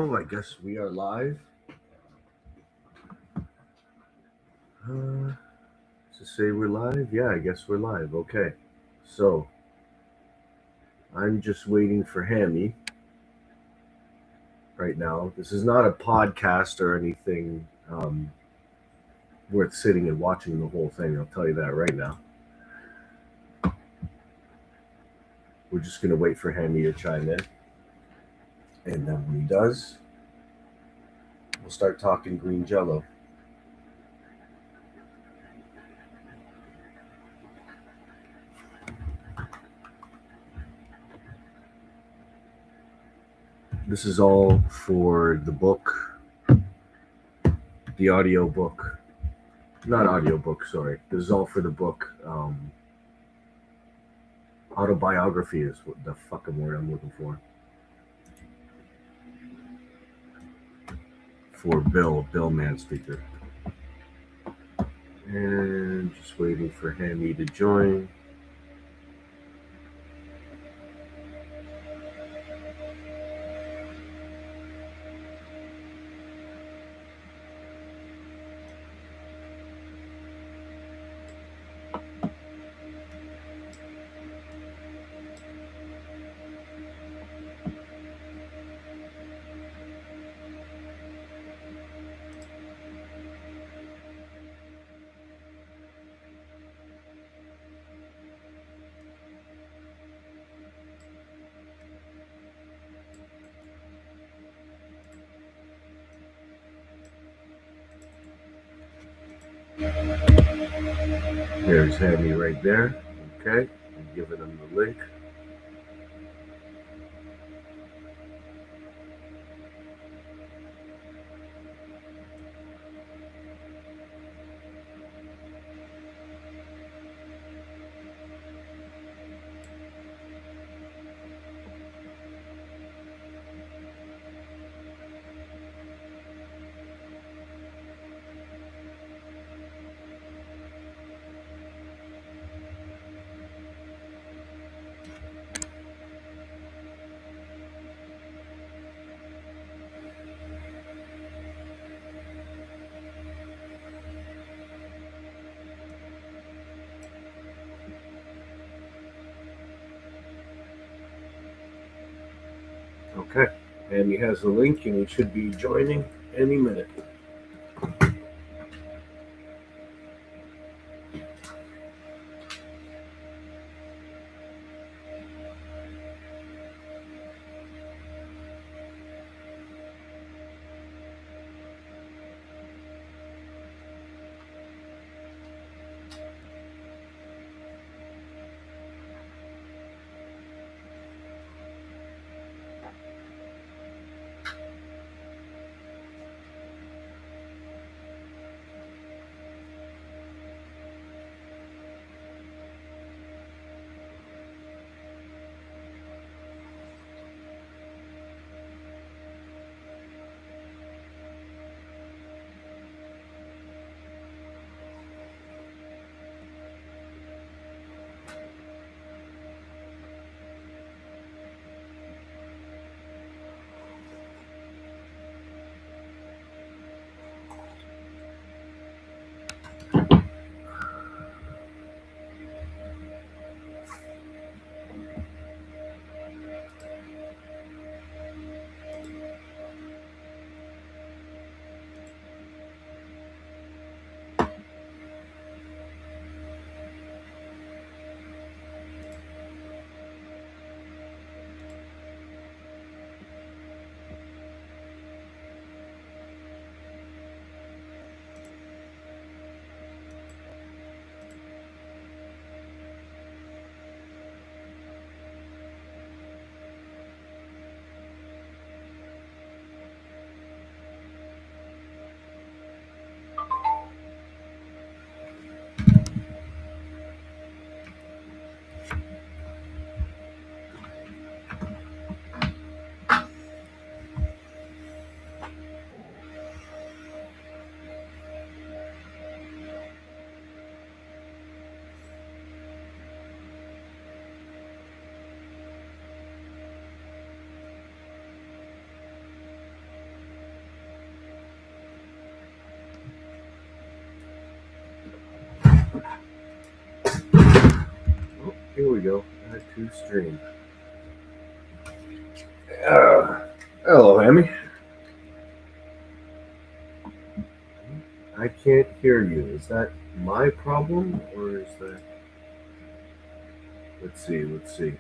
Oh, I guess we are live. To say we're live? Yeah, I guess we're live. Okay. So, I'm just waiting for Hammy right now. This is not a podcast or anything worth sitting and watching the whole thing. I'll tell you that right now. We're just going to wait for Hammy to chime in. And then when he does, we'll start talking green Jello. This is all for the book, the audio book. Not audio book, sorry. This is all for the book. Autobiography is what the fucking word I'm looking for. For Bill Manspeaker. And just waiting for Hammy to join. There's Hammy right there. Okay, I'm giving him the link. Okay, Hammy has the link and he should be joining any minute. Here we go. Add to stream. Hello, Hammy. I can't hear you. Is that my problem or is that? Let's see. Let's see.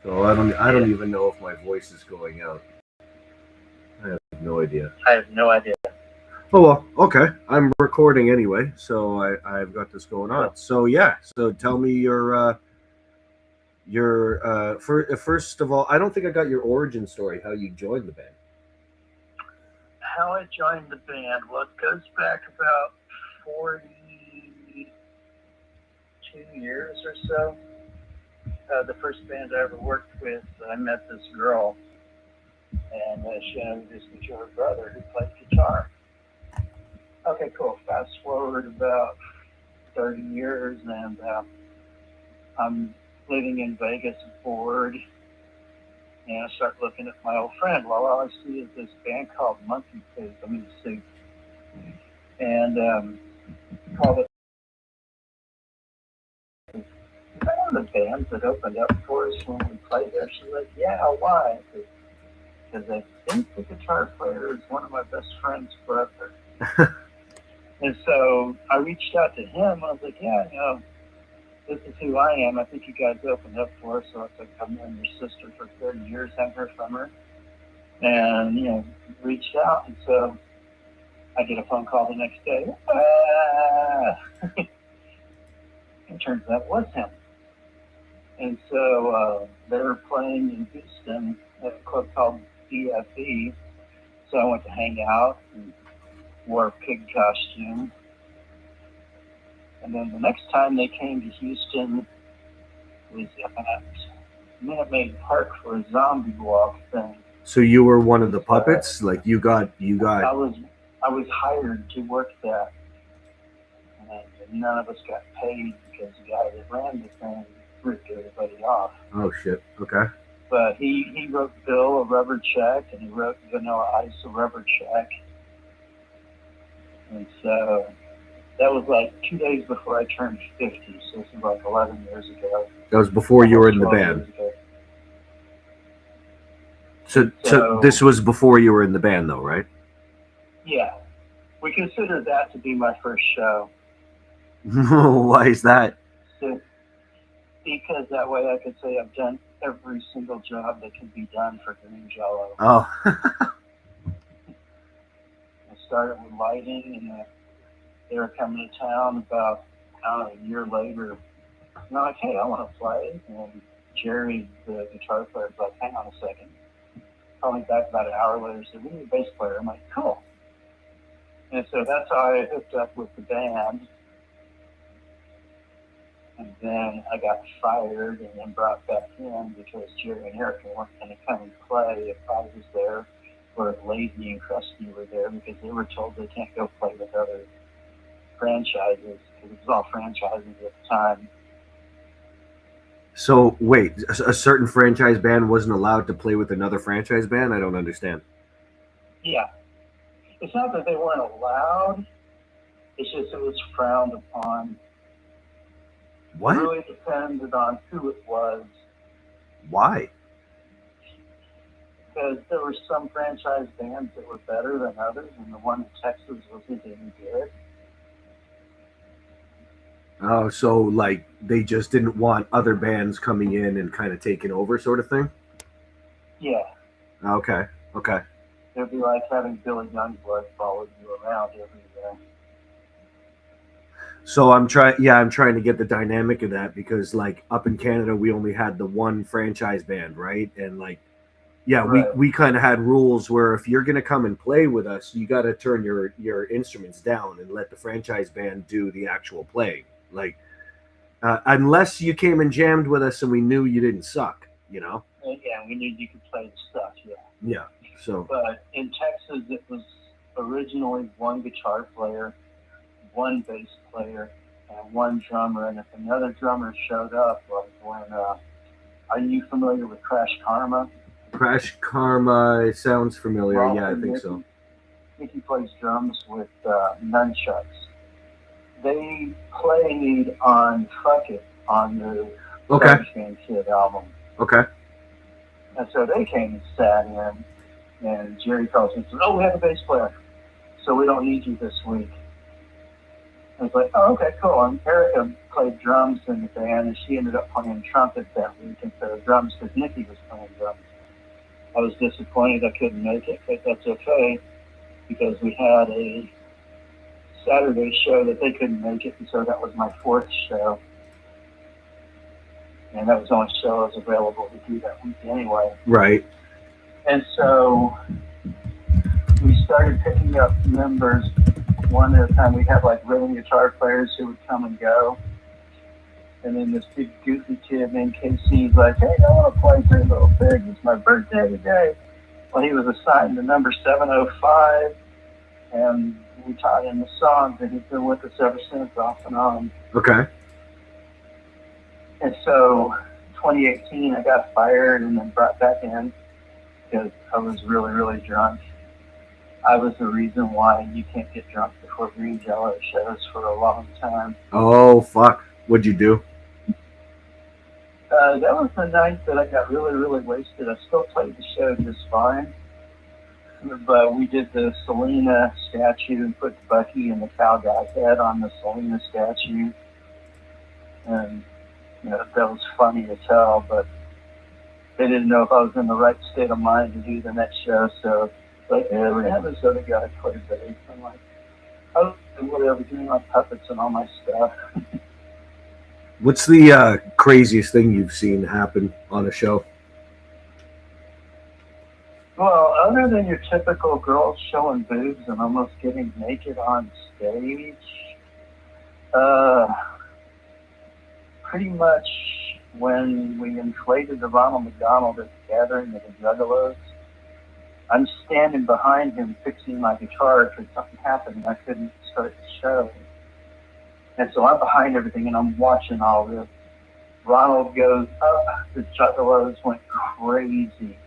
So I don't even know if my voice is going out. I have no idea. I have no idea. Oh well, okay. I'm recording anyway, so I've got this going on. So yeah. So tell me first of all, I don't think I got your origin story. How you joined the band? How I joined the band? Well, it goes back about 42 years or so. The first band I ever worked with, I met this girl, and she introduced me to her brother who played guitar. Okay, cool. Fast forward about 30 years, and I'm living in Vegas, bored, and I start looking at my old friend. Well, all I see is this band called Monkey Face. I'm in a suit, and called it of the bands that opened up for us when we played there?" She's like, "Yeah, why?" Because I think the guitar player is one of my best friend's brother. And so I reached out to him. I was like, "Yeah, this is who I am. I think you guys opened up for us." So I was like, "I've known your sister for 30 years, haven't heard from her." And, reached out. And so I get a phone call the next day. It turns out it was him. And so they were playing in Houston at a club called DFE. So I went to hang out and wore a pig costume. And then the next time they came to Houston was at Minute Maid Park for a zombie walk thing. So you were one of the puppets? Like you got. I was hired to work that. And none of us got paid because the guy that ran the thing ripped everybody off. Oh shit. Okay. But he wrote Bill a rubber check, and he wrote Vanilla Ice a rubber check. And so that was like 2 days before I turned 50, so this was like 11 years ago. That was before you were in the band. So this was before you were in the band, though, right? Yeah. We considered that to be my first show. Why is that? So, because that way I could say I've done every single job that can be done for Green Jello. Oh. I started with lighting, and they were coming to town about a year later. And I'm like, "Hey, I want to play." And Jerry, the guitar player, was like, "Hang on a second." Called me back about an hour later, said, "We need a bass player." I'm like, "Cool." And so that's how I hooked up with the band. And then I got fired and then brought back in because Jerry and Erica weren't going to come and play if I was there, or if Lazy and Krusty were there, because they were told they can't go play with other franchises, because it was all franchises at the time. So wait, a certain franchise band wasn't allowed to play with another franchise band? I don't understand. Yeah. It's not that they weren't allowed, it's just it was frowned upon. What? It really depended on who it was. Why? Because there were some franchise bands that were better than others, and the one in Texas wasn't any good. Oh, so like they just didn't want other bands coming in and kind of taking over, sort of thing? Yeah. Okay. It'd be like having Billy Youngblood follow you around everywhere. So I'm trying to get the dynamic of that, because like up in Canada we only had the one franchise band, right? And like, yeah, right. we kind of had rules where if you're gonna come and play with us, you got to turn your instruments down and let the franchise band do the actual playing. Like, unless you came and jammed with us and we knew you didn't suck, Yeah, we knew you could play the stuff. Yeah. Yeah. So. But in Texas, it was originally one guitar player, one bass player, and one drummer. And if another drummer showed up, like when, are you familiar with Crash Karma? Crash Karma, it sounds familiar. Ralph, yeah, I think so. Mickey plays drums with nunchucks. They played on Fuck It on the Garbage Man Kid album. Okay. And so they came and sat in, and Jerry calls me and says, "Oh, we have a bass player, so we don't need you this week." I was like, "Oh, okay, cool." And Erica played drums in the band, and she ended up playing trumpet that week instead of drums because Nikki was playing drums. I was disappointed I couldn't make it, but that's okay, because we had a Saturday show that they couldn't make it, and so that was my fourth show. And that was the only show I was available to do that week anyway. Right. And so we started picking up members one at a time. We'd have like rhythm guitar players who would come and go. And then this big goofy kid named Casey's like, "Hey, I want to play Three Little Pigs. It's my birthday today." Well, he was assigned to number 705, and we taught him the songs, and he's been with us ever since, off and on. Okay. And so 2018, I got fired and then brought back in because I was really, really drunk. I was the reason why you can't get drunk before Green Jello shows for a long time. Oh, fuck. What'd you do? That was the night that I got really, really wasted. I still played the show just fine. But we did the Selena statue and put Bucky and the cow guy's head on the Selena statue. And, that was funny as hell, but they didn't know if I was in the right state of mind to do the next show. So, like, yeah, we're going to have this other guy play bass. I'm like, I was whatever, doing my puppets and all my stuff. What's the craziest thing you've seen happen on a show? Well, other than your typical girls showing boobs and almost getting naked on stage, pretty much when we inflated the Ronald McDonald at the gathering of the Juggalos, I'm standing behind him fixing my guitar because something happened and I couldn't start the show. And so I'm behind everything and I'm watching all this. Ronald goes up, the Juggalos went crazy.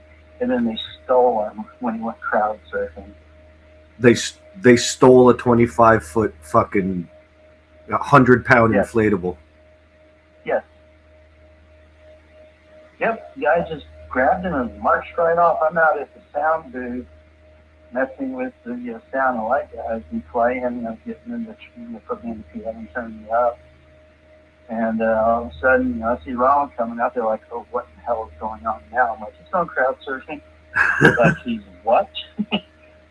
And then they stole him when he went crowd surfing. They stole a 25-foot fucking 100-pound inflatable. Yes. Yep. The guy just grabbed him and marched right off. I'm out at the sound booth messing with the sound and light guys and playing, getting in the tree, putting in the piano and turning me up. And all of a sudden, I see Ronald coming out there like, oh, what the hell is going on now? I'm like, he's on crowd surfing. Like, he's what? And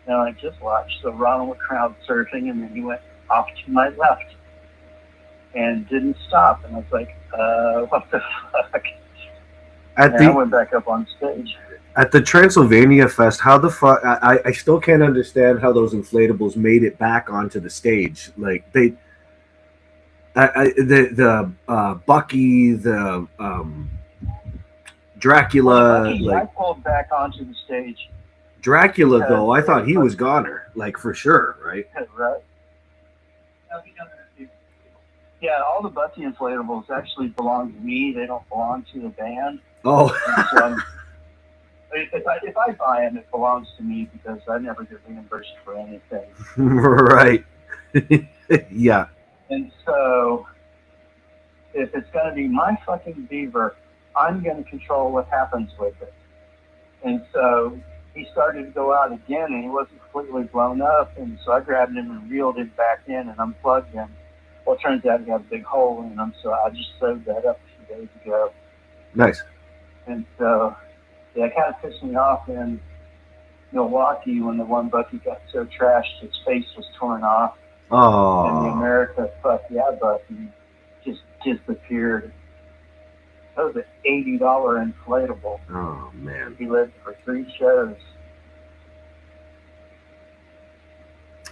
I just watched. So Ronald went crowd surfing, and then he went off to my left and didn't stop. And I was like, what the fuck? I went back up on stage. At the Transylvania Fest, how the fuck? I still can't understand how those inflatables made it back onto the stage. Like, they... the Bucky, the Dracula. Bucky, like, I pulled back onto the stage. Dracula, though, I thought he was goner, like, for sure, right? Right. Yeah, all the Bucky inflatables actually belong to me. They don't belong to the band. Oh. So, if I buy them, it belongs to me because I never get reimbursed for anything. Right. Yeah. And so, if it's going to be my fucking beaver, I'm going to control what happens with it. And so, he started to go out again, and he wasn't completely blown up. And so, I grabbed him and reeled him back in and unplugged him. Well, it turns out he had a big hole in him, so I just sewed that up a few days ago. Nice. And so, yeah, it kind of pissed me off in Milwaukee when the one Bucky got so trashed, his face was torn off. Oh. And the America Fuck Yeah Bucky just disappeared. That was an $80 inflatable. Oh, man. He lived for 3 shows.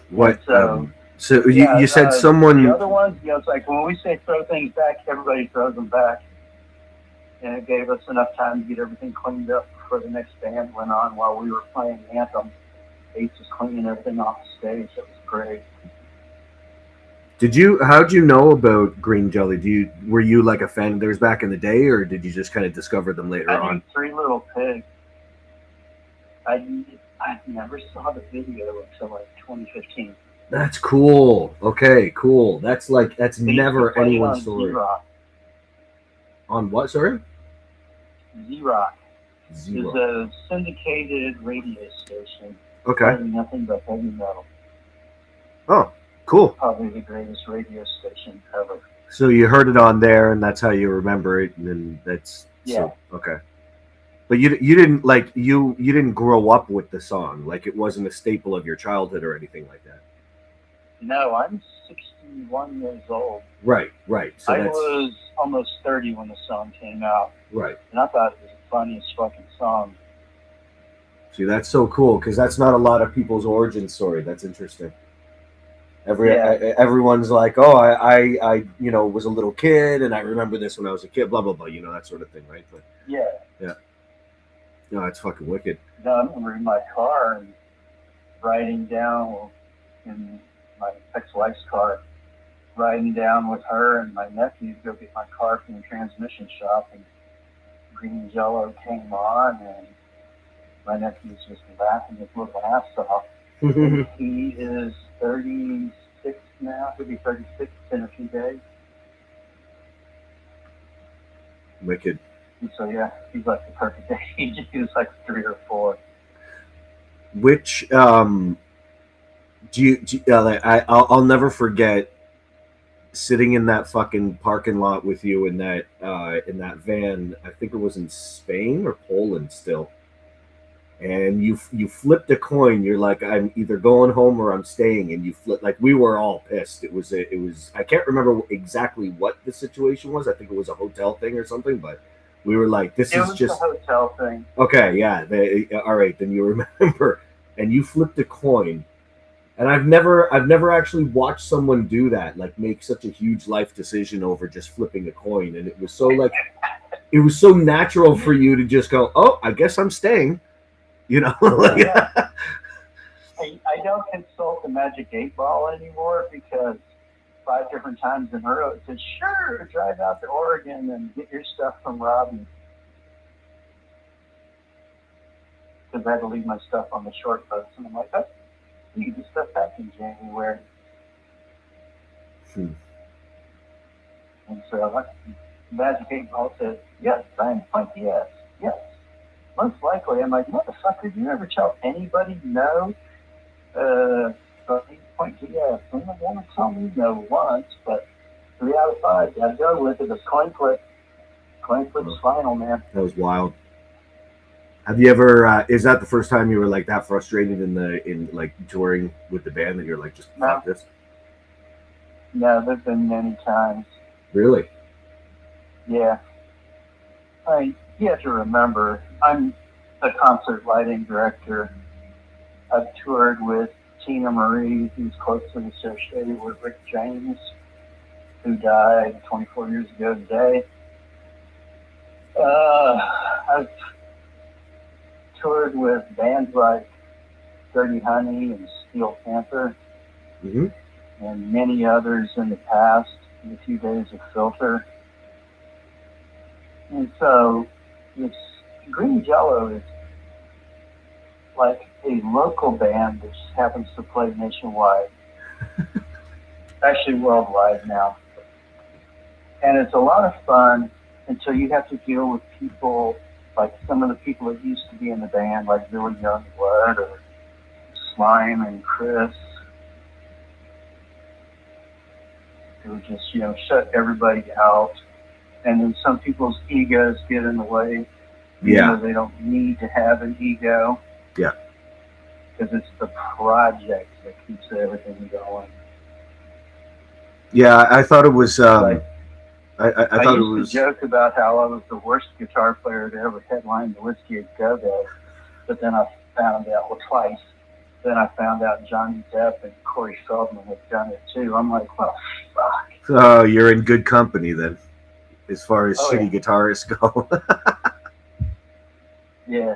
What? So yeah, you said someone... The other ones, it's like when we say throw things back, everybody throws them back. And it gave us enough time to get everything cleaned up before the next band went on while we were playing the anthem. Ace was cleaning everything off the stage. It was great. How'd you know about Green Jelly? Were you like a fan of theirs back in the day, or did you just kind of discover them later on? I knew Three Little Pigs. I never saw the video until like 2015. That's cool. Okay, cool. That's never anyone's story. Z-Rock. On what, sorry? Z-Rock. Z-Rock. It's a syndicated radio station. Okay. Nothing but heavy metal. Oh, cool. Probably the greatest radio station ever. So you heard it on there, and that's how you remember it, and then that's... Yeah. So, okay. But you didn't, like, you didn't grow up with the song. Like, it wasn't a staple of your childhood or anything like that. No, I'm 61 years old. Right. So I was almost 30 when the song came out. Right. And I thought it was the funniest fucking song. See, that's so cool, because that's not a lot of people's origin story. That's interesting. Everyone's like, oh, I was a little kid, and I remember this when I was a kid, blah, blah, blah, that sort of thing, right? But yeah. No, that's fucking wicked. No, I remember in my car and riding down in my ex-wife's car, riding down with her and my nephew to go get my car from the transmission shop, and Green Jello came on, and my nephew's just laughing his little ass off. And he is 36 now. He'll be 36 in a few days. Wicked. And so yeah, he's like the perfect age. He was like 3 or 4. Which like, I'll never forget sitting in that fucking parking lot with you in that van. I think it was in Spain or Poland still. And you flipped a coin. You're like, I'm either going home or I'm staying. And you flip, like, we were all pissed. It was I can't remember exactly what the situation was. I think it was a hotel thing or something. But we were like, this It is was the just hotel thing. okay. Yeah. All right. Then you remember. And you flipped a coin. And I've never actually watched someone do that, like make such a huge life decision over just flipping a coin. And it was so natural for you to just go, oh, I guess I'm staying. Like, Yeah. I don't consult the Magic 8 Ball anymore because 5 different times in a row it said, sure, drive out to Oregon and get your stuff from Robbie. Because I had to leave my stuff on the short boats. And I'm like, oh, you can get stuff back in January. Hmm. And so Magic 8 Ball said, yes, I'm point yes. Yes. Most likely. I'm like, motherfucker, did you ever tell anybody no? Point yes. And they never told me no once, but 3 out of 5, gotta go with it. It's coin flip. Coin flip's final, man. That was wild. Have you ever? Is that the first time you were like that frustrated in like touring with the band that you're like, just fuck this? No, there's been many times. Really? Yeah. You have to remember, I'm a concert lighting director. I've toured with Tina Marie, who's closely associated with Rick James, who died 24 years ago today. I've toured with bands like Dirty Honey and Steel Panther, Mm-hmm. and many others in the past, in a few days of Filter. And so, Green Jello is like a local band that just happens to play nationwide. Actually, worldwide now. And it's a lot of fun until you have to deal with people like some of the people that used to be in the band, like Billy Youngblood or Slime and Chris, who just, shut everybody out. And then some people's egos get in the way. Yeah. They don't need to have an ego. Yeah. Because it's the project that keeps everything going. Yeah, I thought it was. Like, I thought it was. used to joke about how I was the worst guitar player to ever headline the Whiskey a Go-Go, but then I found out, well, twice. Then I found out Johnny Depp and Corey Feldman had done it too. I'm like, well, fuck. So you're in good company then, as far as shitty yeah. guitarists go. Yeah.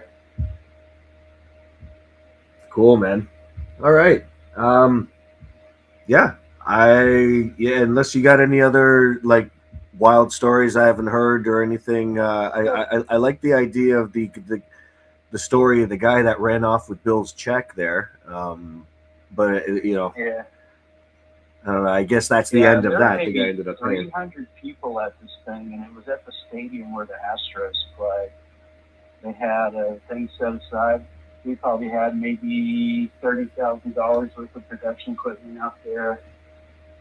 Cool, man. All right. Yeah. Unless you got any other like wild stories I haven't heard or anything. I like the idea of the story of the guy that ran off with Bill's check there. But Yeah. I don't know. I guess that's the end of that. The guy ended up paying 300 people at this thing, and it was at the stadium where the Astros play. They had a thing set aside. We probably had maybe $30,000 worth of production equipment out there,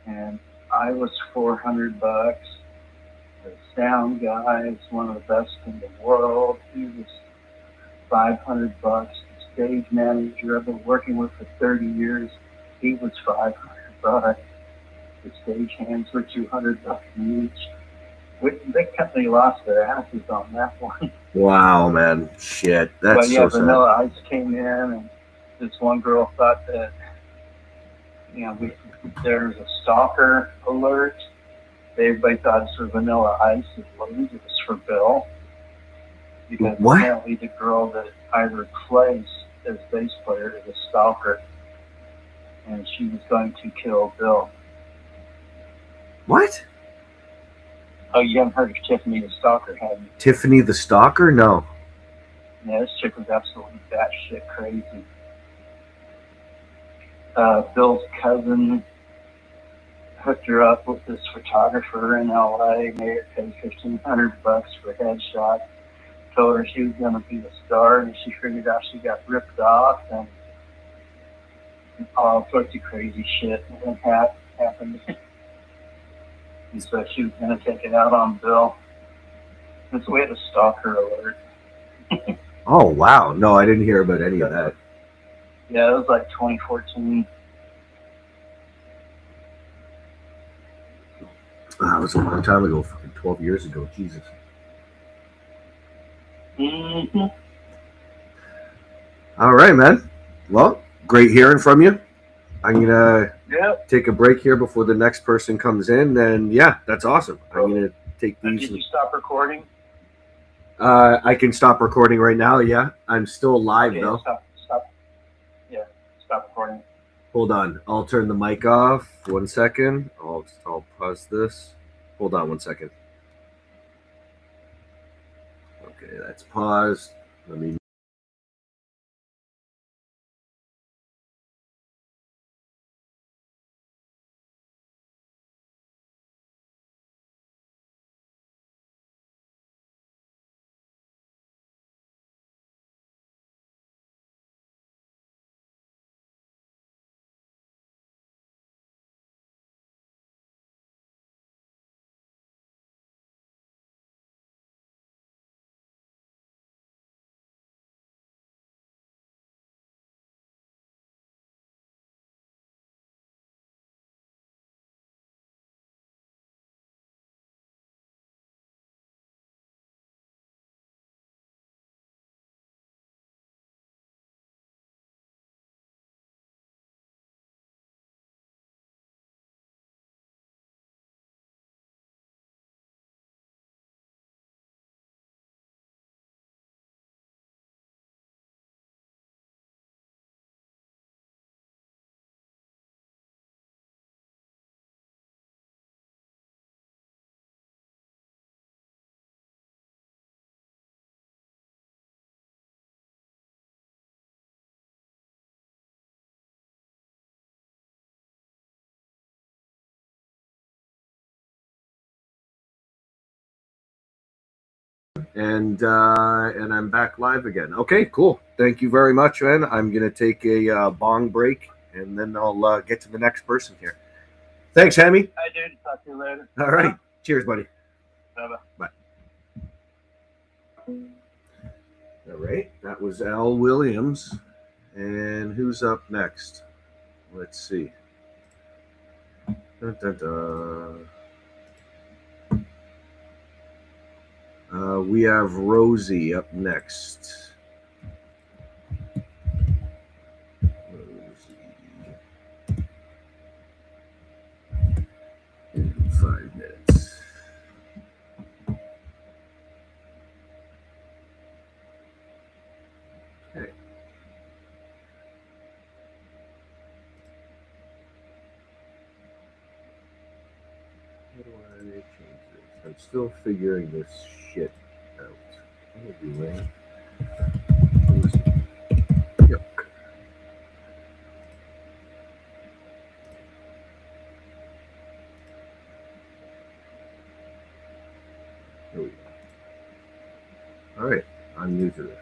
and I was $400. The sound guy is one of the best in the world. He was $500. The stage manager I've been working with for 30 years, he was $500. The stage hands were $200 each. The company lost their asses on that one. Wow, man. Shit. That's but yeah, so Vanilla sad. Ice came in, and this one girl thought that, there's a stalker alert. Everybody thought it was for Vanilla Ice. It wasn't. It was for Bill. Because What? apparently the girl that I replaced as bass player is a stalker, and she was going to kill Bill. What? Oh, you haven't heard of Tiffany the Stalker, have you? Tiffany the Stalker? No. Yeah, this chick was absolutely batshit crazy. Bill's cousin hooked her up with this photographer in LA, made her pay $1,500 for a headshot. told her she was going to be the star, and she figured out she got ripped off, and all sorts of crazy shit happened. And so she was going to take it out on Bill. And so we had a stalker alert. Oh wow! No, I didn't hear about any of that. Yeah, it was like 2014. Wow, it was a long time ago, fucking 12 years ago. Jesus. Mm-hmm. All right, man. Well, great hearing from you. I'm gonna take a break here before the next person comes in, and yeah, that's awesome. I'm gonna take these. Did you stop recording? I can stop recording right now. Yeah, I'm still live though. Stop. Yeah, stop recording. Hold on. I'll turn the mic off. 1 second. I'll pause this. Hold on 1 second. Okay, that's paused. Let me. And I'm back live again. Okay, cool. Thank you very much, man. I'm gonna take a bong break, and then I'll get to the next person here. Thanks, Hammy. I did. Talk to you later. All right. Cheers, buddy. Bye-bye. Bye. All right. That was Al Williams. And who's up next? Let's see. Dun, dun, dun. We have Rosie up next. Rosie. In 5 minutes. Okay. How do I change this? I'm still figuring this shit out. Anyway. Yep. Here we go. All right, I'm new to this.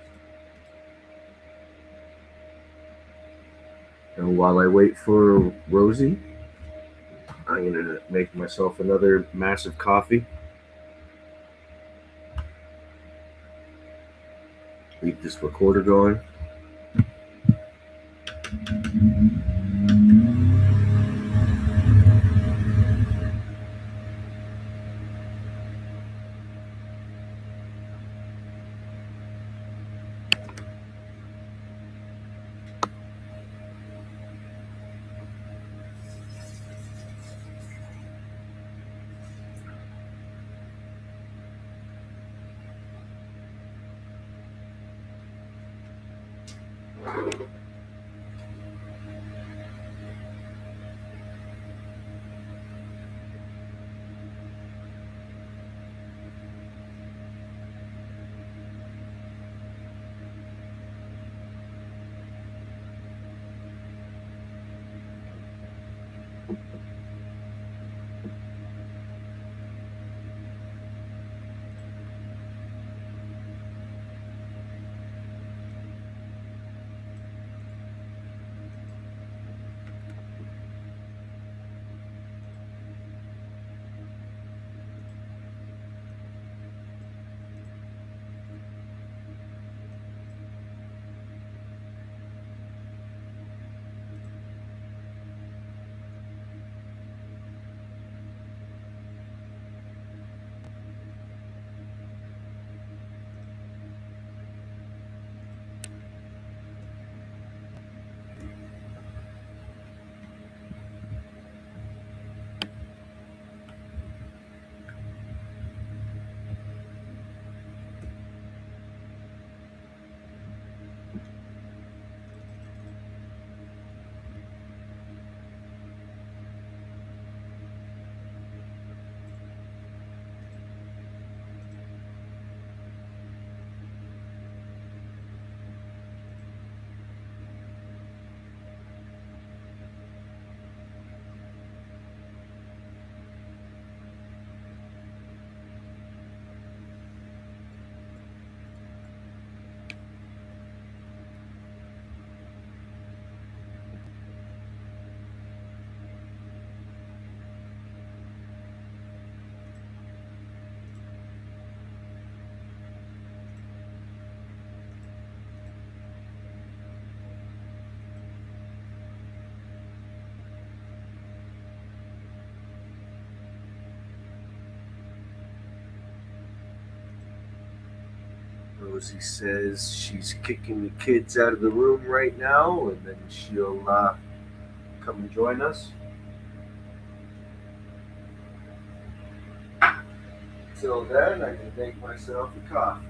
And while I wait for Rosie, I'm going to make myself another massive coffee. Keep this recorder going. Rosie says she's kicking the kids out of the room right now, and then she'll come and join us. Till then, I can make myself a coffee.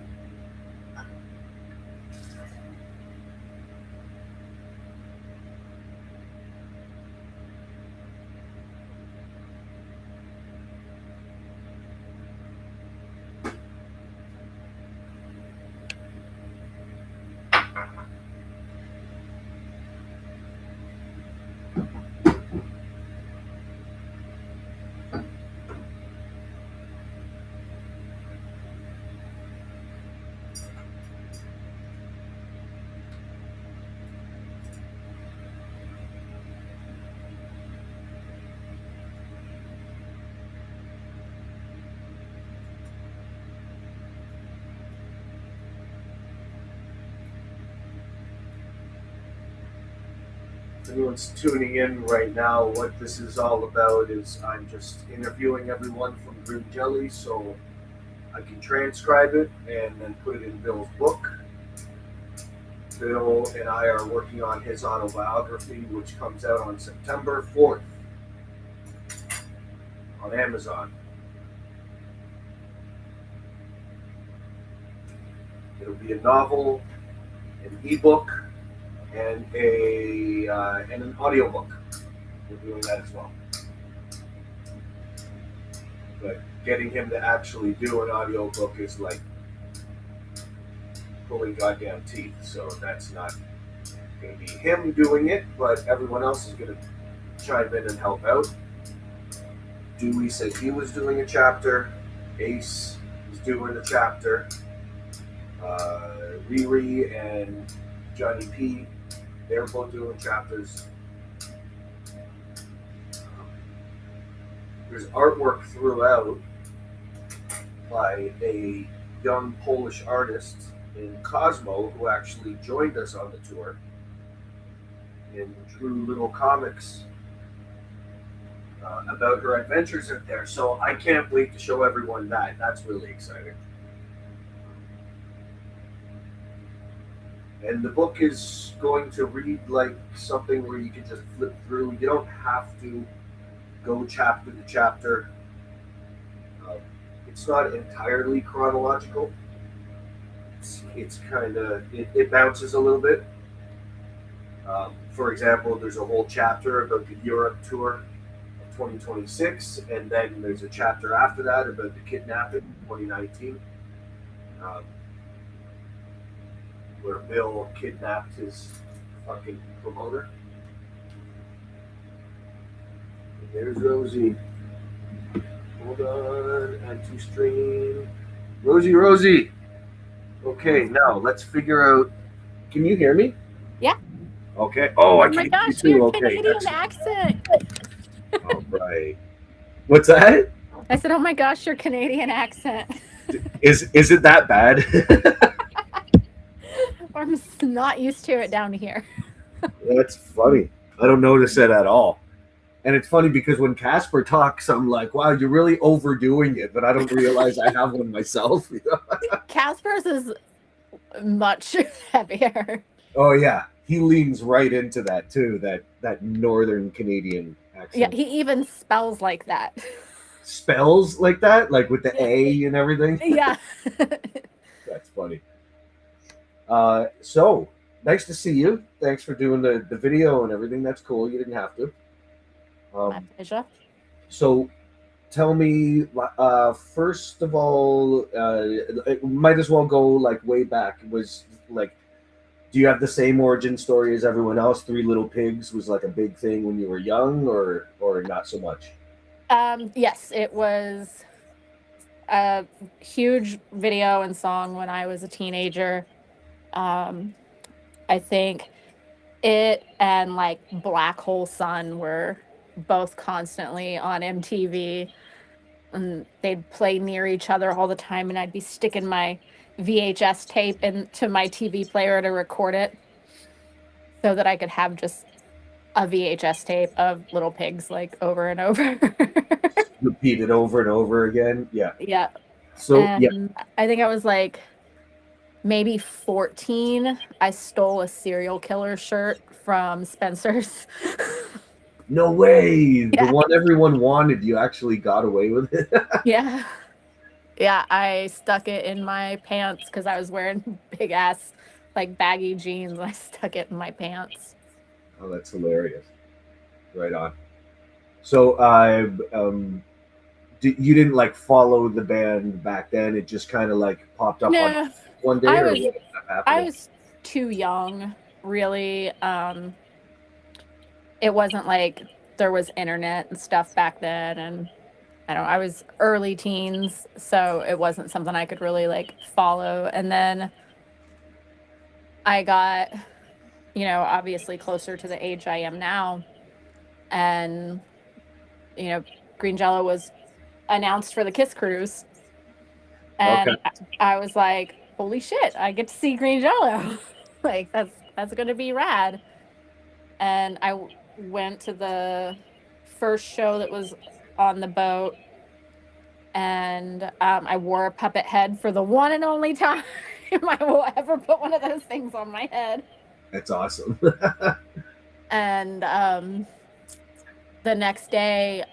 If anyone's tuning in right now, what this is all about is I'm just interviewing everyone from Green Jelly so I can transcribe it and then put it in Bill's book. Bill and I are working on his autobiography, which comes out on September 4th on Amazon. It'll be a novel, an ebook, and an audiobook. We're doing that as well. But getting him to actually do an audiobook is like pulling goddamn teeth. So that's not going to be him doing it, but everyone else is going to chime in and help out. Dewey said he was doing a chapter. Ace is doing a chapter. Ree and Johnny P, they're both doing chapters. There's artwork throughout by a young Polish artist in Cosmo who actually joined us on the tour and drew little comics about her adventures out there. So I can't wait to show everyone that. That's really exciting. And the book is going to read like something where you can just flip through. You don't have to go chapter to chapter. It's not entirely chronological. It's kind of, it bounces a little bit. For example, there's a whole chapter about the Europe tour of 2026, and then there's a chapter after that about the kidnapping in 2019. Where Bill kidnapped his fucking promoter. And there's Rosie. Hold on, add to stream. Rosie. Okay, now let's figure out. Can you hear me? Yeah. Okay. Oh, I my can gosh, hear you. your Okay, Canadian excellent. accent. All right. What's that? I said, oh my gosh, your Canadian accent. Is it that bad? I'm not used to it down here. That's funny. I don't notice it at all. And it's funny because when Kasper talks, I'm like, wow, you're really overdoing it, but I don't realize I have one myself. Kasper's is much heavier. Oh, yeah. He leans right into that, too, that northern Canadian accent. Yeah, he even spells like that. Spells like that? Like with the A and everything? Yeah. That's funny. So, nice to see you. Thanks for doing the video and everything. That's cool. You didn't have to. My pleasure. So, tell me, first of all, it might as well go like way back. It was like, do you have the same origin story as everyone else? Three Little Pigs was like a big thing when you were young, or not so much? Yes, it was a huge video and song when I was a teenager. I think it and like Black Hole Sun were both constantly on MTV, and they'd play near each other all the time, and I'd be sticking my VHS tape into my TV player to record it so that I could have just a VHS tape of Little Pigs like over and over. Repeat it over and over again. Yeah. Yeah. So and yeah. I think I was like maybe 14, I stole a serial killer shirt from Spencer's. No way. The Yeah. one everyone wanted, you actually got away with it. Yeah. Yeah, I stuck it in my pants because I was wearing big ass, like baggy jeans. I stuck it in my pants. Oh, that's hilarious. Right on. So, you didn't like follow the band back then. It just kind of like popped up on No, one day, I or was what ended up I happening? was too young, really. It wasn't like there was internet and stuff back then, and I was early teens, so it wasn't something I could really like follow. And then I got, obviously closer to the age I am now, and you know, Green Jello was announced for the Kiss Cruise, Okay, and I was like, "Holy shit! I get to see Green Jello! Like that's gonna be rad." And went to the first show that was on the boat, and I wore a puppet head for the one and only time I will ever put one of those things on my head. that's awesome. And the next day,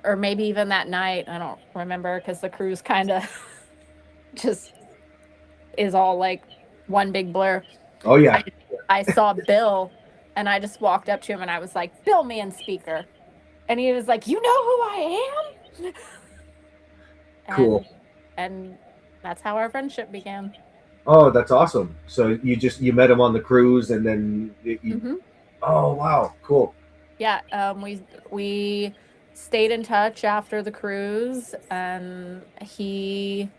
or maybe even that night, I don't remember because the cruise kind of just is all like one big blur. Oh yeah, I, I saw Bill, and I just walked up to him and I was like, "Bill, man, speaker." And he was like, "You know who I am?" cool. And that's how our friendship began. Oh, that's awesome. So you met him on the cruise, and then Hmm. oh wow, cool. Yeah, we stayed in touch after the cruise, and he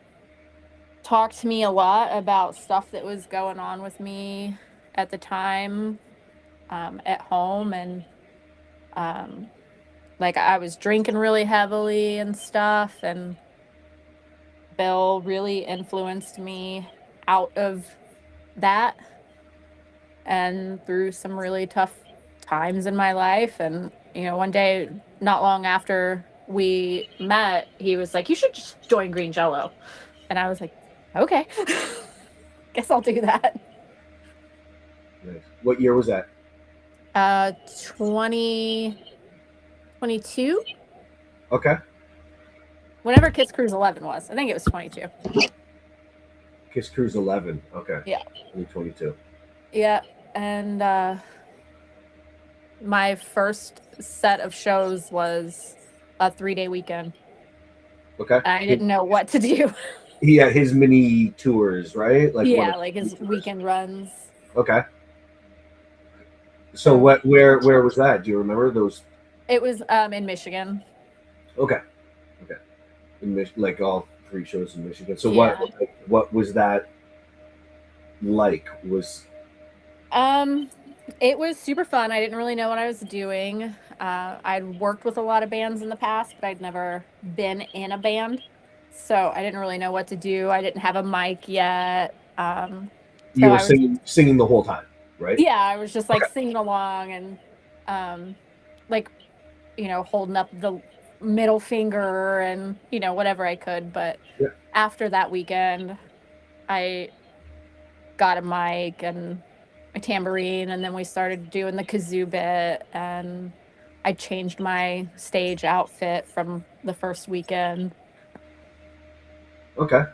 talked to me a lot about stuff that was going on with me at the time, at home, and um, like I was drinking really heavily and stuff, and Bill really influenced me out of that and through some really tough times in my life. And, one day, not long after we met, he was like, "You should just join Green Jello." And I was like, "Okay, guess I'll do that." Nice. What year was that? 2022, Okay, whenever Kiss Cruise 11 was. I think it was 22. Kiss Cruise 11. Okay, Yeah. 2022. Yeah. And my first set of shows was a 3-day weekend. Okay, I didn't know what to do. he had his mini tours, right? Like one Yeah, of like the his tours. weekend runs. Okay. So So where was that? Do you remember those? it was in Michigan. Okay, okay. In like all three shows in Michigan. So Yeah. what was that like? Was Um it was super fun. I didn't really know what I was doing. I'd worked with a lot of bands in the past, but I'd never been in a band. So I didn't really know what to do. I didn't have a mic yet. So you were I was singing the whole time, right? yeah, I was just like Okay. singing along and um like holding up the middle finger and, whatever I could. But Yeah. after that weekend, I got a mic and a tambourine, and then we started doing the kazoo bit, and I changed my stage outfit from the first weekend. Okay.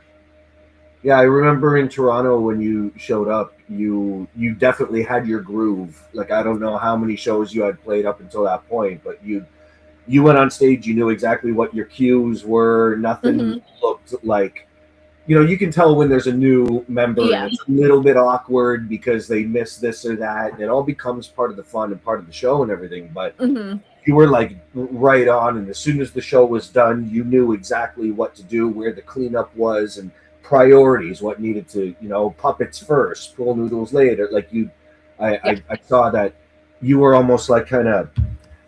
Yeah, I remember in Toronto when you showed up, you definitely had your groove. Like I don't know how many shows you had played up until that point, but you went on stage, you knew exactly what your cues were. Nothing Hmm. looked like, you can tell when there's a new member and Yeah. it's a little bit awkward because they miss this or that. And it all becomes part of the fun and part of the show and everything. But Hmm. you were like right on, and as soon as the show was done, you knew exactly what to do, where the cleanup was, and priorities, what needed to, puppets first, pool noodles later. Like Yeah. I saw that you were almost like kind of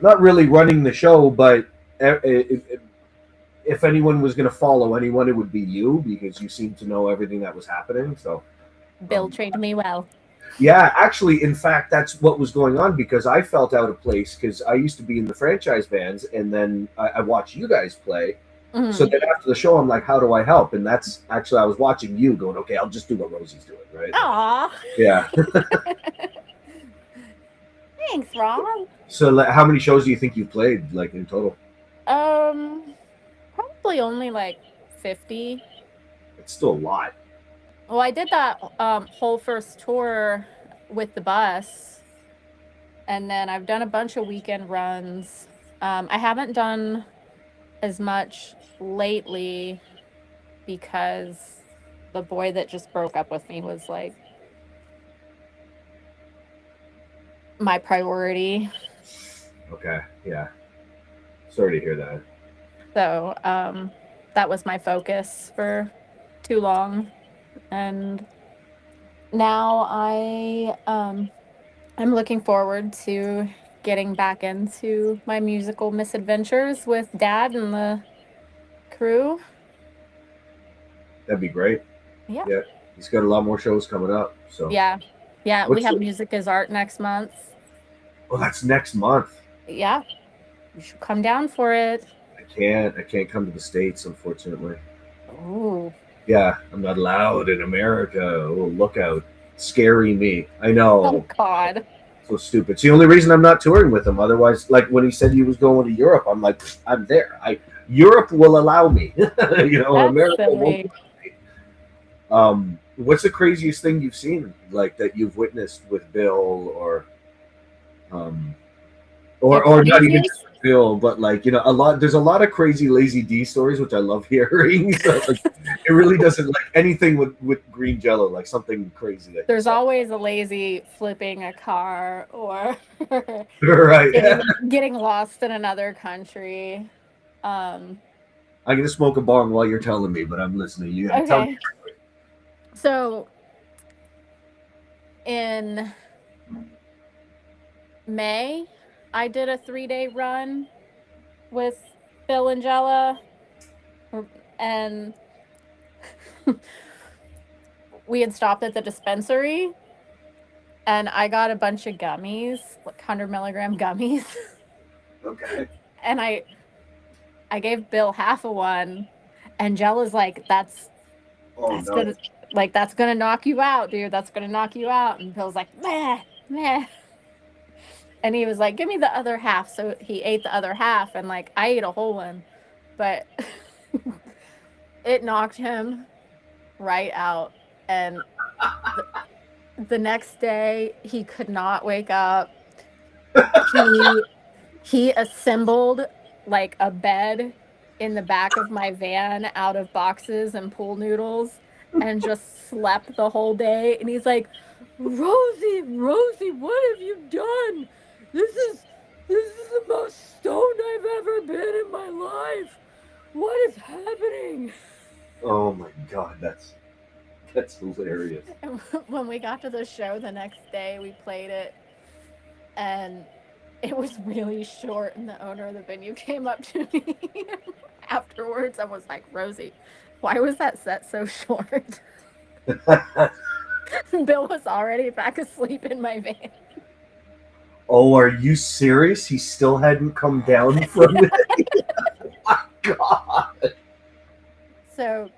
not really running the show, but if anyone was going to follow anyone, it would be you because you seemed to know everything that was happening. So, Bill um, trained me well. yeah, actually, in fact, that's what was going on because I felt out of place because I used to be in the franchise bands, and then I watched you guys play, So Mhm. then after the show, I'm like, how do I help? And that's actually, I was watching you going, okay, I'll just do what Rosie's doing, right? Aw. Yeah. Thanks, Rob. So like, how many shows do you think you've played, like in total? Probably only like 50. It's still a lot. Well, I did that whole first tour with the bus, and then I've done a bunch of weekend runs. I haven't done as much lately because the boy that just broke up with me was like my priority. Okay. Yeah. Sorry to hear that. So, that was my focus for too long. And now I'm looking forward to getting back into my musical misadventures with Dad and the crew. That'd be great. Yeah. Yeah. He's got a lot more shows coming up. So Yeah. Yeah, we what's have the, Music is Art next month. oh, that's next month. Yeah. You should come down for it. I can't come to the States, unfortunately. Ooh. Yeah, I'm not allowed in America. Oh, look out. Scary me. I Oh know. God. So stupid. It's the only reason I'm not touring with him. Otherwise, like when he said he was going to Europe, I'm like, I'm there. Europe will allow me. That's America won't. silly. What's the craziest thing you've seen, like that you've witnessed with Bill, um, The or not even just craziest? with Bill, but like a lot. There's a lot of crazy Lazy D stories, which I love hearing. So like, it really doesn't like anything with green Jello, like something crazy that you There's saw. always a lazy flipping a car or Right. getting lost in another country. Um, I'm gonna smoke a bong while you're telling me, but I'm listening. You gotta tell me. okay. So in May, I did a 3-day run with Bill and Jella, and we had stopped at the dispensary, and I got a bunch of gummies, like 100 milligram gummies, Okay. and I gave Bill half of one, and Jella's like, Oh that's no. gonna that's gonna knock you out, dude. That's gonna knock you out. And Bill's like, meh, meh. And he was like, give me the other half. So he ate the other half, and like I ate a whole one, but it knocked him right out. And the next day he could not wake up. He assembled like a bed in the back of my van out of boxes and pool noodles and just slept the whole day. And he's like, Rosie, Rosie, what have you done? This is the most stoned I've ever been in my life. What is happening? Oh my god, that's hilarious. And when we got to the show the next day, we played it, and it was really short, and the owner of the venue came up to me afterwards and was like, Rosie, why was that set so short? Bill was already back asleep in my van. Oh, are you serious? He still hadn't come down from it. Oh my god. So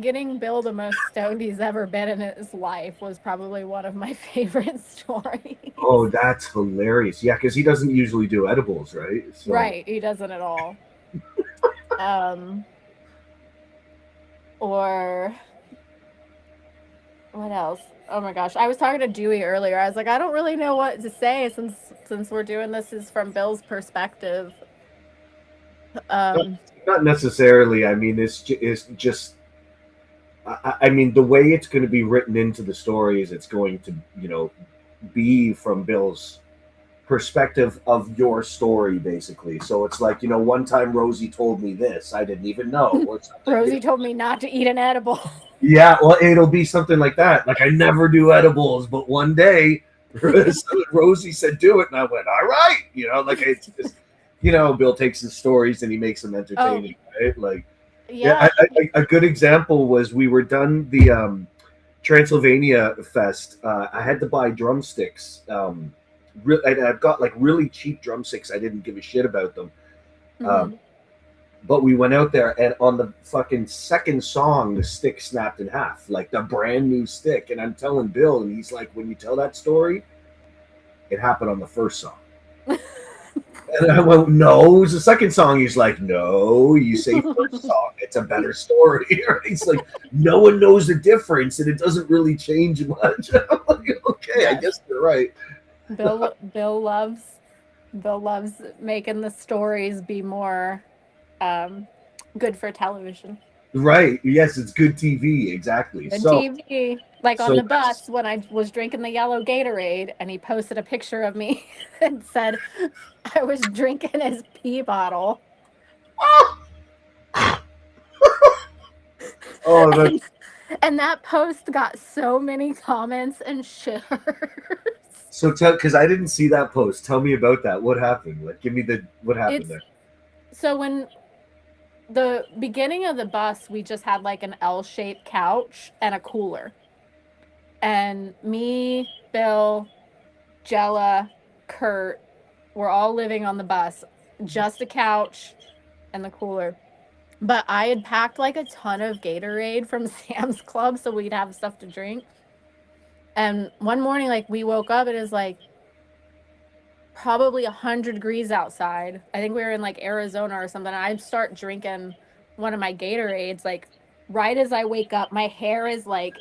getting Bill the most stoned he's ever been in his life was probably one of my favorite stories. Oh, that's hilarious. Yeah, because he doesn't usually do edibles, right? So Right, he doesn't at all. Or what else? Oh my gosh, I was talking to Dewey earlier. I was like, I don't really know what to say since we're doing this is from Bill's perspective. not necessarily. I mean, it's just. I mean, the way it's going to be written into the story is it's going to, be from Bill's perspective of your story, basically. So it's like, one time Rosie told me this, I didn't even know. Or something. Rosie told me not to eat an edible. Yeah, well, it'll be something like that. Like, I never do edibles, but one day Rosie said do it, and I went, all right. Like it's just, Bill takes his stories and he makes them entertaining, right? Like, Yeah. a good example was we were done the Transylvania Fest. I had to buy drumsticks. And I've got like really cheap drumsticks. I didn't give a shit about them. Mhm. But we went out there, and on the fucking second song, the stick snapped in half, like the brand new stick. And I'm telling Bill, and he's like, when you tell that story, it happened on the first song. And I went, no, it was the second song. He's like, no, you say first song. It's a better story. He's like, no one knows the difference, and it doesn't really change much. I'm like, okay, I guess you're right. Bill loves making the stories be more good for television. Right. Yes, it's good TV. Exactly. Good So TV. Like on the bus when I was drinking the yellow Gatorade, and he posted a picture of me and said I was drinking his pee bottle. Oh, that's... And that post got so many comments and shares. So because I didn't see that post. Tell me about that. What happened? Like, give me what happened there. So when the beginning of the bus, we just had like an L-shaped couch and a cooler. And me, Bill, Jello, Kurt, we're all living on the bus. Just a couch and the cooler. But I had packed like a ton of Gatorade from Sam's Club so we'd have stuff to drink. And one morning, like, we woke up and it was like probably 100 degrees outside. I think we were in like Arizona or something. And I'd start drinking one of my Gatorades. Like, right as I wake up, my hair is like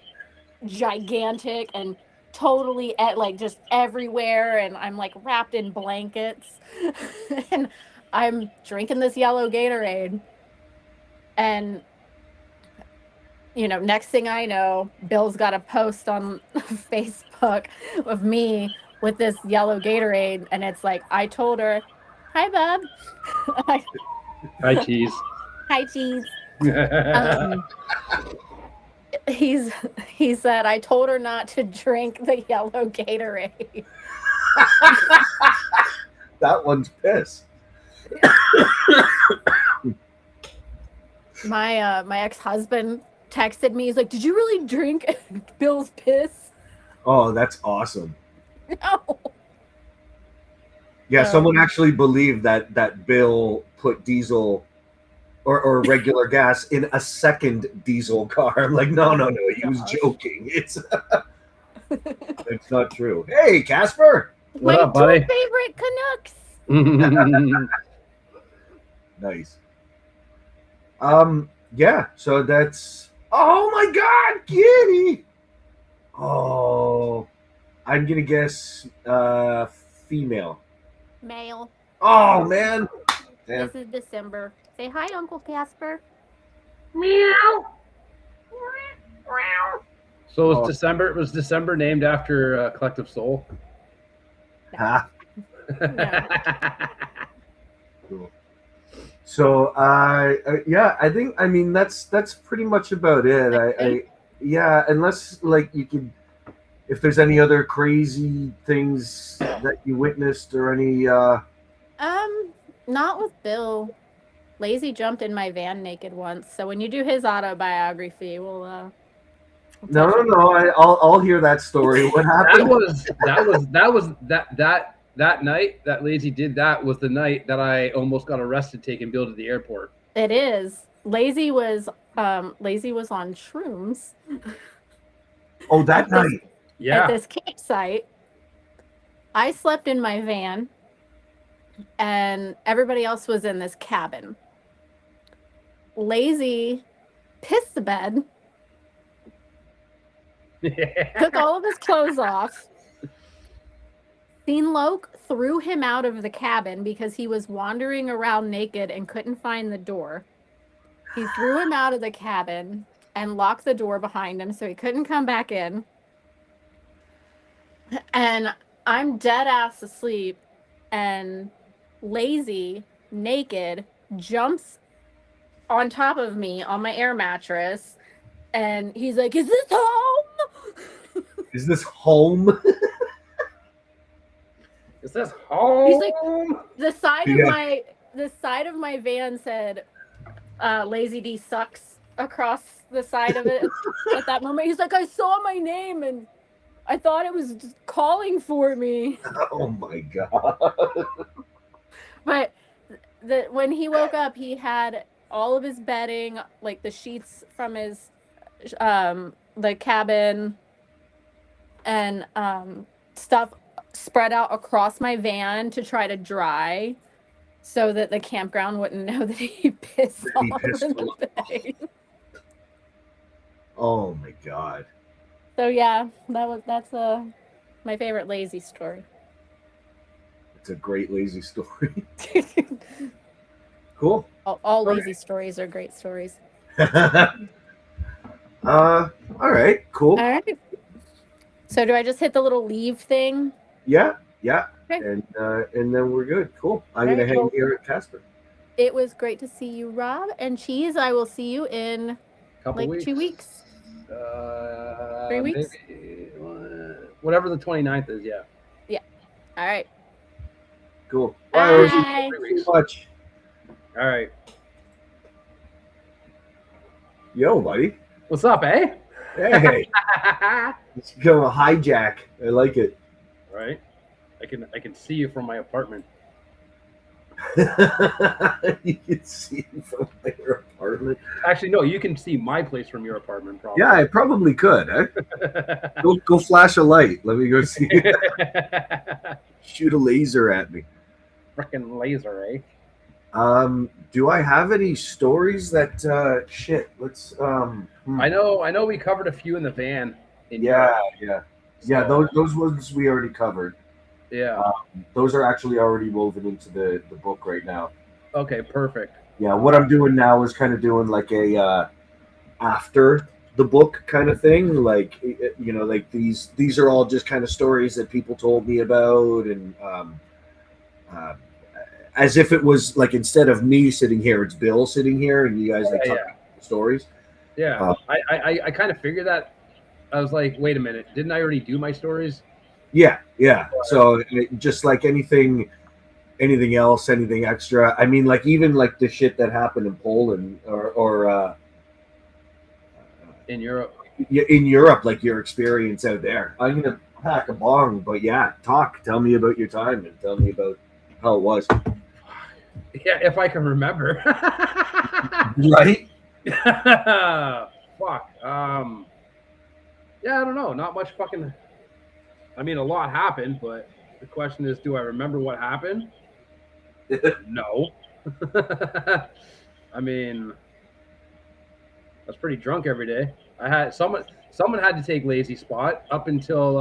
gigantic and totally like just everywhere. And I'm like wrapped in blankets. And I'm drinking this yellow Gatorade. And, you know, next thing I know, Bill's got a post on Facebook of me with this yellow Gatorade. And it's like, I told her, hi, bub. Hi, cheese. Hi, cheese. He said, I told her not to drink the yellow Gatorade. That one's piss. My ex-husband texted me. He's like, did you really drink Bill's piss? Oh, that's awesome. No. Yeah, someone actually believed that Bill put diesel or regular gas in a second diesel car. I'm like, no, he was joking. It's not true. Hey, Kasper. What my up, buddy? Two favorite Canucks. Nice. Yeah, so that's... Oh my God, Kitty! Oh, I'm gonna guess female. Male. Oh, man. Damn. This is December. Say hi, Uncle Kasper. Meow. So was December named after Collective Soul? Huh? No. Cool. So yeah, I mean that's pretty much about it. Yeah, unless like you could, if there's any other crazy things that you witnessed or any Not with Bill. Lazy jumped in my van naked once. So when you do his autobiography, we'll no, I'll hear that story. What happened? That night that Lazy did that was the night that I almost got arrested taking Bill to the airport. It is. Lazy was on shrooms. Oh, that night. Yeah. At this campsite. I slept in my van and everybody else was in this cabin. Lazy pissed the bed. Took all of his clothes off. Scene Loke threw him out of the cabin because he was wandering around naked and couldn't find the door. He threw him out of the cabin and locked the door behind him so he couldn't come back in. And I'm dead ass asleep, and Lazy, naked, jumps on top of me on my air mattress, and he's like, "Is this home? Is this home?" Is this home? He's like, the side of my van said, "Lazy D sucks" across the side of it. At that moment, he's like, "I saw my name and I thought it was just calling for me." Oh my God. But when he woke up, he had all of his bedding, like the sheets from his the cabin, and stuff spread out across my van to try to dry, so that the campground wouldn't know that he pissed That all he over pissed the all- bedding. Oh my god. So yeah, that's my favorite lazy story. It's a great lazy story. Cool. all lazy stories are great stories. All right, cool. All right. So do I just hit the little leave thing? Yeah. Okay. And then we're good. Cool. I'm All gonna right, hang well- here at Kasper. It was great to see you, Rob. And Cheese, I will see you in Couple like weeks. 2 weeks. 3 weeks? Maybe, whatever the 29th is, yeah. All right. Cool. Bye. Bye, Rosie. Thank you so much. All right. Yo, buddy. What's up, eh? Hey, it's become a hijack. I like it. Right. I can see you from my apartment. You can see from your apartment. Actually, no, you can see my place from your apartment, probably. Yeah, I probably could. Eh? Go flash a light. Let me go see. Shoot a laser at me. Frickin' laser, eh? Do I have any stories that shit? Let's I know we covered a few in the van. Yeah. So, Those ones we already covered. yeah. Those are actually already woven into the book right now. Okay, perfect. Yeah, what I'm doing now is kind of doing like a after the book kind of thing. Like like these are all just kind of stories that people told me about, and as if it was like, instead of me sitting here, it's Bill sitting here, and you guys like talk about stories. Yeah. I kind of figured that. I was like, wait a minute, didn't I already do my stories? Yeah. So just like anything else, anything extra. I mean, like even like the shit that happened in Poland or In Europe. in Europe, like your experience out there. I'm gonna pack a bong, but yeah, tell me about your time and tell me about how it was. Yeah, if I can remember. Right? Fuck. Yeah, I don't know. Not much fucking. I mean, a lot happened, but the question is, do I remember what happened? No. I mean, I was pretty drunk every day. I had someone had to take lazy spot up until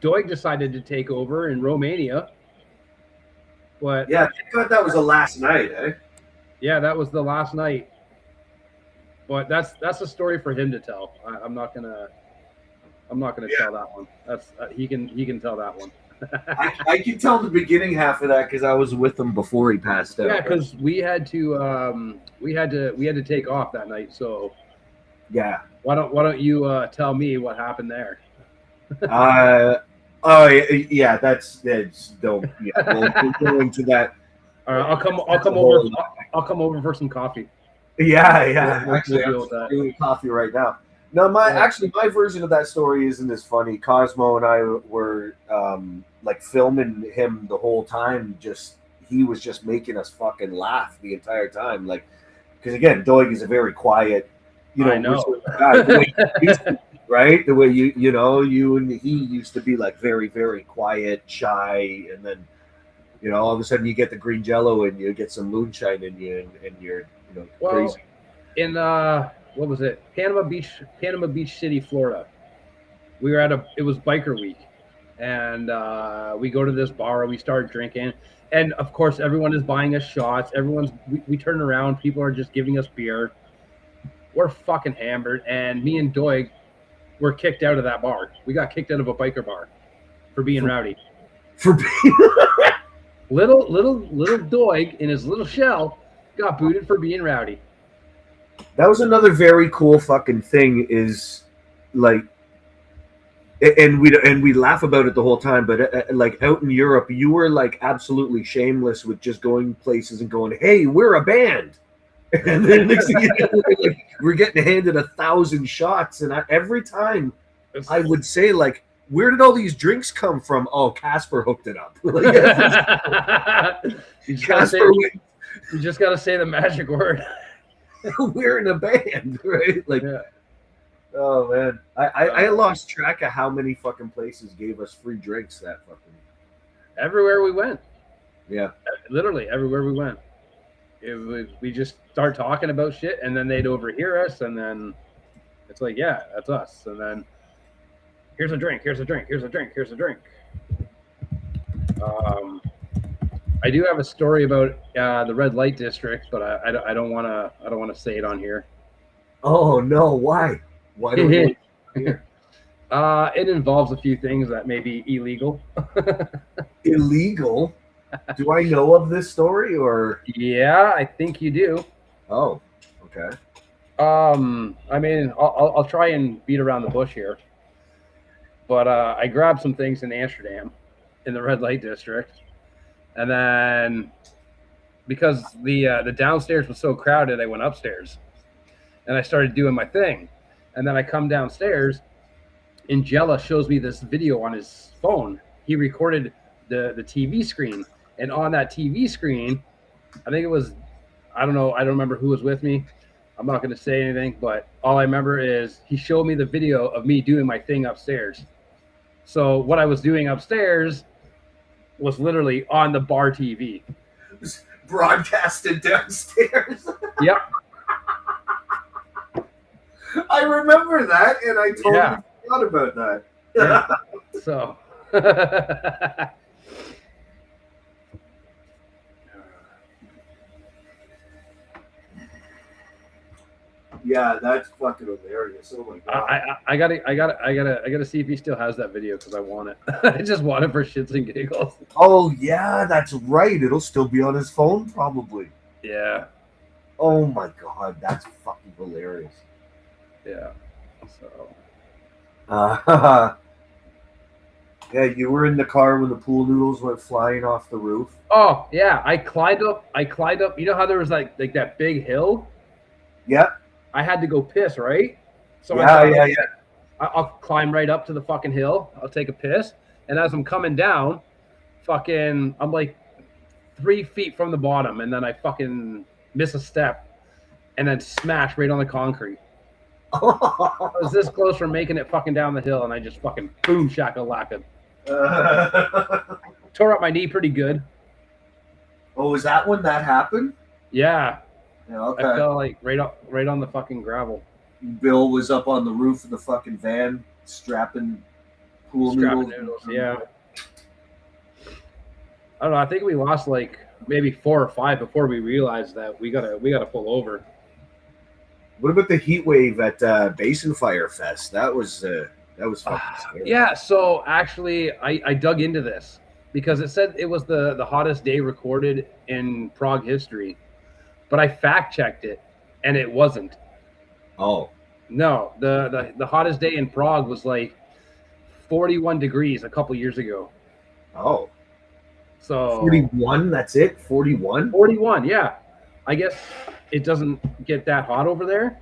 Doig decided to take over in Romania. But Yeah, I thought that was the last night, eh? yeah, that was the last night. But that's a story for him to tell. I'm not gonna tell that one. That's he can tell that one. I can tell the beginning half of that because I was with him before he passed out. Yeah, because we had to take off that night. So yeah. why don't you tell me what happened there? Oh yeah, that's don't. Yeah, we'll go into that. All right, I'll come over for some coffee. Yeah. We'll Actually, deal I'm with that. doing coffee right now. No, my version of that story isn't as funny. Cosmo and I were like filming him the whole time. He was just making us fucking laugh the entire time. Like, because again, Doig is a very quiet, I know. guy, the way he used to be, right? The way you and he used to be like very, very quiet, shy, and then all of a sudden you get the green Jello and you get some moonshine in you, and you're crazy. In what was it? Panama Beach City, Florida. We were it was biker week, and we go to this bar. We start drinking, and of course, everyone is buying us shots. We turn around. People are just giving us beer. We're fucking hammered, and me and Doig were kicked out of that bar. We got kicked out of a biker bar for being rowdy. For being little Doig in his little shell got booted for being rowdy. That was another very cool fucking thing, is like, and we laugh about it the whole time, but like out in Europe, you were like absolutely shameless with just going places and going, "Hey, we're a band," and then next thing you know, we're getting handed 1,000 shots, and every time I would say like, "Where did all these drinks come from?" Oh, Kasper hooked it up. You just gotta say the magic word. we're in a band, right? Like, Yeah. oh man, I lost track of how many fucking places gave us free drinks that fucking. Everywhere we went, Yeah. literally everywhere we went, we just start talking about shit, and then they'd overhear us, and then it's like, yeah, that's us, and then here's a drink, here's a drink, here's a drink, here's a drink. I do have a story about the red light district, but I don't want to say it on here. Oh no! Why? Why do we? Here? It involves a few things that may be illegal. Illegal? Do I know of this story or? Yeah, I think you do. Oh, okay. I mean, I'll try and beat around the bush here, but I grabbed some things in Amsterdam, in the red light district, and then because the downstairs was so crowded, I went upstairs, and I started doing my thing, and then I come downstairs, and Jello shows me this video on his phone. He recorded the TV screen, and on that TV screen, I think it was, I don't know, I don't remember who was with me. I'm not going to say anything, but all I remember is he showed me the video of me doing my thing upstairs. So what I was doing upstairs was literally on the bar TV. Broadcasted downstairs. Yep. I remember that, and I totally Yeah. forgot about that. Yeah. So. Yeah, that's fucking hilarious. Oh my god. I gotta see if he still has that video because I want it. I just want it for shits and giggles. Oh yeah, that's right. It'll still be on his phone, probably. Yeah. Oh my god, that's fucking hilarious. Yeah. So. Yeah, you were in the car when the pool noodles went flying off the roof. Oh yeah, I climbed up. You know how there was like that big hill? Yeah. I had to go piss, right? So Yeah. I'll climb right up to the fucking hill. I'll take a piss, and as I'm coming down, I'm like 3 feet from the bottom, and then I fucking miss a step, and then smash right on the concrete. I was this close from making it fucking down the hill, and I just fucking boom shakalaka. Tore up my knee pretty good. Oh, was that when that happened? Yeah. Yeah, okay. I fell like right on the fucking gravel. Bill was up on the roof of the fucking van strapping pool noodles. Yeah. I don't know. I think we lost like maybe 4 or 5 before we realized that we gotta pull over. What about the heat wave at Basin Fire Fest? That was fucking scary. Yeah. So actually, I dug into this because it said it was the hottest day recorded in Prague history. But I fact checked it, and it wasn't. Oh. No, the hottest day in Prague was like 41 degrees a couple years ago. Oh. So 41, that's it? 41? 41, yeah. I guess it doesn't get that hot over there.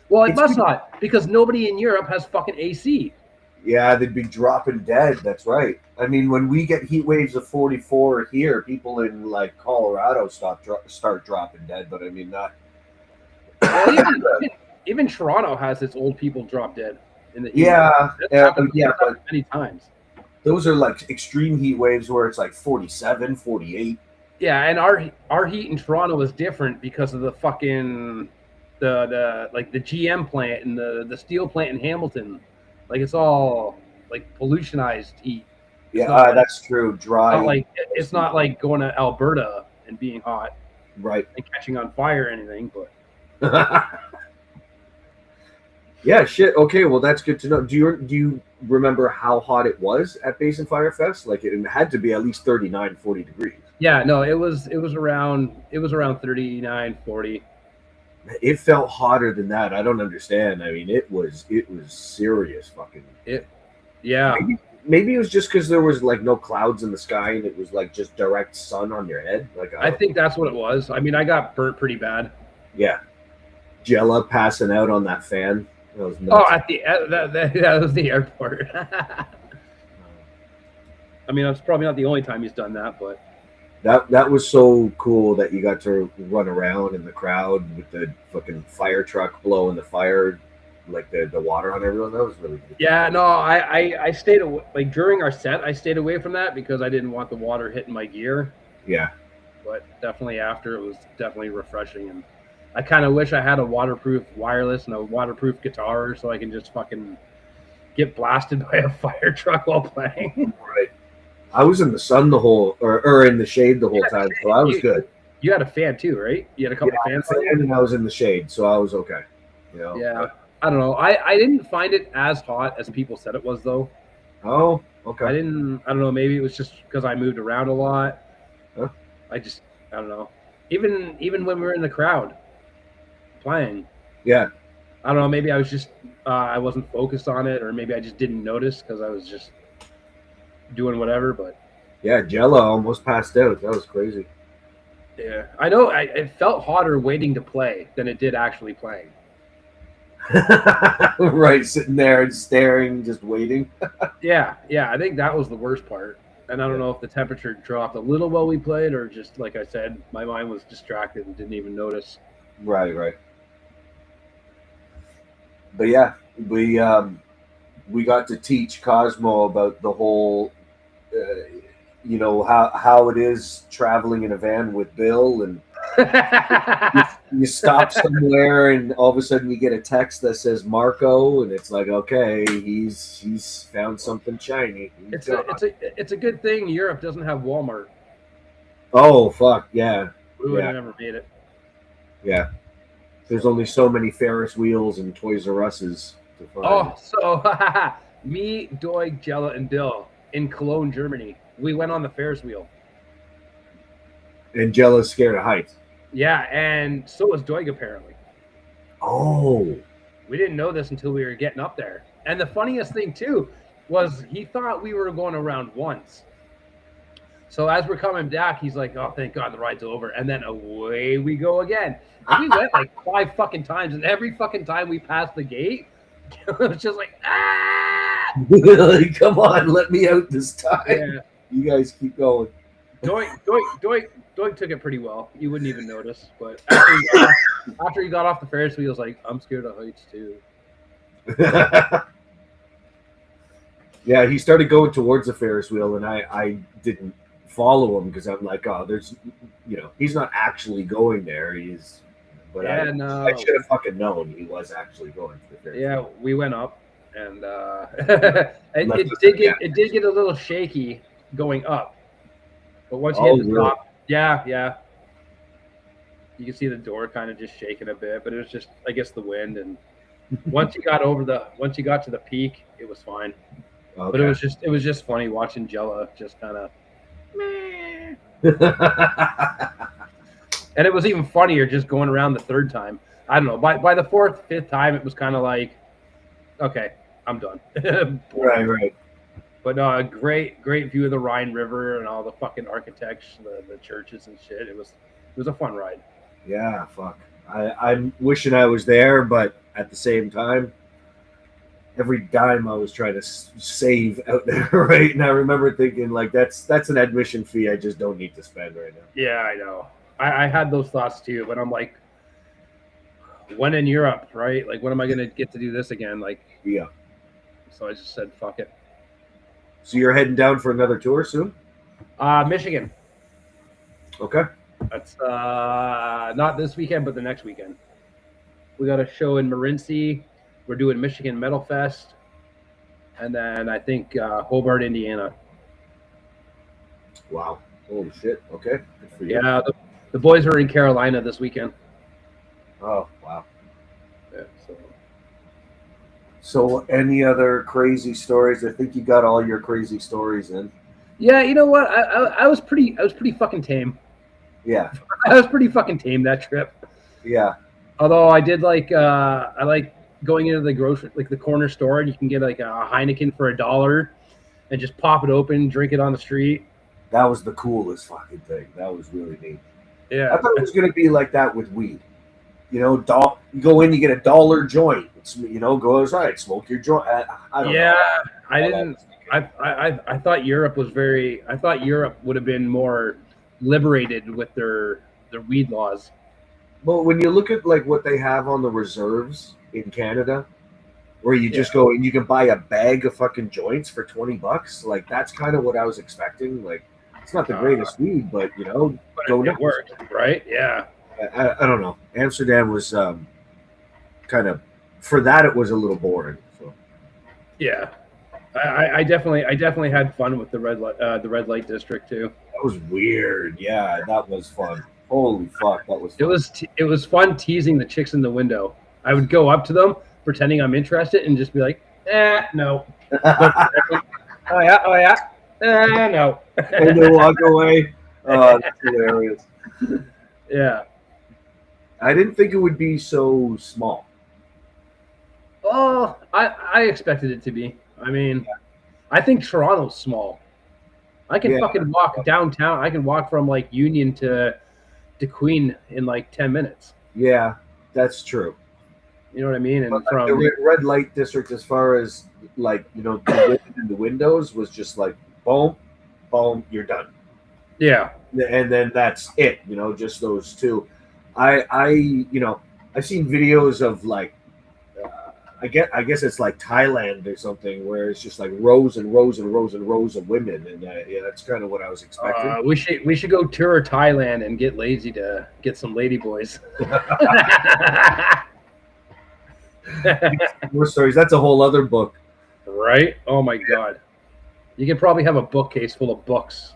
Well, it must not, because nobody in Europe has fucking AC. Yeah, they'd be dropping dead. That's right. I mean, when we get heat waves of 44 here, people in like Colorado start dropping dead. But I mean, not. Well, even Toronto has its old people drop dead in the heat. Yeah, happened but many times. Those are like extreme heat waves where it's like 47, 48. Yeah, and our heat in Toronto is different because of the fucking the GM plant and the steel plant in Hamilton. Like it's all like pollutionized heat. Yeah, that's true. Dry. It's not like going to Alberta and being hot, right, and catching on fire or anything. But yeah, shit. Okay, well that's good to know. Do you remember how hot it was at Basin Fire Fest? Like it had to be at least 39, 40 degrees. Yeah, no, it was around 39, 40. It felt hotter than that. I don't understand. I mean, it was serious fucking. Yeah. Maybe it was just because there was like no clouds in the sky and it was like just direct sun on your head. Like I think that's what it was. I mean, I got burnt pretty bad. Yeah, Jello passing out on that fan. That was nuts. Oh, that was the airport. I mean, that's probably not the only time he's done that, but That was so cool that you got to run around in the crowd with the fucking fire truck blowing the fire, like the water on everyone. That was really good. Yeah, no, I stayed away, like during our set. I stayed away from that because I didn't want the water hitting my gear. Yeah. But definitely after, it was definitely refreshing, and I kind of wish I had a waterproof wireless and a waterproof guitar so I can just fucking get blasted by a fire truck while playing. Right. I was in the sun the whole, or in the shade the whole time, so I was good. You had a fan too, right? You had a couple fans. And I was in the shade, so I was okay. You know? Yeah. I don't know. I didn't find it as hot as people said it was, though. Oh, okay. I don't know. Maybe it was just because I moved around a lot. Huh? I don't know. Even when we were in the crowd playing. Yeah. I don't know. Maybe I was just I wasn't focused on it, or maybe I just didn't notice because I was just doing whatever. But yeah, Jello almost passed out. That was crazy. Yeah, I know. It felt hotter waiting to play than it did actually playing. Right, sitting there and staring, just waiting. Yeah. I think that was the worst part. And I don't know if the temperature dropped a little while we played, or just like I said, my mind was distracted and didn't even notice. Right. But yeah, we got to teach Cosmo about the whole, how it is traveling in a van with Bill, and you stop somewhere and all of a sudden you get a text that says Marco, and it's like, okay, he's found something shiny. It's a good thing Europe doesn't have Walmart. Oh fuck yeah. We would have never made it. Yeah. There's only so many Ferris wheels and Toys R Us's to find. Oh, so me, Doig, Jello, and Bill in Cologne, Germany. We went on the Ferris wheel. And Jello's scared of heights. Yeah, and so was Doig apparently. Oh. We didn't know this until we were getting up there. And the funniest thing too was he thought we were going around once. So as we're coming back, he's like, "Oh, thank God the ride's over." And then away we go again. We went like 5 fucking times, and every fucking time we passed the gate, it was just like, ah! Like, come on, let me out this time. Yeah. You guys keep going. Doig took it pretty well. You wouldn't even notice. But after he got off the Ferris wheel, he was like, "I'm scared of heights too." Yeah, he started going towards the Ferris wheel, and I didn't follow him because I'm like, oh, there's, he's not actually going there. But yeah, I should have fucking known he was actually going to the Ferris wheel. Yeah, we went up, and it did get a little shaky going up. But once you hit the top, yeah. You can see the door kind of just shaking a bit, but it was just, I guess, the wind. And once you got to the peak, it was fine. Okay. But it was just funny watching Jello just kind of, meh. And it was even funnier just going around the third time. I don't know. By the 4th, 5th time, it was kind of like, okay, I'm done. Right. But no, a great view of the Rhine River and all the fucking architects, the churches and shit. It was a fun ride. Yeah, fuck. I'm wishing I was there, but at the same time, every dime I was trying to save out there, right? And I remember thinking, like, that's an admission fee I just don't need to spend right now. Yeah, I know. I had those thoughts too, but I'm like, when in Europe, right? Like, when am I going to get to do this again? Like, yeah. So I just said, fuck it. So you're heading down for another tour soon? Michigan. Okay. That's not this weekend, but the next weekend. We got a show in Morinci. We're doing Michigan Metal Fest. And then I think Hobart, Indiana. Wow. Holy shit. Okay. Good for you. Yeah, the boys are in Carolina this weekend. Oh, wow. Yeah, So any other crazy stories? I think you got all your crazy stories in. Yeah, you know what? I was pretty fucking tame. Yeah. I was pretty fucking tame that trip. Yeah. Although I did I like going into the corner store, and you can get like a Heineken for $1 and just pop it open, drink it on the street. That was the coolest fucking thing. That was really neat. Yeah. I thought it was going to be like that with weed. You go in, you get $1 joint. Go outside, smoke your joint. I don't know. I didn't. I thought Europe was I thought Europe would have been more liberated with their weed laws. Well, when you look at like what they have on the reserves in Canada, where you just go and you can buy a bag of fucking joints for $20, like that's kind of what I was expecting. Like, it's not the greatest weed, but you know, But it worked, right? Yeah. I don't know. Amsterdam was kind of, for that it was a little boring. So Yeah. I definitely had fun with the red light district too. that was weird. Yeah, that was fun. Holy fuck, that was fun. It was fun teasing the chicks in the window. I would go up to them pretending I'm interested and just be like, no. Oh yeah, no. And they walk away. Oh, that's hilarious. Yeah. I didn't think it would be so small. Oh, I expected it to be. I mean, I think Toronto's small. I can fucking walk downtown. I can walk from like Union to Queen in like 10 minutes. Yeah, that's true. You know what I mean? And But the red light district, as far as like, you know, the women in the windows was just like boom, boom, you're done. Yeah. And then that's it, you know, just those two. You know, I've seen videos of like, I guess it's like Thailand or something, where it's just like rows and rows and rows and rows of women, and yeah, that's kind of what I was expecting. We should go tour Thailand and get lazy to get some lady boys. More stories. That's a whole other book, right? Oh my god, you could probably have a bookcase full of books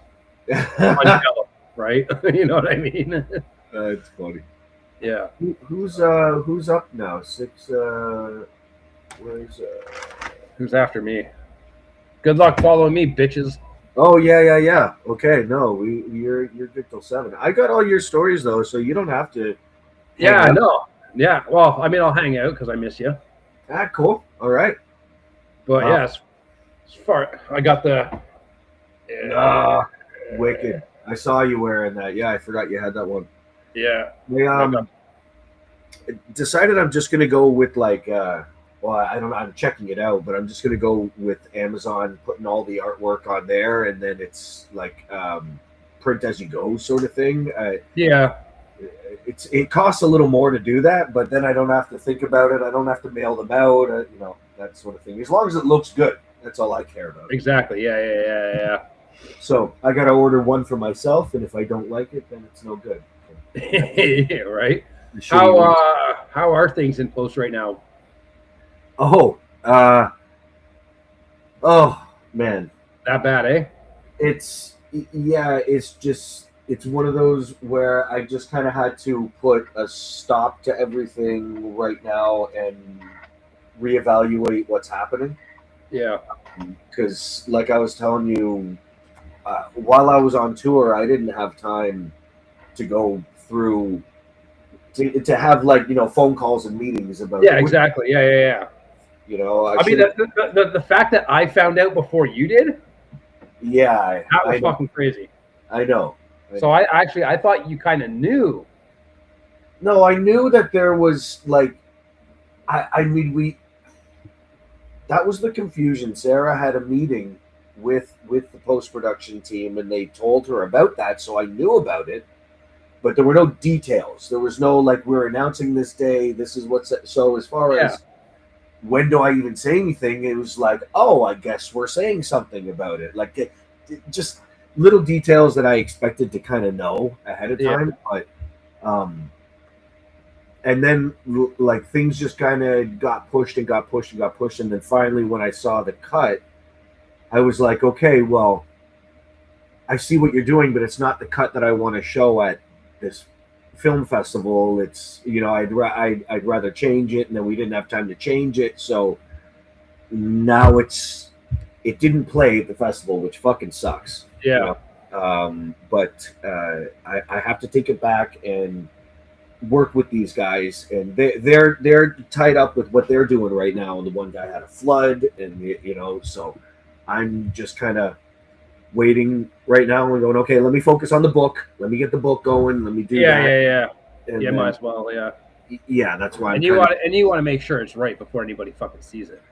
on Jello, right? You know what I mean? It's funny. Yeah. Who's up now? Who's after me? Good luck following me, bitches. Oh yeah. Okay, no, you're good till 7. I got all your stories though, so you don't have to. Yeah, I know. Yeah, well, I mean, I'll hang out because I miss you. Ah, cool. All right. But yes, as far I got the. Wicked. I saw you wearing that. Yeah, I forgot you had that one. Yeah. Decided I'm just gonna go with like. Well, I don't know. I'm checking it out, but I'm just gonna go with Amazon, putting all the artwork on there, and then it's like print as you go sort of thing. Yeah. It costs a little more to do that, but then I don't have to think about it. I don't have to mail them out. You know, that sort of thing. As long as it looks good, that's all I care about. Exactly. Yeah. So I got to order one for myself, and if I don't like it, then it's no good. Yeah, right. How are things in post right now? Oh man, that bad, eh? It's one of those where I just kind of had to put a stop to everything right now and reevaluate what's happening. Yeah, because like I was telling you, while I was on tour, I didn't have time to go through to have like, you know, phone calls and meetings about. Yeah, exactly. Yeah. You know, I mean, the fact that I found out before you did. Yeah, that was fucking crazy. I know. So I thought you kind of knew. No, I knew that there was like, I mean, that was the confusion. Sarah had a meeting with the post-production team, and they told her about that, so I knew about it, but there were no details. There was no like, we're announcing this day, this is what's so as far as when do I even say anything, it was like, oh, I guess we're saying something about it, like just little details that I expected to kind of know ahead of time. But and then like things just kind of got pushed, and then finally when I saw the cut, I was like, okay, well, I see what you're doing, but it's not the cut that I want to show at this film festival. It's, you know, I'd rather change it, and then we didn't have time to change it, so now it didn't play at the festival, which fucking sucks. Yeah. You know? But I have to take it back and work with these guys, and they're tied up with what they're doing right now. And the one guy had a flood, and you know, so I'm just kind of waiting right now and going, okay, let me focus on the book. Let me get the book going. Let me do that. Yeah. And yeah, then, might as well. Yeah. Yeah, that's why. And you want to make sure it's right before anybody fucking sees it.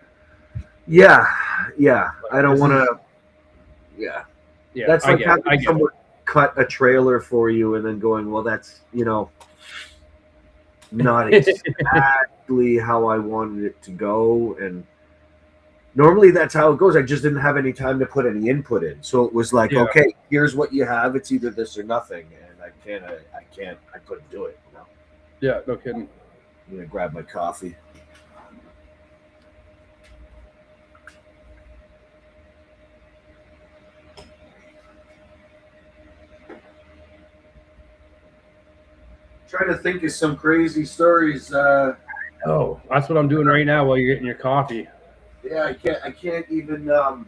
Yeah. I don't want to. Yeah. Yeah. That's like having someone cut a trailer for you and then going, well, that's, not exactly how I wanted it to go. And normally that's how it goes. I just didn't have any time to put any input in. So it was like, okay, here's what you have. It's either this or nothing. And I couldn't do it. Yeah, no kidding. I'm going to grab my coffee. Trying to think of some crazy stories. Oh, that's what I'm doing right now while you're getting your coffee. Yeah, I can't even. I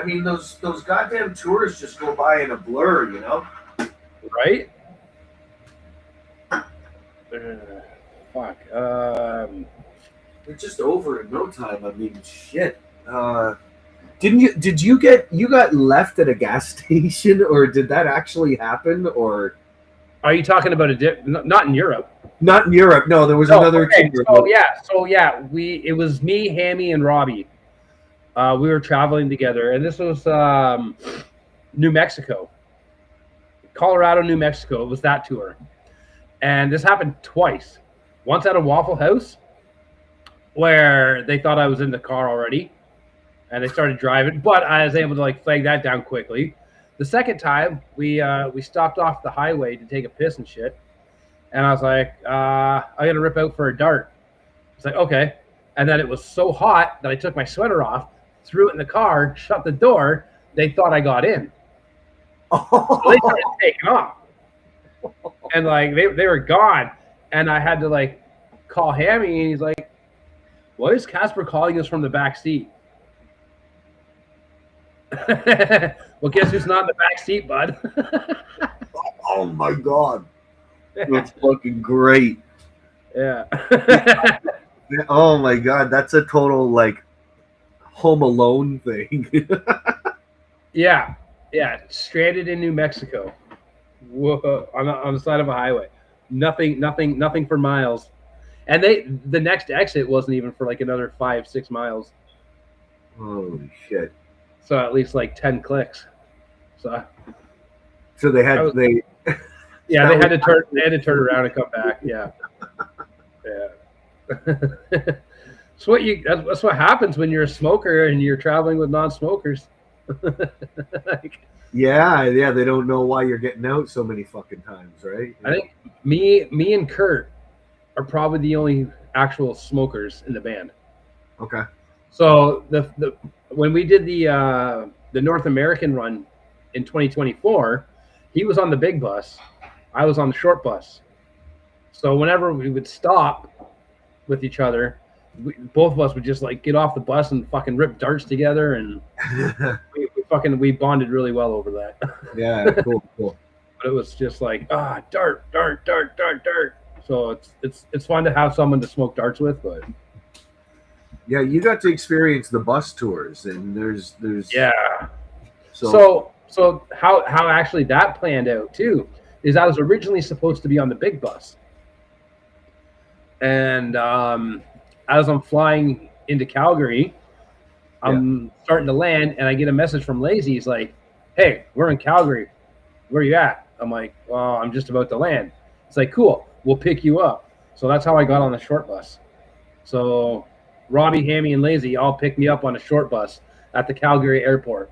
mean, those goddamn tours just go by in a blur, Right? Fuck. They're just over in no time. I mean, shit. Did you got left at a gas station, or did that actually happen, or? Are you talking about a dip? Not in Europe. Not in Europe. No, there was another. Okay. So yeah. It was me, Hammy, and Robbie. We were traveling together, and this was New Mexico, Colorado, New Mexico. It was that tour, and this happened twice. Once at a Waffle House, where they thought I was in the car already, and they started driving, but I was able to flag that down quickly. The second time, we stopped off the highway to take a piss and shit, and I was like, I got to rip out for a dart. It's like, okay. And then it was so hot that I took my sweater off, threw it in the car, shut the door. They thought I got in. So they started taking off. And they were gone. And I had to call Hammy, and he's like, why is Kasper calling us from the back seat? Well, guess who's not in the back seat, bud? Oh my god. That's fucking great. Yeah. Oh my god, that's a total Home Alone thing. Yeah, stranded in New Mexico. Whoa, on the side of a highway. Nothing for miles. And the next exit wasn't even for another 5-6 miles. Holy shit. So at least 10 clicks. So they had they had to turn around and come back. Yeah. That's what happens when you're a smoker and you're traveling with non-smokers. Yeah, they don't know why you're getting out so many fucking times, right? I think me and Kurt are probably the only actual smokers in the band. Okay. So when we did the North American run in 2024, he was on the big bus, I was on the short bus. So whenever we would stop with each other, both of us would just like get off the bus and fucking rip darts together, and we bonded really well over that. Yeah, cool. But it was just like dart. So it's fun to have someone to smoke darts with, but yeah, you got to experience the bus tours, and there's yeah. So how actually that planned out too is I was originally supposed to be on the big bus, and as I'm flying into Calgary, I'm starting to land, and I get a message from Lazy. He's like, "Hey, we're in Calgary. Where are you at?" I'm like, "Well, I'm just about to land." It's like, "Cool, we'll pick you up." So that's how I got on the short bus. So Robbie, Hammy, and Lazy all picked me up on a short bus at the Calgary airport.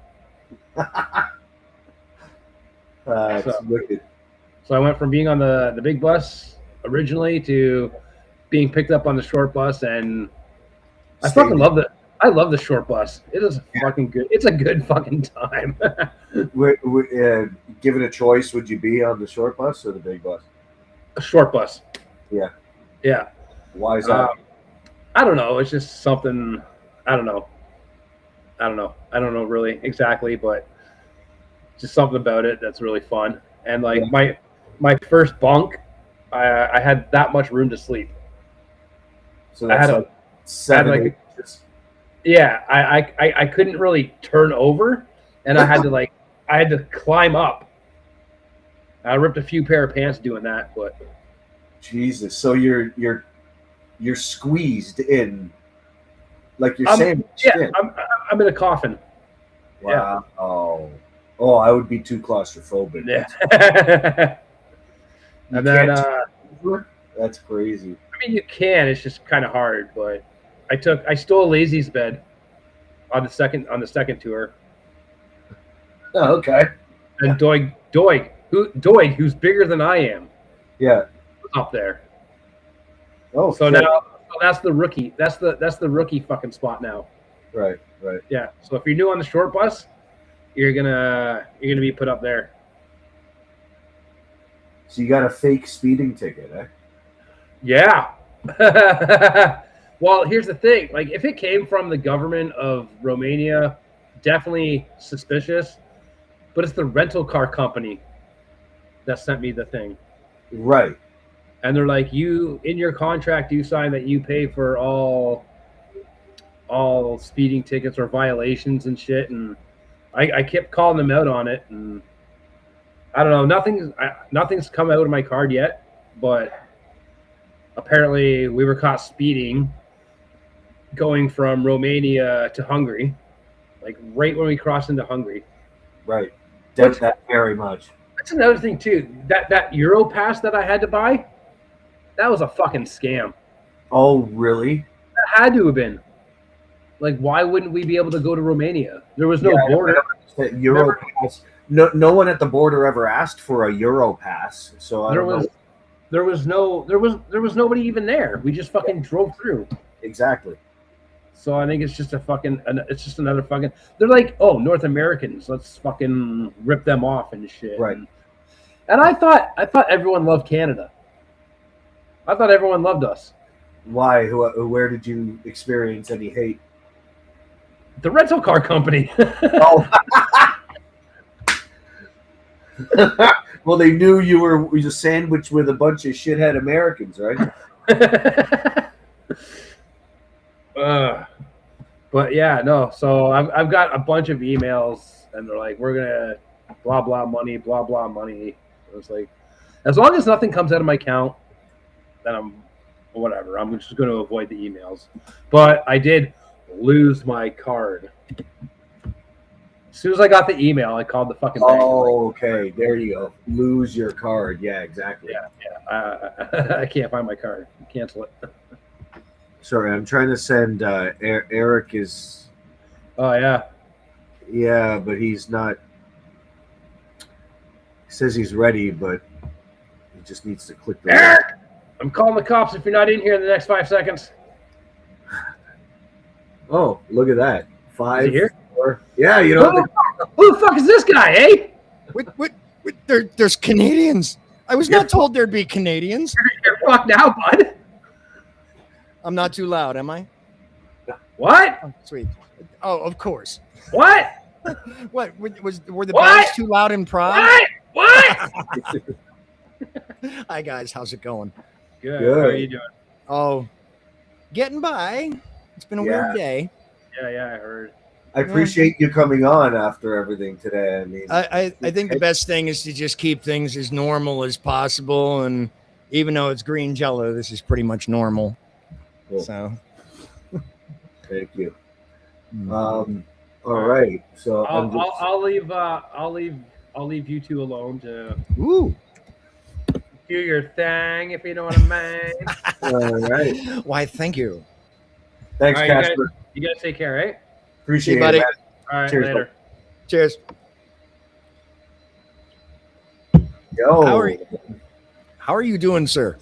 Wicked. So I went from being on the big bus originally to being picked up on the short bus, and I fucking love it. I love the short bus. It is fucking good. It's a good fucking time. Given a choice, would you be on the short bus or the big bus? A short bus. Yeah. Why is that? I don't know. It's just something. I don't know. I don't know really exactly, but just something about it that's really fun. And like my first bunk, I had that much room to sleep. So that's I had 7 inches. Yeah, I couldn't really turn over, and I had to climb up. I ripped a few pair of pants doing that, but Jesus. So you're squeezed in, like you're saying. Yeah, I'm in a coffin. Wow. Yeah. Oh. Oh, I would be too claustrophobic. Yeah. You And then, can't- that's crazy. I mean, you can. It's just kind of hard. But I stole Lazy's bed on the second tour, Oh, okay. and Doig, who's bigger than I am, Yeah. was up there. Oh, So shit. now that's the rookie. That's the rookie fucking spot now. Right. Yeah. So if you're new on the short bus, you're gonna be put up there. So you got a fake speeding ticket, eh? Yeah. Well, here's the thing. Like, if it came from the government of Romania, definitely suspicious. But it's the rental car company that sent me the thing. Right. And they're like, you, in your contract, you sign that you pay for all speeding tickets or violations and shit. And I kept calling them out on it. And I don't know. Nothing's come out of my card yet. But apparently we were caught speeding going from Romania to Hungary. Like right when we crossed into Hungary. Right. Doubt that very much. That's another thing too. That Euro pass that I had to buy, that was a fucking scam. Oh, really? That had to have been. Like, why wouldn't we be able to go to Romania? There was no border. That Euro pass. No one at the border ever asked for a Euro pass. So I don't know. There was nobody even there. We just fucking drove through. Exactly. So I think it's just another fucking. They're like, oh, North Americans, let's fucking rip them off and shit. Right. And I thought everyone loved Canada. I thought everyone loved us. Why? Where did you experience any hate? The rental car company. Oh. Well, they knew you were just sandwiched with a bunch of shithead Americans, right? But yeah, no. So I've got a bunch of emails, and they're like, "We're gonna blah blah money, blah blah money." It was like, as long as nothing comes out of my account, then I'm whatever. I'm just going to avoid the emails. But I did lose my card. As soon as I got the email, I called the fucking bank. Oh, okay. There you go. Lose your card. Yeah, exactly. Yeah. I can't find my card. Cancel it. Sorry, I'm trying to send Eric is. Oh yeah. Yeah, but he's not. He says he's ready, but he just needs to click the. Eric, I'm calling the cops if you're not in here in the next 5 seconds. Oh, look at that! 5. Is he here? 4. Yeah, you know. Who the fuck is this guy, eh? What? There's Canadians. I was not told there'd be Canadians. You're fucked now, bud. I'm not too loud, am I? What? Oh, sweet. Oh, of course. What? What were the What? bands too loud in Prague? What? Hi guys, how's it going? Good. Good. How are you doing? Oh, getting by. It's been a weird day. Yeah, I heard. I appreciate you coming on after everything today. I mean, I think the best thing is to just keep things as normal as possible, and even though it's green Jello, this is pretty much normal. Cool. So, thank you. All right, so I'll leave you two alone to ooh, do your thing, if you know what I mean. all right. why? Thank you. Thanks, All right, Kasper. You guys take care, right? Appreciate See you, buddy. it, man. All right, Cheers, later. Cheers. Yo, How are you doing, sir?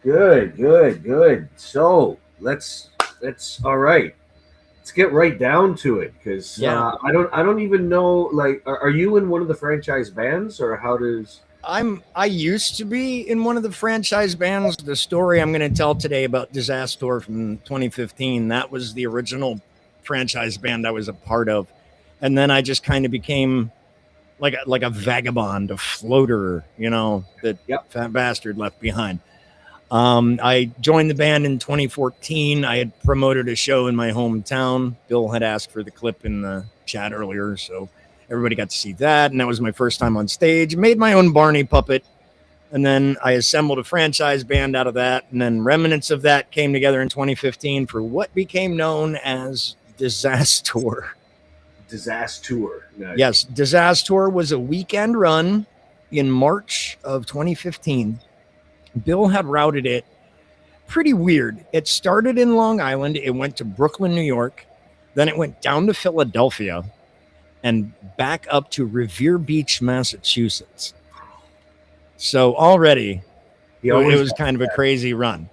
good. So let's all right. Let's get right down to it, because Yeah. I don't even know. Like, are you in one of the franchise bands, or how does? I used to be in one of the franchise bands. The story I'm going to tell today about Disaster from 2015, that was the original franchise band I was a part of. And then I just kind of became like a vagabond, a floater, that fat bastard left behind. I joined the band in 2014. I had promoted a show in my hometown. Bill had asked for the clip in the chat earlier, so everybody got to see that. And that was my first time on stage. Made my own Barney puppet. And then I assembled a franchise band out of that. And then remnants of that came together in 2015 for what became known as Disaster. Disaster Tour. Nice. Yes, Disaster Tour was a weekend run in March of 2015. Bill had routed it pretty weird. It started in Long Island. It went to Brooklyn, New York. Then it went down to Philadelphia and back up to Revere Beach, Massachusetts. So already it was kind of a crazy run.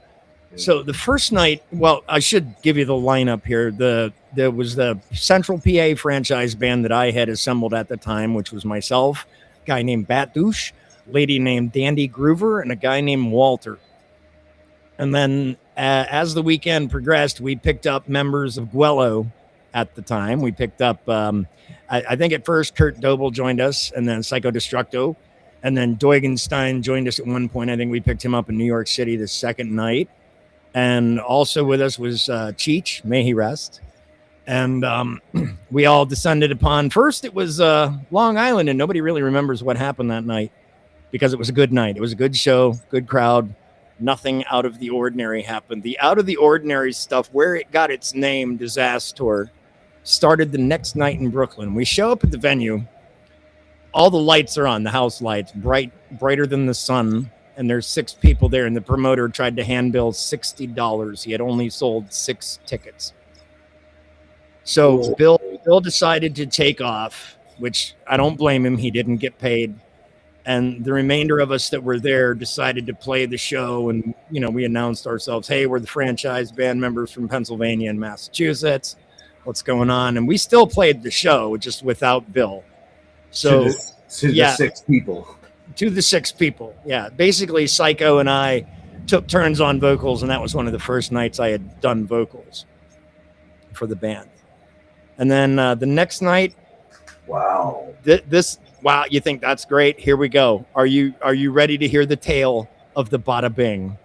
So the first night, well, I should give you the lineup here. There was the Central PA franchise band that I had assembled at the time, which was myself, a guy named Bat Douche, a lady named Dandy Groover, and a guy named Walter. And then as the weekend progressed, we picked up members of Jello at the time. We picked up, I think at first Kurt Doble joined us, and then Psycho Destructo. And then Deugenstein joined us at one point. I think we picked him up in New York City the second night. And also with us was Cheech, may he rest. And we all descended upon, first it was Long Island, and nobody really remembers what happened that night because it was a good night. It was a good show, good crowd. Nothing out of the ordinary happened. The out of the ordinary stuff, where it got its name, Disaster Tour, started the next night in Brooklyn. We show up at the venue. All the lights are on, the house lights, brighter than the sun. And there's 6 people there, and the promoter tried to handbill $60. He had only sold 6 tickets. So Bill decided to take off, which I don't blame him. He didn't get paid. And the remainder of us that were there decided to play the show. And, you know, we announced ourselves, hey, we're the franchise band members from Pennsylvania and Massachusetts. What's going on? And we still played the show, just without Bill. So to the 6 people. To the 6 people. Yeah. Basically, Psycho and I took turns on vocals, and that was one of the first nights I had done vocals for the band. And then the next night, wow. Wow, you think that's great? Here we go. Are you ready to hear the tale of the Bada Bing?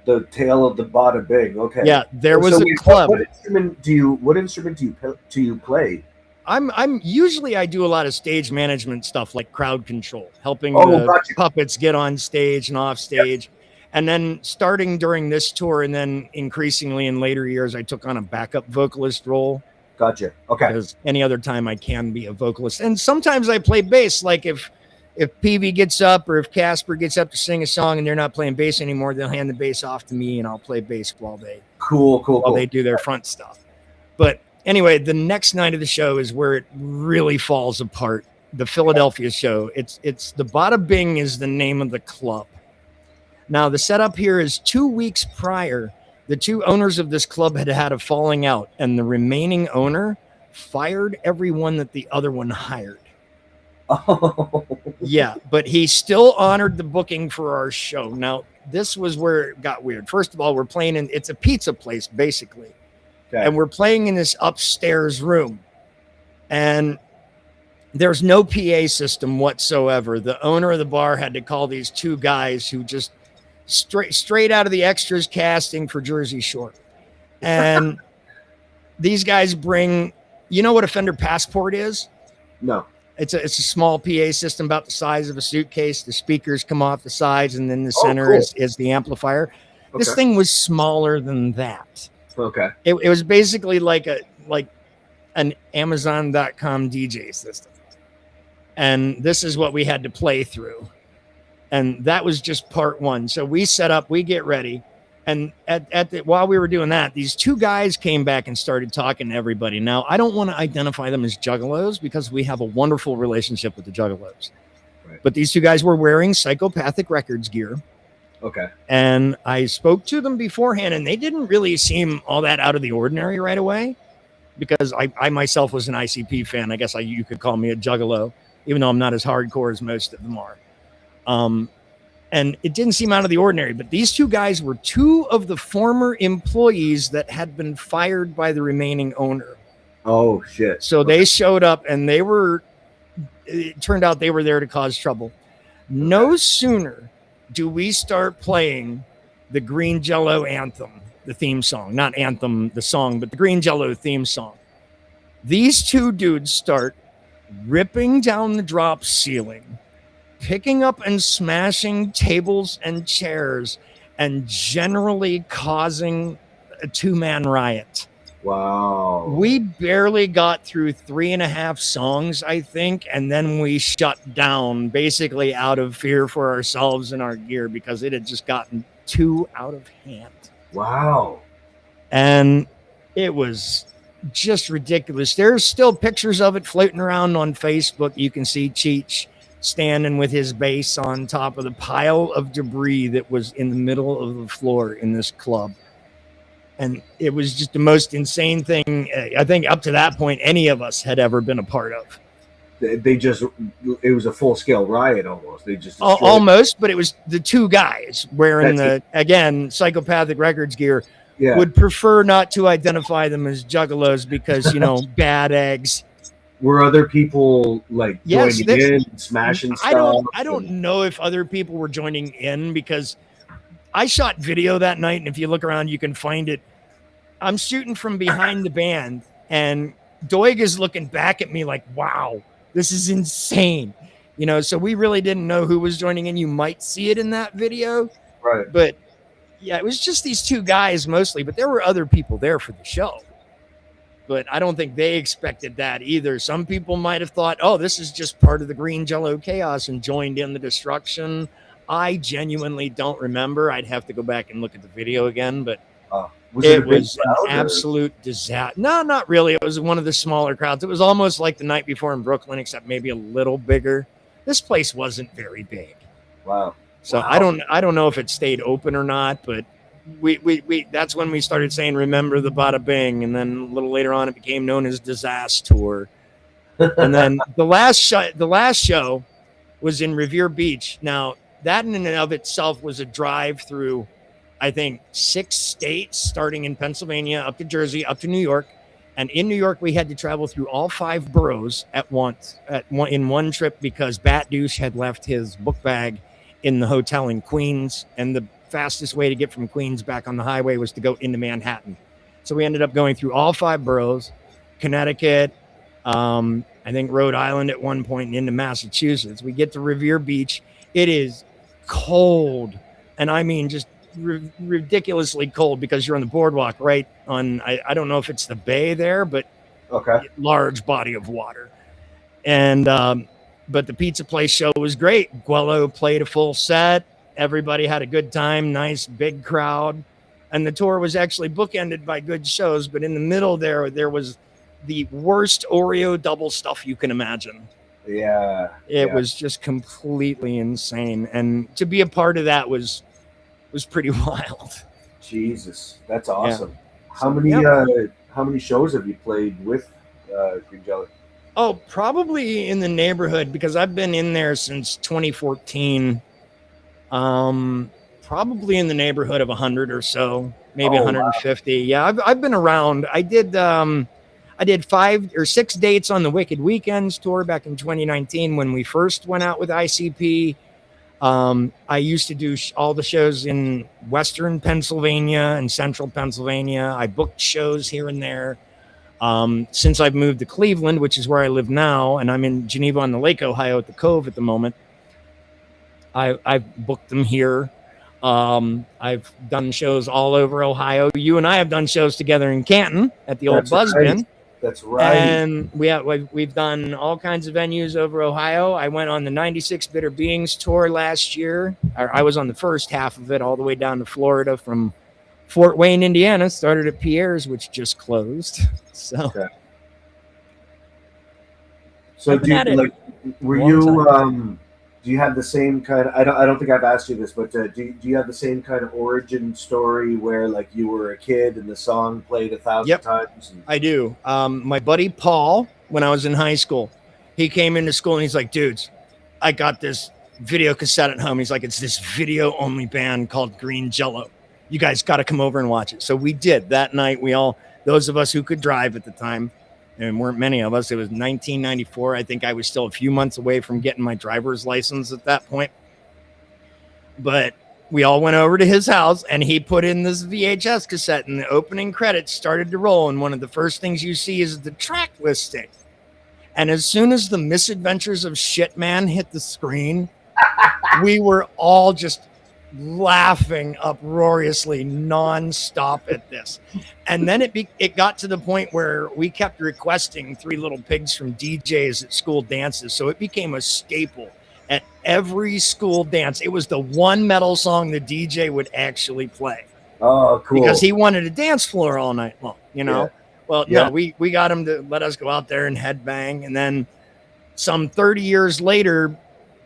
The tale of the Bada Bing. Okay. Yeah, there was a club. What instrument do you play? I'm usually I do a lot of stage management stuff like crowd control, helping the puppets get on stage and off stage. Yep. And then starting during this tour and then increasingly in later years, I took on a backup vocalist role. Gotcha. Okay. Because any other time I can be a vocalist. And sometimes I play bass. Like if Peavy gets up or if Kasper gets up to sing a song and they're not playing bass anymore, they'll hand the bass off to me and I'll play bass while they they do their front stuff. But anyway, the next night of the show is where it really falls apart. The Philadelphia show. It's the Bada Bing is the name of the club. Now the setup here is 2 weeks prior. The 2 owners of this club had a falling out, and the remaining owner fired everyone that the other one hired. Oh. Yeah, but he still honored the booking for our show. Now, this was where it got weird. First of all, we're playing it's a pizza place, basically. Okay. And we're playing in this upstairs room. And there's no PA system whatsoever. The owner of the bar had to call these 2 guys who just straight out of the extras casting for Jersey Shore. And these guys bring, you know what a Fender Passport is? No. It's a small PA system about the size of a suitcase. The speakers come off the sides, and then the center is the amplifier. Okay. This thing was smaller than that. Okay. It was basically like an Amazon.com DJ system. And this is what we had to play through. And that was just part 1. So we set up, we get ready. And while we were doing that, these 2 guys came back and started talking to everybody. Now, I don't want to identify them as juggalos because we have a wonderful relationship with the juggalos. Right. But these 2 guys were wearing Psychopathic Records gear. Okay. And I spoke to them beforehand, and they didn't really seem all that out of the ordinary right away because I myself was an ICP fan. I guess you could call me a juggalo, even though I'm not as hardcore as most of them are. And it didn't seem out of the ordinary, but these 2 guys were 2 of the former employees that had been fired by the remaining owner. Oh, shit. So they showed up, and it turned out they were there to cause trouble. No sooner do we start playing the Green Jello anthem, the theme song, not anthem, the song, but the Green Jello theme song. These 2 dudes start ripping down the drop ceiling, picking up and smashing tables and chairs, and generally causing a 2-man riot. Wow. We barely got through 3.5 songs, I think, and then we shut down basically out of fear for ourselves and our gear because it had just gotten too out of hand. Wow. And it was just ridiculous. There's still pictures of it floating around on Facebook. You can see Cheech standing with his bass on top of the pile of debris that was in the middle of the floor in this club. And it was just the most insane thing I think up to that point any of us had ever been a part of. It was a full-scale riot almost. They just almost, but it was the two guys wearing That's again, Psychopathic Records gear. Yeah. Would prefer not to identify them as juggalos because, bad eggs. Were other people like Yes, joining in, and smashing stuff? I don't know if other people were joining in because I shot video that night, and if you look around, you can find it. I'm shooting from behind the band, and Doig is looking back at me like, wow, this is insane. So we really didn't know who was joining in. You might see it in that video. Right. But yeah, it was just these two guys mostly, but there were other people there for the show. But I don't think they expected that either. Some people might have thought, oh, this is just part of the Green Jello chaos and joined in the destruction. I genuinely don't remember. I'd have to go back and look at the video again, but it was an absolute disaster. No, not really. It was one of the smaller crowds. It was almost like the night before in Brooklyn, except maybe a little bigger. This place wasn't very big. Wow. So I don't know if it stayed open or not, but we that's when we started saying remember the Bada Bing, and then a little later on it became known as Disaster Tour. And then the last show was in Revere Beach. Now that in and of itself was a drive through, I think, 6 states, starting in Pennsylvania up to Jersey up to New York. And in New York, we had to travel through all 5 boroughs at once in one trip because Bat Douche had left his book bag in the hotel in Queens, and the fastest way to get from Queens back on the highway was to go into Manhattan. So we ended up going through all 5 boroughs, Connecticut, I think Rhode Island at one point, and into Massachusetts. We get to Revere Beach. It is cold, and I mean just ridiculously cold because you're on the boardwalk right on, I don't know if it's the bay there, but okay, large body of water. And but the pizza place show was great. Guello played a full set. Everybody had a good time. Nice big crowd. And the tour was actually bookended by good shows. But in the middle there was the worst Oreo double stuff you can imagine. Yeah. It was just completely insane. And to be a part of that was pretty wild. Jesus, that's awesome. Yeah. How many shows have you played with Green Jello? Oh, probably in the neighborhood, because I've been in there since 2014. Probably in the neighborhood of 100 or so, maybe 150. Wow. Yeah, I've been around. I did 5 or 6 dates on the Wicked Weekends tour back in 2019 when we first went out with ICP. I used to do all the shows in Western Pennsylvania and Central Pennsylvania. I booked shows here and there. Since I've moved to Cleveland, which is where I live now, and I'm in Geneva on the Lake, Ohio at the Cove at the moment, I've booked them here. I've done shows all over Ohio. You and I have done shows together in Canton at the old Buzzbin. Right. That's right. And we've done all kinds of venues over Ohio. I went on the 96 Bitter Beings tour last year. I was on the first half of it all the way down to Florida from Fort Wayne, Indiana. Started at Pierre's, which just closed. So, okay. So do you have the same kind of, I don't think I've asked you this, but do you have the same kind of origin story where like you were a kid and the song played 1,000 times? I do. My buddy Paul, when I was in high school, he came into school and he's like, dudes, I got this video cassette at home. He's like, it's this video only band called Green Jello. You guys got to come over and watch it. So we did. That night, those of us who could drive at the time, and weren't many of us. It was 1994. I think I was still a few months away from getting my driver's license at that point. But we all went over to his house, and he put in this VHS cassette, and the opening credits started to roll. And one of the first things you see is the track listing. And as soon as the Misadventures of Shitman hit the screen, we were all just laughing uproariously nonstop at this. And then it got to the point where we kept requesting Three Little Pigs from DJs at school dances. So it became a staple at every school dance. It was the one metal song the DJ would actually play. Oh, cool. Because he wanted a dance floor all night long, you know? Yeah. Well, Yeah. no, we got him to let us go out there and headbang. And then some 30 years later,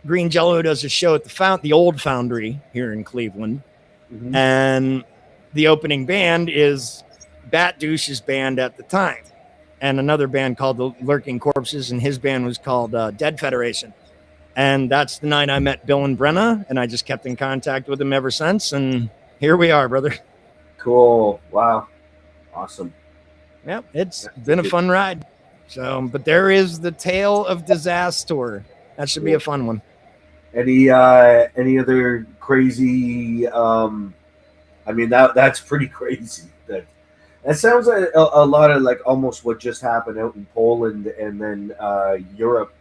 Green Jello does a show at the old Foundry here in Cleveland. Mhm. And the opening band is Bat Douche's band at the time, and another band called the Lurking Corpses, and his band was called Dead Federation. And that's the night I met Bill and Brenna, and I just kept in contact with them ever since. And here we are, brother. Cool. Wow. Awesome. Yeah, it's been a fun ride. So, but there is the Tale of Disaster. That should be a fun one. Any other crazy? I mean, that's pretty crazy. That sounds like a lot of like almost what just happened out in Poland and then Europe.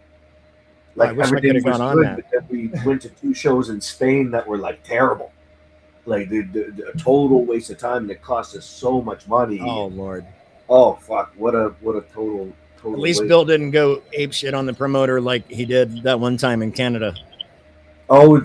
Like I wish I everything could've was gone on good, that. but then we went to 2 shows in Spain that were like terrible, like the a total waste of time, and it cost us so much money. Oh Lord! Oh fuck! What a total. At least waste. Bill didn't go ape shit on the promoter like he did that one time in Canada. So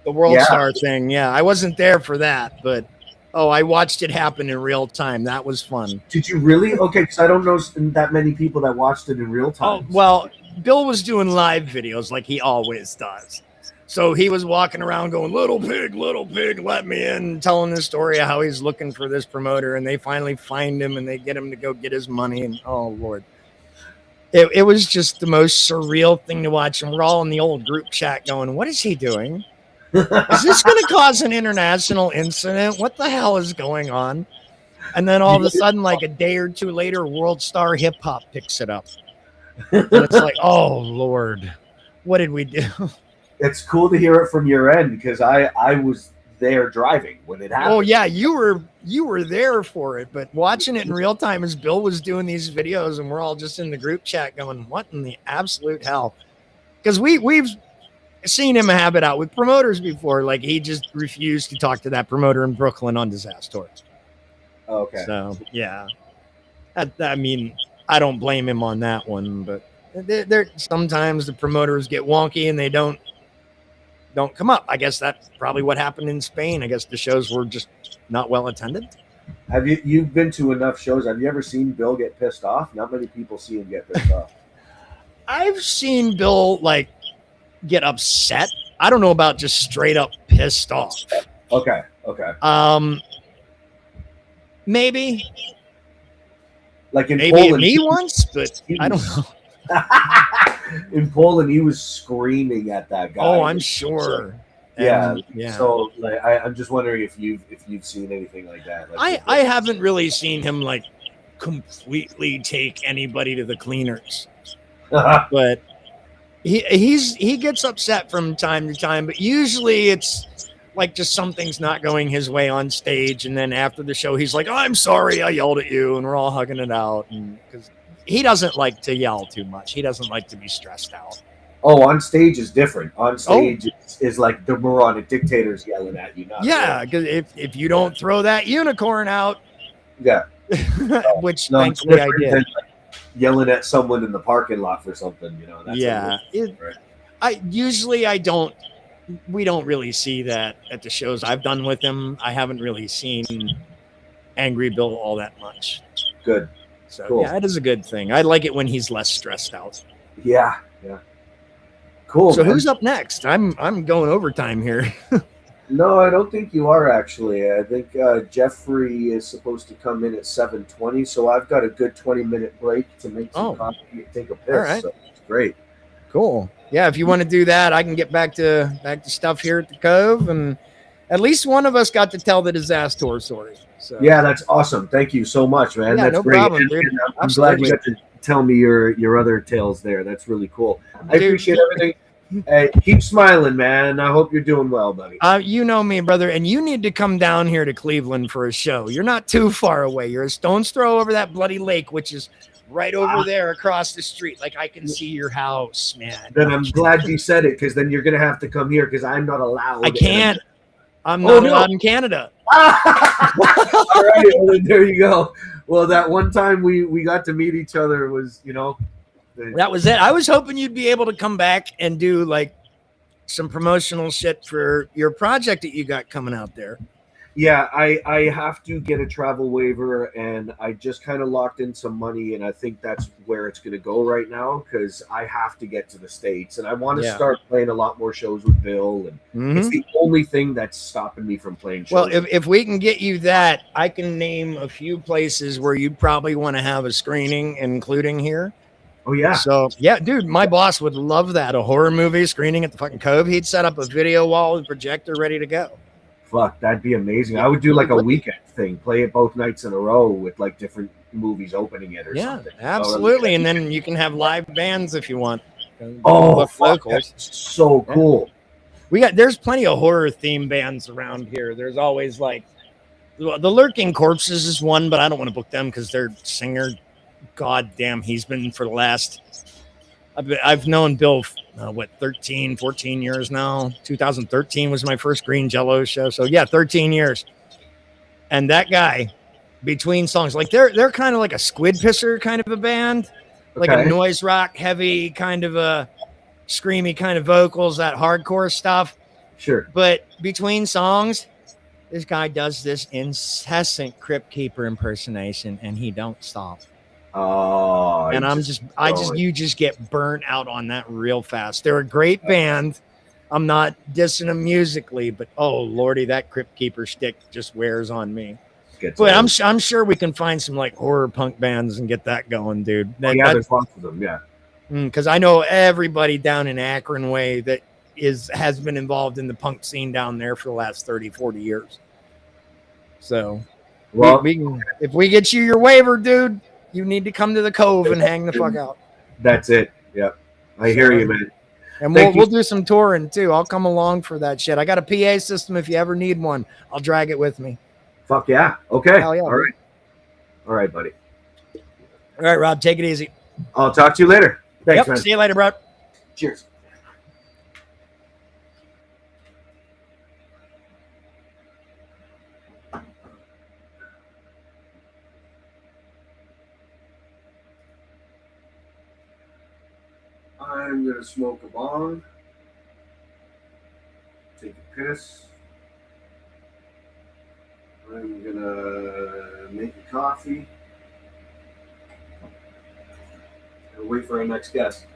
The World Yeah. Star thing. Yeah, I wasn't there for that, but I watched it happen in real time. That was fun. did you really? Okay, because I don't know that many people that watched it in real Oh, time. well, Bill was doing live videos like he always does. So he was walking around going, little pig, let me in, telling the story of how he's looking for this promoter, and they finally find him and they get him to go get his money. And oh Lord. It was just the most surreal thing to watch. And we're all in the old group chat going, what is he doing? Is this going to cause an international incident? What the hell is going on? And then all of a sudden, like a day or two later, World Star Hip Hop picks it up. And it's like, oh Lord, what did we do? It's cool to hear it from your end because I was there driving when it happened. Oh yeah, you were there for it, but watching it in real time as Bill was doing these videos, and we're all just in the group chat going, "What in the absolute hell?" Because we've seen him have it out with promoters before. Like he just refused to talk to that promoter in Brooklyn on Disaster. Okay. So yeah, I mean, I don't blame him on that one, but there sometimes the promoters get wonky and they don't come up. I guess that's probably what happened in Spain. I guess the shows were just not well attended. Have you've been to enough shows? Have you ever seen Bill get pissed off? Not many people see him get pissed off. I've seen Bill like get upset. I don't know about just straight up pissed off. Okay. Maybe Like in at Poland, me once, but I don't know. in Poland, he was screaming at that guy. Oh, I'm sure. Yeah. And, yeah. So like, I'm just wondering if you've seen anything like that. Like, I haven't really seen him like completely take anybody to the cleaners, but he gets upset from time to time. But usually it's like just something's not going his way on stage, and then after the show, he's like, oh, "I'm sorry, I yelled at you," and we're all hugging it out. And because he doesn't like to yell too much, he doesn't like to be stressed out. Oh, on stage is different. On stage is like the moronic dictators yelling at you. Not Yeah, because if you don't throw that unicorn out, yeah, which no, it's thankfully I different did. than, like, yelling at someone in the parking lot for something. You know. That's Yeah, right. we don't really see that at the shows I've done with him. I haven't really seen Angry Bill all that much. Good. So Cool. yeah, it is a good thing. I like it when he's less stressed out. Yeah. Cool. So man. who's up next? I'm going overtime here. No, I don't think you are actually. I think Jeffrey is supposed to come in at 7:20, so I've got a good 20-minute break to make some coffee and take a piss. All right. So it's great. Cool. Yeah, if you want to do that, I can get back to stuff here at the Cove, and at least one of us got to tell the disaster story. So Yeah, that's awesome. Thank you so much, man. Yeah, That's no great. problem, And- dude. and I'm glad Absolutely. you got to tell me your other tales there. That's really cool. I Dude. appreciate everything. Hey, keep smiling, man. I hope you're doing well, buddy. You know me, brother, and you need to come down here to Cleveland for a show. You're not too far away. You're a stone's throw over that bloody lake, which is right over there across the street. Like I can see your house, man. Then I'm glad you said it because then you're gonna have to come here because I'm not allowed. I can't. I'm Oh, not no. allowed in Canada. All right, well, then there you go. Well, that one time we got to meet each other was, That was it. I was hoping you'd be able to come back and do like some promotional shit for your project that you got coming out there. yeah, I have to get a travel waiver, and I just kind of locked in some money, and I think that's where it's going to go right now because I have to get to the States, and I want to Yeah. start playing a lot more shows with Bill, and it's Mhm. the only thing that's stopping me from playing shows. Well, if we can get you that, I can name a few places where you'd probably want to have a screening, including here. Oh yeah. So yeah, dude, my boss would love that. A horror movie screening at the fucking Cove. He'd set up a video wall and projector ready to go. Fuck, that'd be amazing. Yeah, I would do like a would be. weekend thing, play it both nights in a row with like different movies opening it or Yeah, something. absolutely. And then you can have live bands if you want. Oh, fuck, locals. that's so cool. There's plenty of horror theme bands around here. There's always like the Lurking Corpses is one, but I don't want to book them because their singer, goddamn, he's been for the last. I've known Bill, 13, 14 years now. 2013 was my first Green Jello show. So yeah, 13 years. And that guy, between songs, like they're kind of like a Squid Pisser kind of a band, like a noise rock, heavy kind of a screamy kind of vocals, that hardcore stuff. Sure. But between songs, this guy does this incessant Crypt Keeper impersonation, and he don't stop. Oh, And you just get burnt out on that real fast. They're a great band. I'm not dissing them musically, but oh lordy, that Crypt Keeper stick just wears on me. But I'm sure we can find some like horror punk bands and get that going, dude. There's lots of them, yeah. Because I know everybody down in Akron way that has been involved in the punk scene down there for the last 30, 40 years. So, well, if we get you your waiver, dude, you need to come to the Cove and hang the fuck out. That's it. Yep. I hear you, man. And we'll do some touring too. I'll come along for that shit. I got a PA system if you ever need one. I'll drag it with me. Fuck yeah. Okay. Hell yeah. All right. All right, buddy. All right, Rob, take it easy. I'll talk to you later. Thanks, man. See you later, bro. Cheers. I'm going to smoke a bong, take a piss. I'm going to make a coffee and wait for our next guest.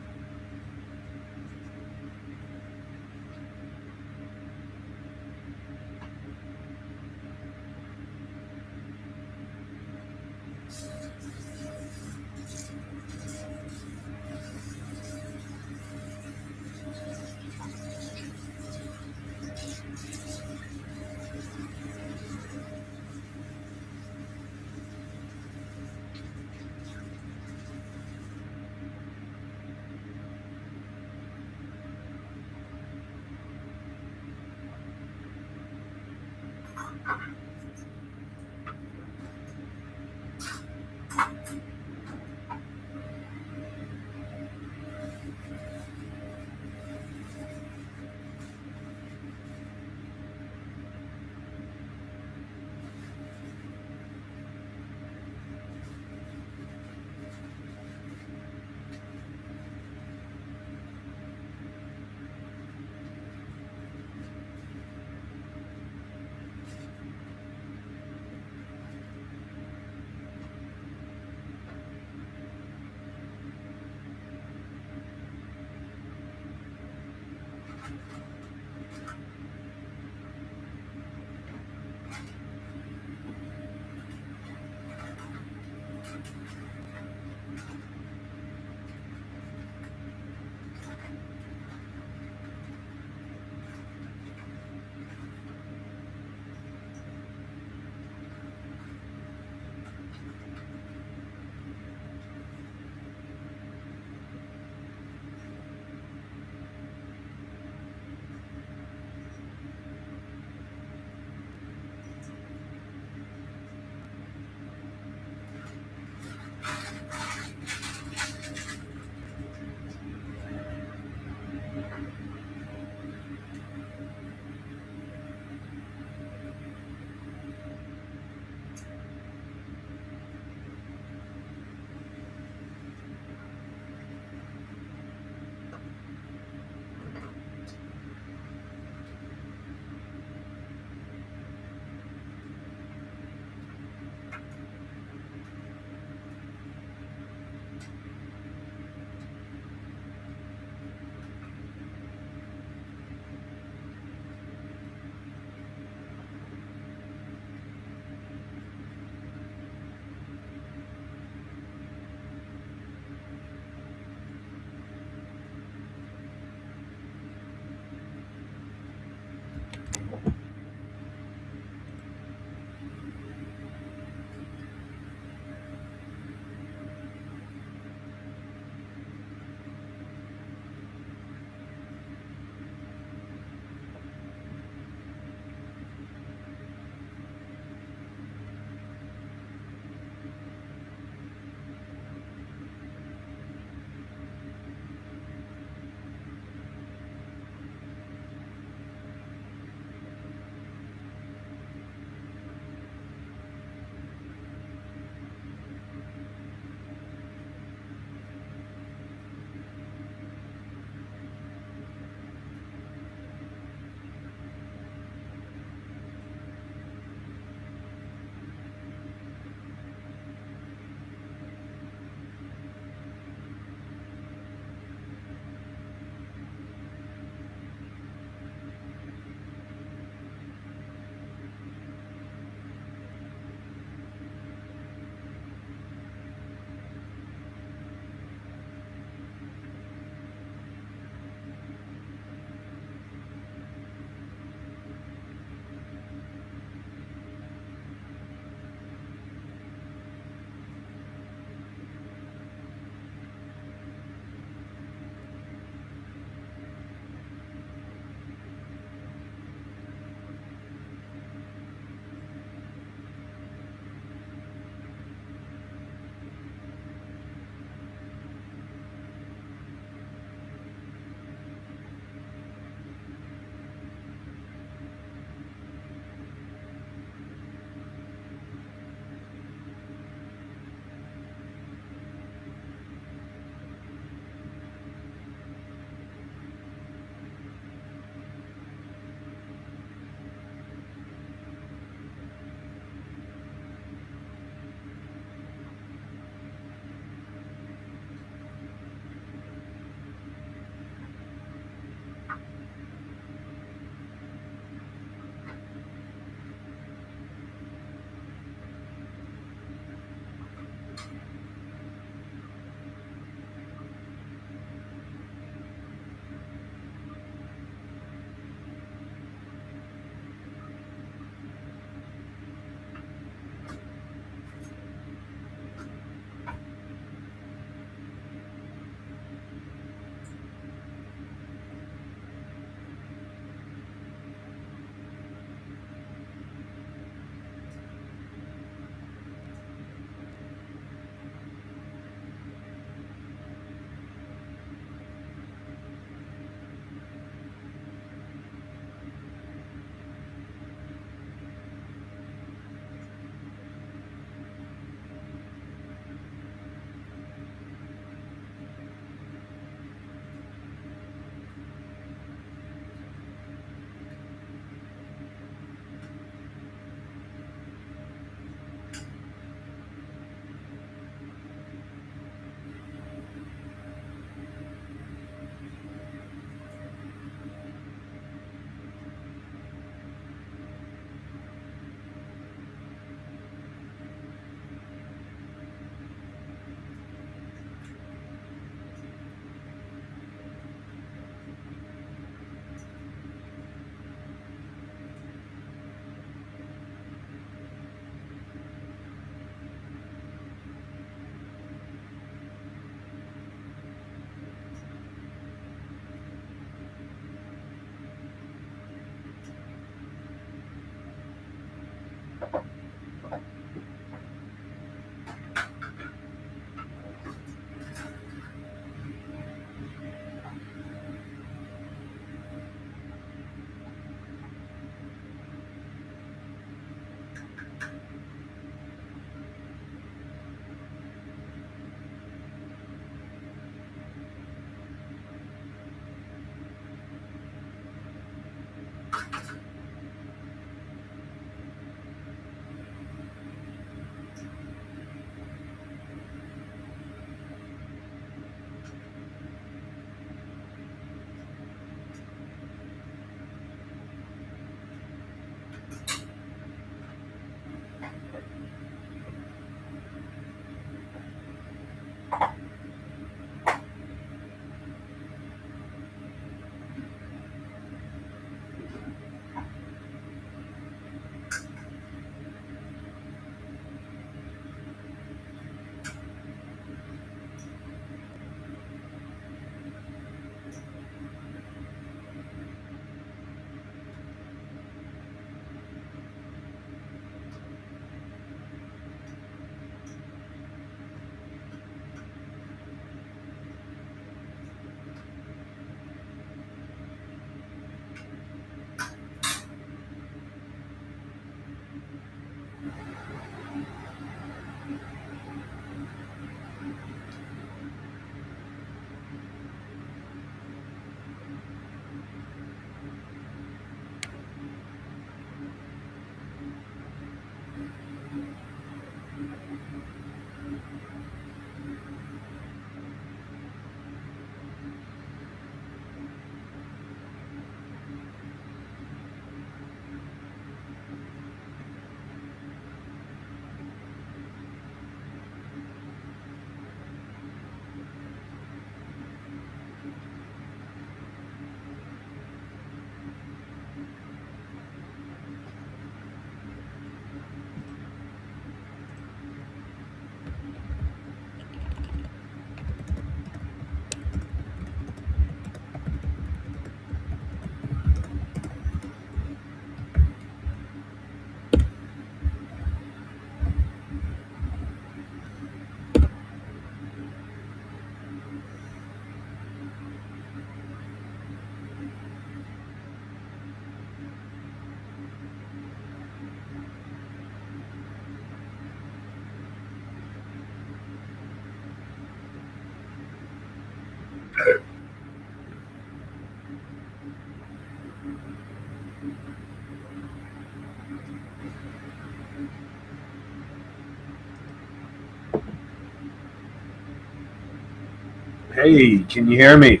Hey, can you hear me?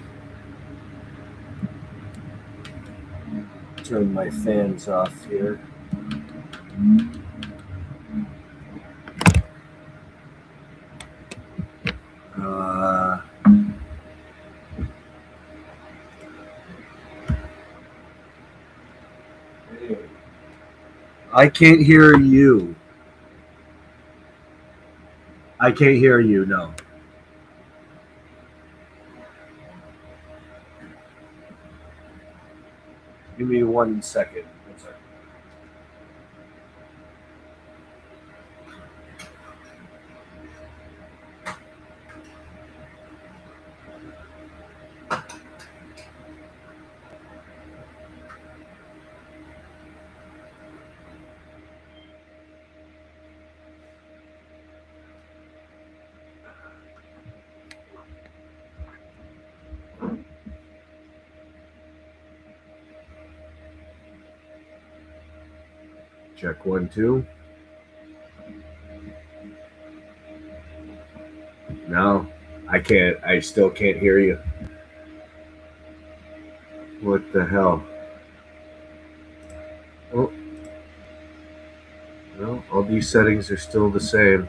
Turn my fans off here. I can't hear you. I can't hear you, no. Give me 1 second. 1 second. Check 1, 2. No, I can't. I still can't hear you. What the hell? Oh. No, all these settings are still the same.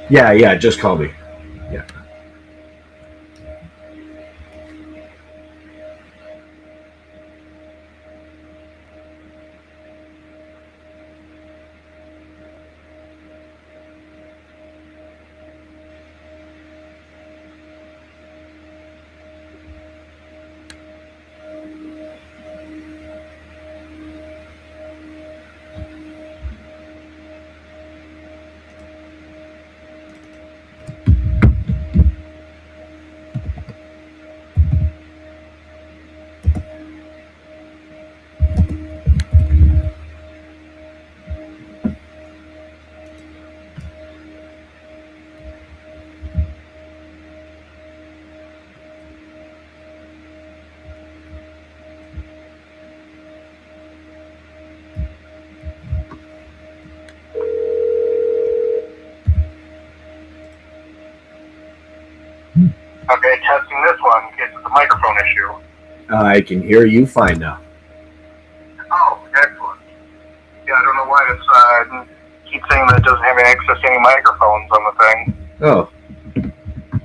Yeah, just call me. Yeah. Okay, testing this one. It's a microphone issue. I can hear you fine now. Oh, excellent. Yeah, I don't know why it's keeps saying that it doesn't have access to any microphones on the thing. Oh,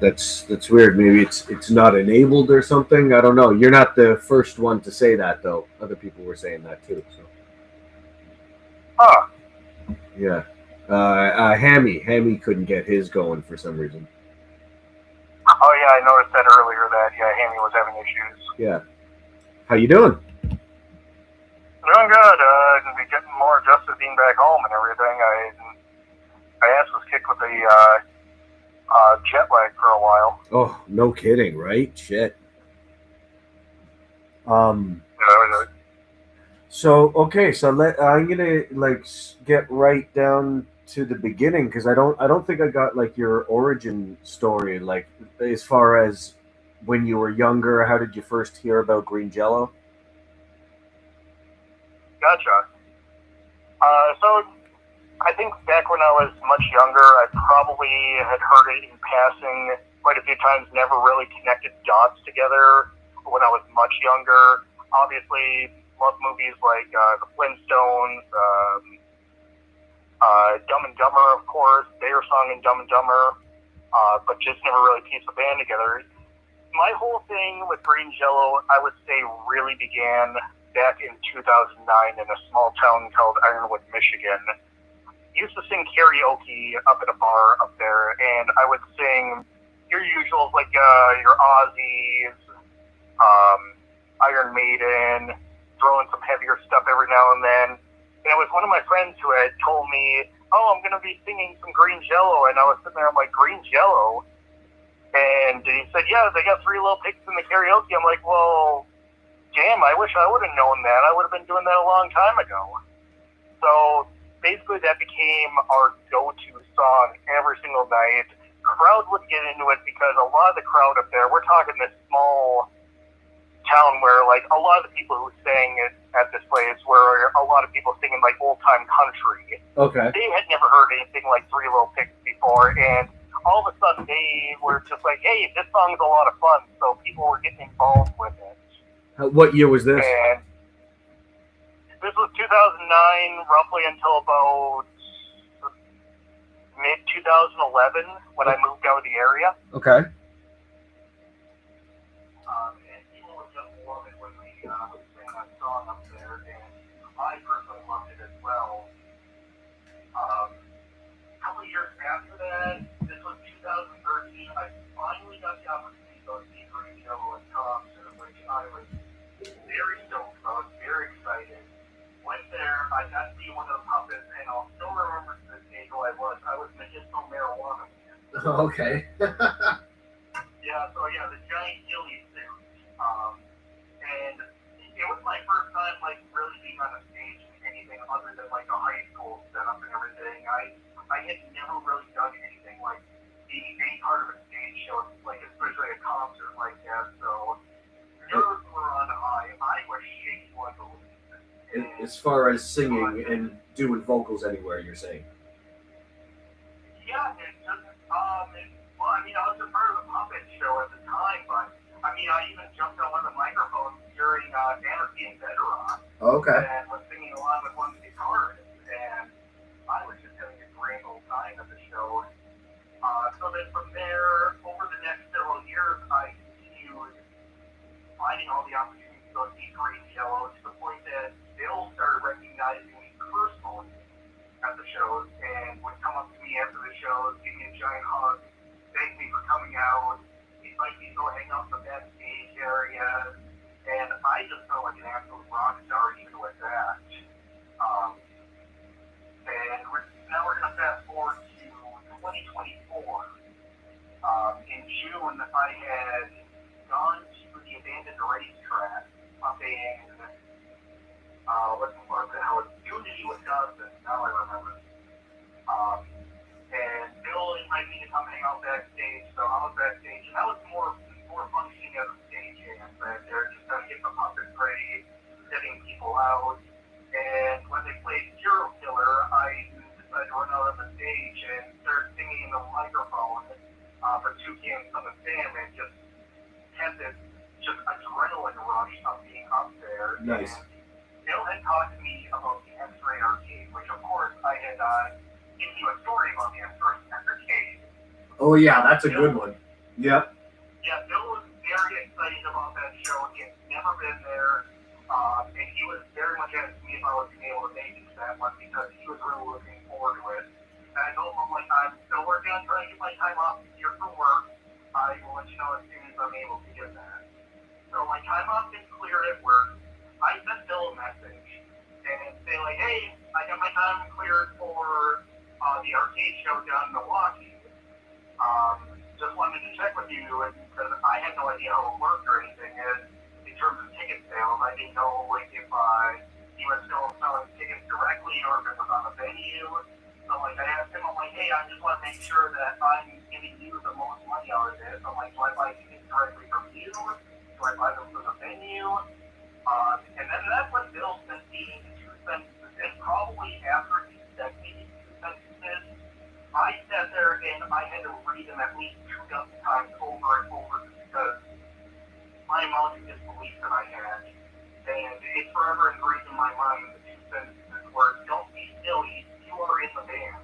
that's weird. Maybe it's not enabled or something. I don't know. You're not the first one to say that, though. Other people were saying that too. So. Huh. Yeah. Hammy couldn't get his going for some reason. Oh yeah, I noticed that earlier that Hammy was having issues. Yeah. How you doing? Doing good. Getting more adjusted being back home and everything. My ass was kicked with a jet lag for a while. Oh, no kidding, right? Shit. So okay, so I'm gonna get right down to the beginning because I don't think I got your origin story, as far as when you were younger. How did you first hear about green Jello? Gotcha. So I think back when I was much younger, I probably had heard it in passing quite a few times. Never really connected dots together when I was much younger. Obviously, love movies like The Flintstones, Dumb and Dumber, of course, their song in Dumb and Dumber, but just never really pieced the band together. My whole thing with green Jello, I would say, really began back in 2009 in a small town called Ironwood, Michigan. Used to sing karaoke up at a bar up there, and I would sing your usuals like your Aussies, Iron Maiden, throw in some heavier stuff every now and then. And it was one of my friends who had told me, "Oh, I'm going to be singing some green Jello," and I was sitting there, I'm like, "Green Jello?" And he said, "Yeah, they got 3 little pigs in the karaoke." I'm like, "Well, damn, I wish I would have known that. I would have been doing that a long time ago." So basically that became our go-to song every single night. Crowd would get into it because a lot of the crowd up there, we're talking this small town where like a lot of the people who sang it at this place were a lot of people singing like old-time country. Okay. They had never heard anything like Three Little Pigs before, and all of a sudden they were just like, hey, this song's a lot of fun, so people were getting involved with it. What year was this? And this was 2009, roughly until about mid-2011 when I moved out of the area. Okay. And people would just love it when we sang that song up there, and I personally loved it as well. A couple of years after that, this was 2013, I finally got the opportunity to go see Ree Jello and Tom, which I was very stoked about, very excited. Went there, I got to see one of the puppets, and I'll still remember to this day who I was. I was medicinal marijuana man. Okay. Yeah, the giant ghillie suit. And it was my first time, like, really being on a stage in anything other than, like, a high school setup and everything. I had never really done anything like being any part of a stage show, like, especially a concert like that. So, nerves were on high. I was shaking like a leaf. As far as singing and doing vocals anywhere, you're saying? Yeah, it just, well, I mean, I was a part of the puppet show at the time, but, I mean, I even jumped on one of the microphones during Anarchy and Bedrock. Okay. And was singing along with one of the guitarists, and I was just having a grand old time at the show. So then from there, over the next several years, I continued finding all the opportunities to go see Ree Jello to the point that Bill started recognizing me personally at the shows and would come up to me after the shows, give me a giant hug, thank me for coming out, invite me to go hang out in the backstage area, and I just felt like an absolute rock star even with that. And now we're going to fast forward to 2024. In June, I had gone to the abandoned racetrack up in, what the hell, Unity, Wisconsin. Now I remember. And Bill invited me to come hang out backstage, so I was backstage, and I was more functioning as a stagehand back there, just kind of getting the puppets ready, setting people out. And when they played Serial Killer, I decided to run out on the stage and start singing in the microphone for Two Cans from the Sam, and just had this just adrenaline rush of being up there. Nice. And Bill had talked to me about the X-Ray Arcade, which of course I had given you a story about the X-Ray Arcade. Oh, yeah, that's a good one. Yep. Yeah, Bill was very excited about that show. He had never been there, and he was very much asking me if I was going to be able to make it to that one because he was really looking forward to it. And I told him, like, I'm still working on trying to get my time off here from work. I will let you know as soon as I'm able to get that. So my time off gets cleared at work. I sent Bill a message and say, like, hey, I got my time cleared for the arcade show down in Milwaukee. Just wanted to check with you because I had no idea how it worked or anything in terms of ticket sales. I didn't know like if he was still selling tickets directly or if it was on a venue. So like I asked him, I'm like, hey, I just want to make sure that I'm giving you the most money out of this. I'm like, do I buy tickets directly from you? Do I buy them from the venue? And then that's when Bill sent me 2 sentences, and probably after he sent me 2 sentences, I sat there and I had to read them at least 2 dozen times over and over because my amount of disbelief that I had. And it's forever engraved in my mind the 2 sentences were, don't be silly, you are in the band.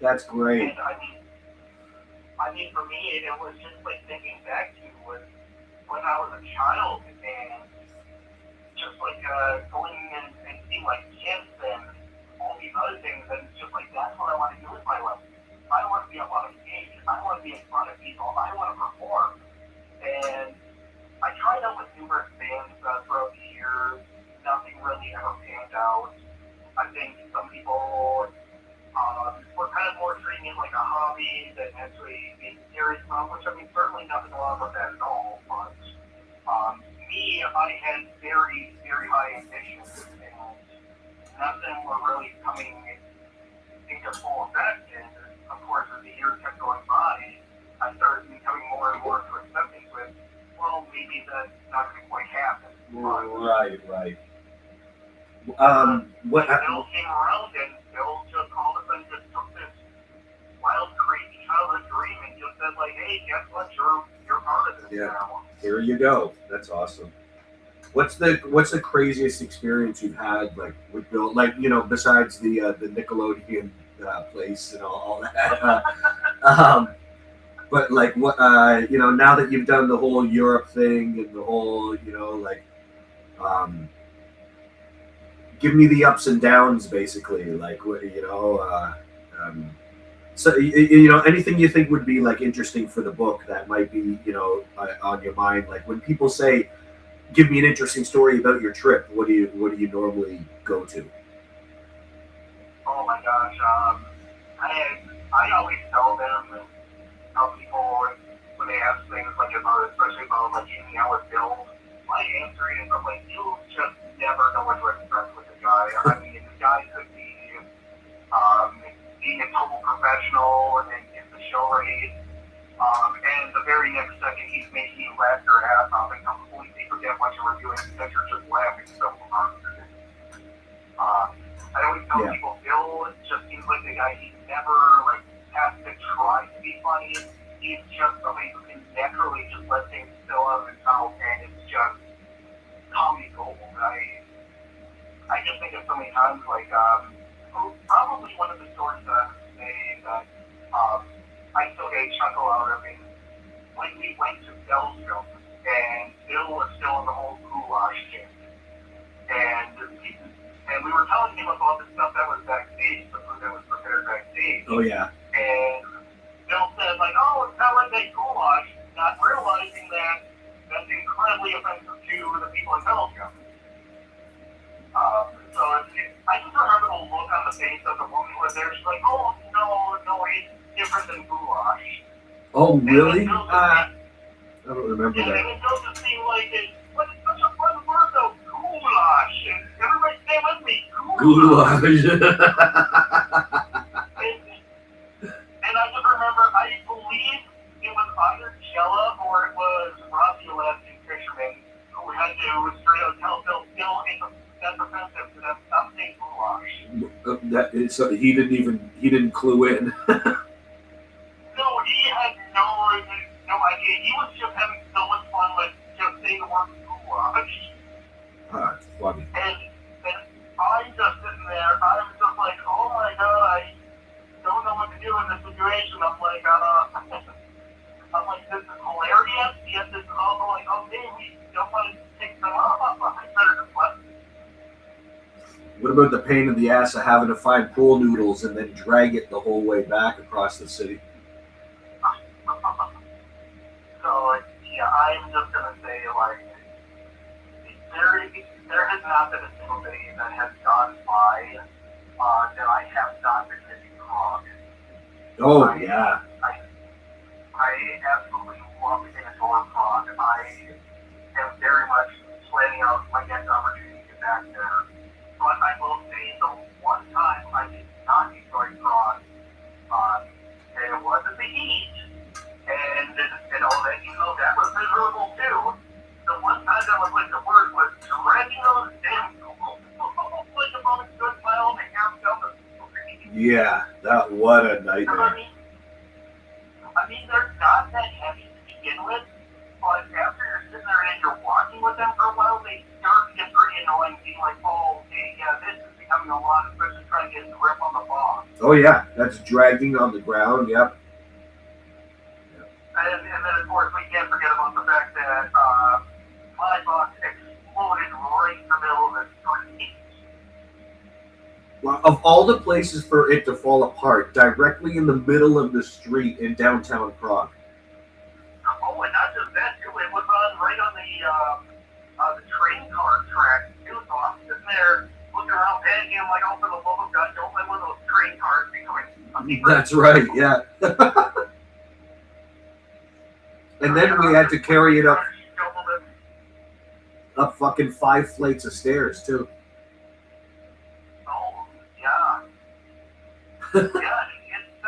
That's great. And I mean, for me, it was just like thinking back to when I was a child and just like going and seeing like kids and all these other things, and it's just like that's what I want to do with my life. I don't want to be up on a stage. I want to be in front of people. I want to perform. And I tried out with numerous bands throughout the years. Nothing really ever panned out. I think some people were kind of more treating it like a hobby than actually being serious about, which I mean certainly nothing wrong with that at all. But I had very, very high ambitions, and none of them were really coming into full effect. And of course, as the years kept going by, I started becoming more and more to acceptance with, well, maybe that's not going to quite happen. Right. What Bill came around, and Bill just all of a sudden just took this wild, crazy childhood dream and just said, like, hey, guess what? You're part of this now. Here you go. That's awesome. What's the craziest experience you've had, like with Bill? Like, you know, besides the Nickelodeon place and all that. But like, what you know, now that you've done the whole Europe thing and the whole, you know, like, give me the ups and downs, basically. Like, what, you know, so you know, anything you think would be like interesting for the book that might be, you know, on your mind. Like when people say, "Give me an interesting story about your trip," what do you normally go to? Oh my gosh, I always tell people when they ask things like about, especially about like hanging out with Bill, my answer is I'm like, you just never know what to expect with the guy. I mean, the guy could be being a total professional and get the show right, and the very next second he's making you laugh your ass off and completely forget what you were doing because you're just laughing so hard. I always tell people Bill just seems like the guy he never like has to try to be funny. He's just somebody who can naturally just let things spill out of his mouth, and it's just comedy gold. I just think of so many times, like, probably one of the stories that I would say that I still get a chuckle out of is when we went to Belgium, and Bill was still in the whole goulash thing. And we were telling him about the stuff that was backstage, the food that was prepared backstage. Oh yeah. And Bill said, like, oh, it's not like that goulash, not realizing that that's incredibly offensive to the people in Belgium. So I just remember the look on the face of the woman who was there. She's like, oh, no, it's different than goulash. Oh, really? And I don't remember that. And it doesn't seem like it. But it's such a fun word, though, goulash. And everybody say with me, goulash. And I just remember, I believe it was either Jello or it was Rosie in Fisherman who had to straight out tell Bill, that's offensive to them, stop saying goulash. So he didn't clue in. No, he had no idea. He was just having so much fun with just saying the word goulash. It's funny. And I'm just sitting there, I was just like, oh my god, I don't know what to do in this situation. I'm like, this is hilarious. Yes, this is also like, okay, we don't want to take them off. I better just let. What about the pain in the ass of having to find pool noodles and then drag it the whole way back across the city? So, yeah, I'm just going to say, like, there has not been a single day that has gone by that I have not been missing Prague. Oh, yeah. I absolutely love to get a tour of Prague. I am very much planning out my next opportunity to get back there. But I will say the one time I did not enjoy Prague, it wasn't the heat. And all that, that was miserable too. The one time that was like the word was dragging those damn like about a good mile and a half down the street. Yeah, what a nightmare. I mean, they're not that heavy to begin with, but after you're sitting there and you're walking with them for a while, they start to get pretty annoying, being like, oh, okay, yeah, this is becoming a lot, especially trying to get a grip on the ball. Oh, yeah, that's dragging on the ground, yep. And then, of course, we can't forget about the fact that my box exploded right in the middle of the street. Well, of all the places for it to fall apart, directly in the middle of the street in downtown Prague. Oh, and not just that, too. It was right on the train car track, too. So I'm sitting there looking around, panicking. I'm like, oh, for the love of God, don't let one of those train cars be going. That's right, yeah. And then we had to carry it up. up fucking 5 flights of stairs too. Oh, yeah. Yeah, that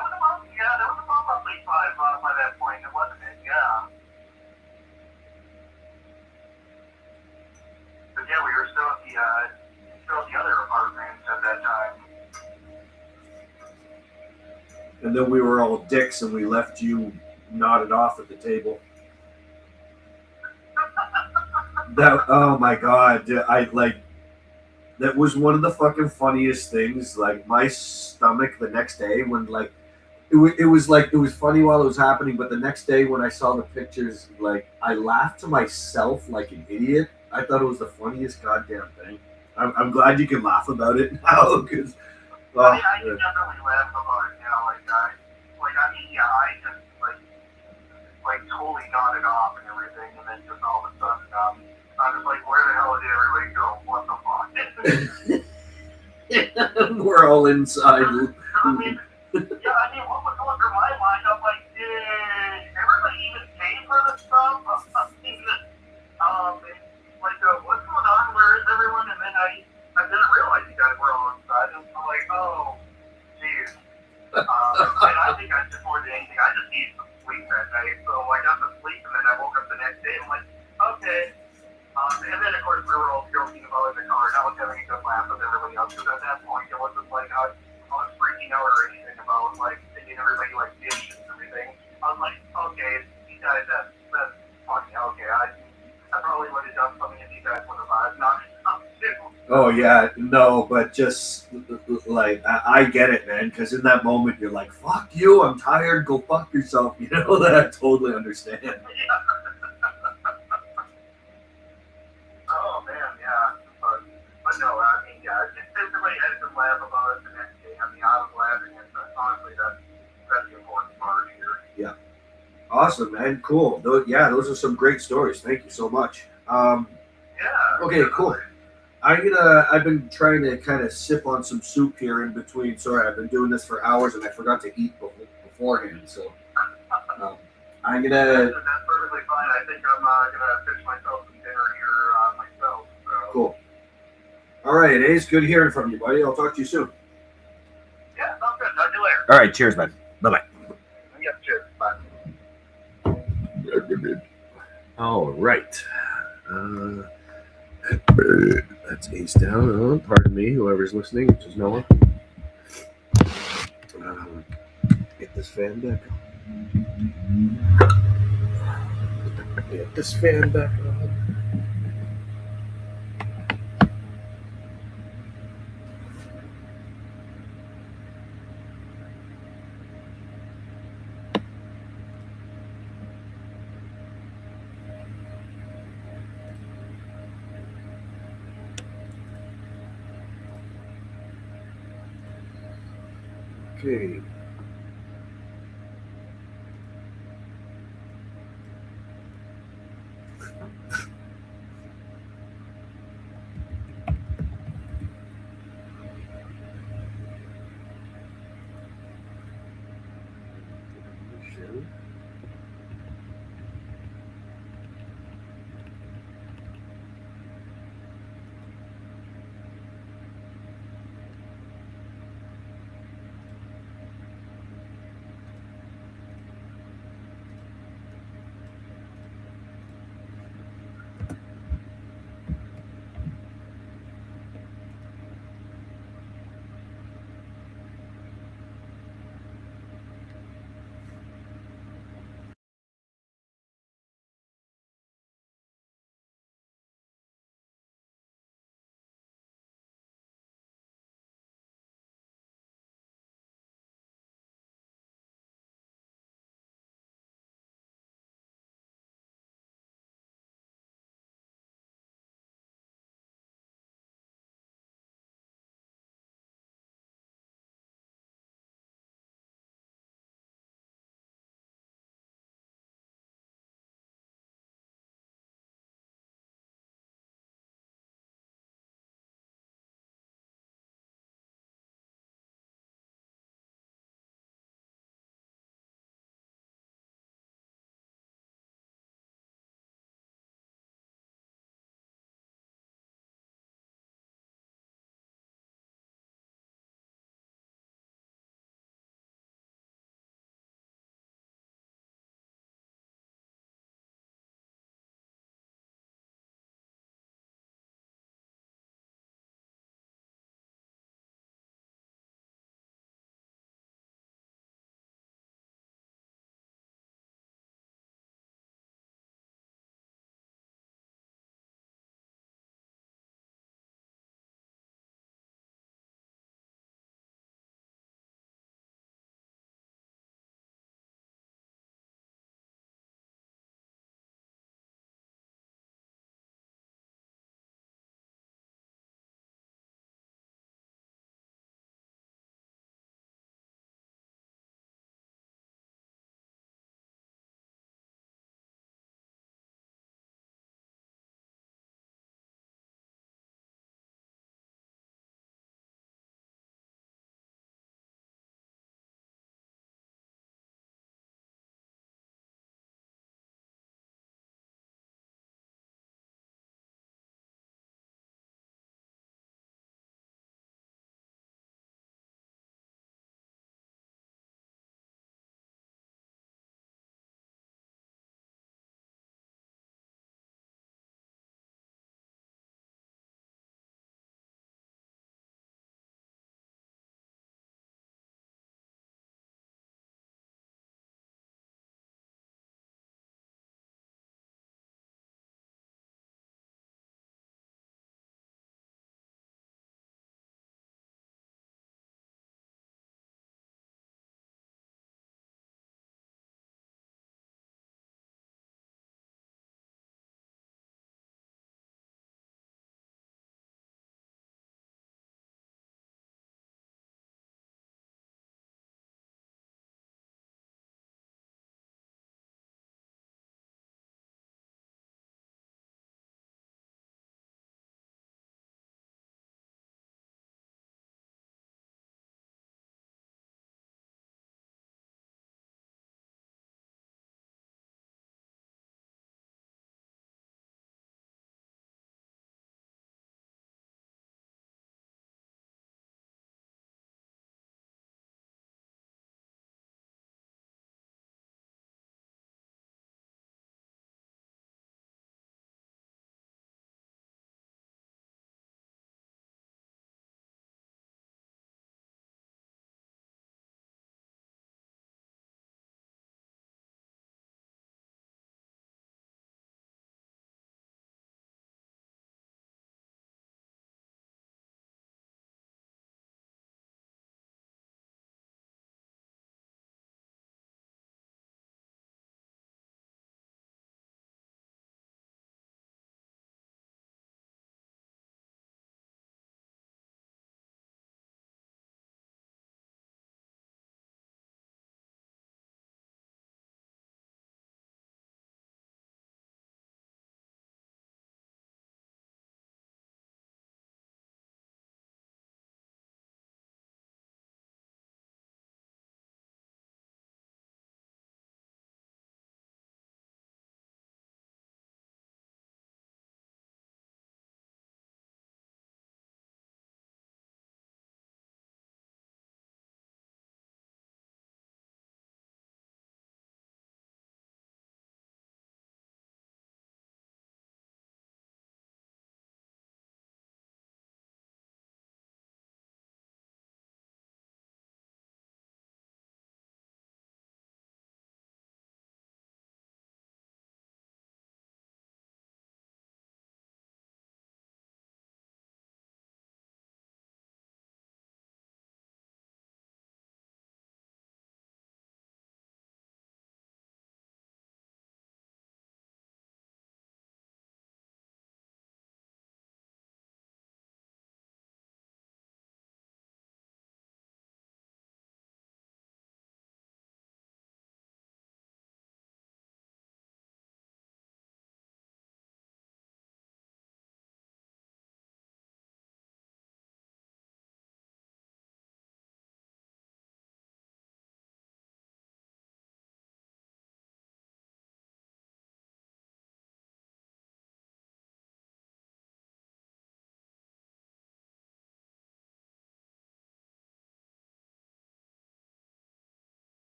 was about roughly 5 by that point, wasn't it? Yeah. But yeah, we were still at the other apartments at that time. And then we were all dicks and we left you nodded off at the table. That, oh my god, that was one of the fucking funniest things. Like, my stomach the next day when, like, it was funny while it was happening, but the next day when I saw the pictures, like, I laughed to myself like an idiot. I thought it was the funniest goddamn thing. I'm glad you can laugh about it now, because I can definitely laugh about it now. I just totally nodded off and everything, and then just all of a sudden, I was like, where the hell did everybody go? What the fuck? we're all inside. What was going through my mind? I'm like, did everybody even pay for the stuff? What's going on? Where is everyone? And then I didn't realize you guys were all inside. And I'm like, oh, geez. And I think just more than anything, I just needed some sleep that night. So I got some sleep, and then I woke up the next day, and I'm like, okay. And then, of course, we were all joking about it in the car, and I was having a good laugh with everybody else, because at that point, it wasn't like I was freaking out or anything about, like, thinking everybody, like, dishes and everything. I was like, okay, you guys, that's funny. Okay, I probably would have done something if you guys would have not too. Oh yeah, no, but just like I get it, man. Because in that moment, you're like, "Fuck you! I'm tired. Go fuck yourself." You know that I totally understand. Yeah. Oh man, yeah. But no, I mean, yeah. Everybody had to laugh about it the next day. I mean, I was laughing, and honestly, that's the important part here. Yeah. Awesome, man. Cool. Those are some great stories. Thank you so much. Yeah. Okay, cool. I've been trying to kind of sip on some soup here in between. Sorry, I've been doing this for hours and I forgot to eat beforehand. So I'm gonna. That's perfectly fine. I think I'm gonna fix myself some dinner here myself. So. Cool. All right, Ace. Good hearing from you, buddy. I'll talk to you soon. Yeah, sounds good. Talk to you later. All right. Cheers, man. Bye bye. Yeah, cheers. Bye. All right. That's Ace down. Pardon me, whoever's listening, which is Noah. Get this fan back on. Get this fan back on. Okay.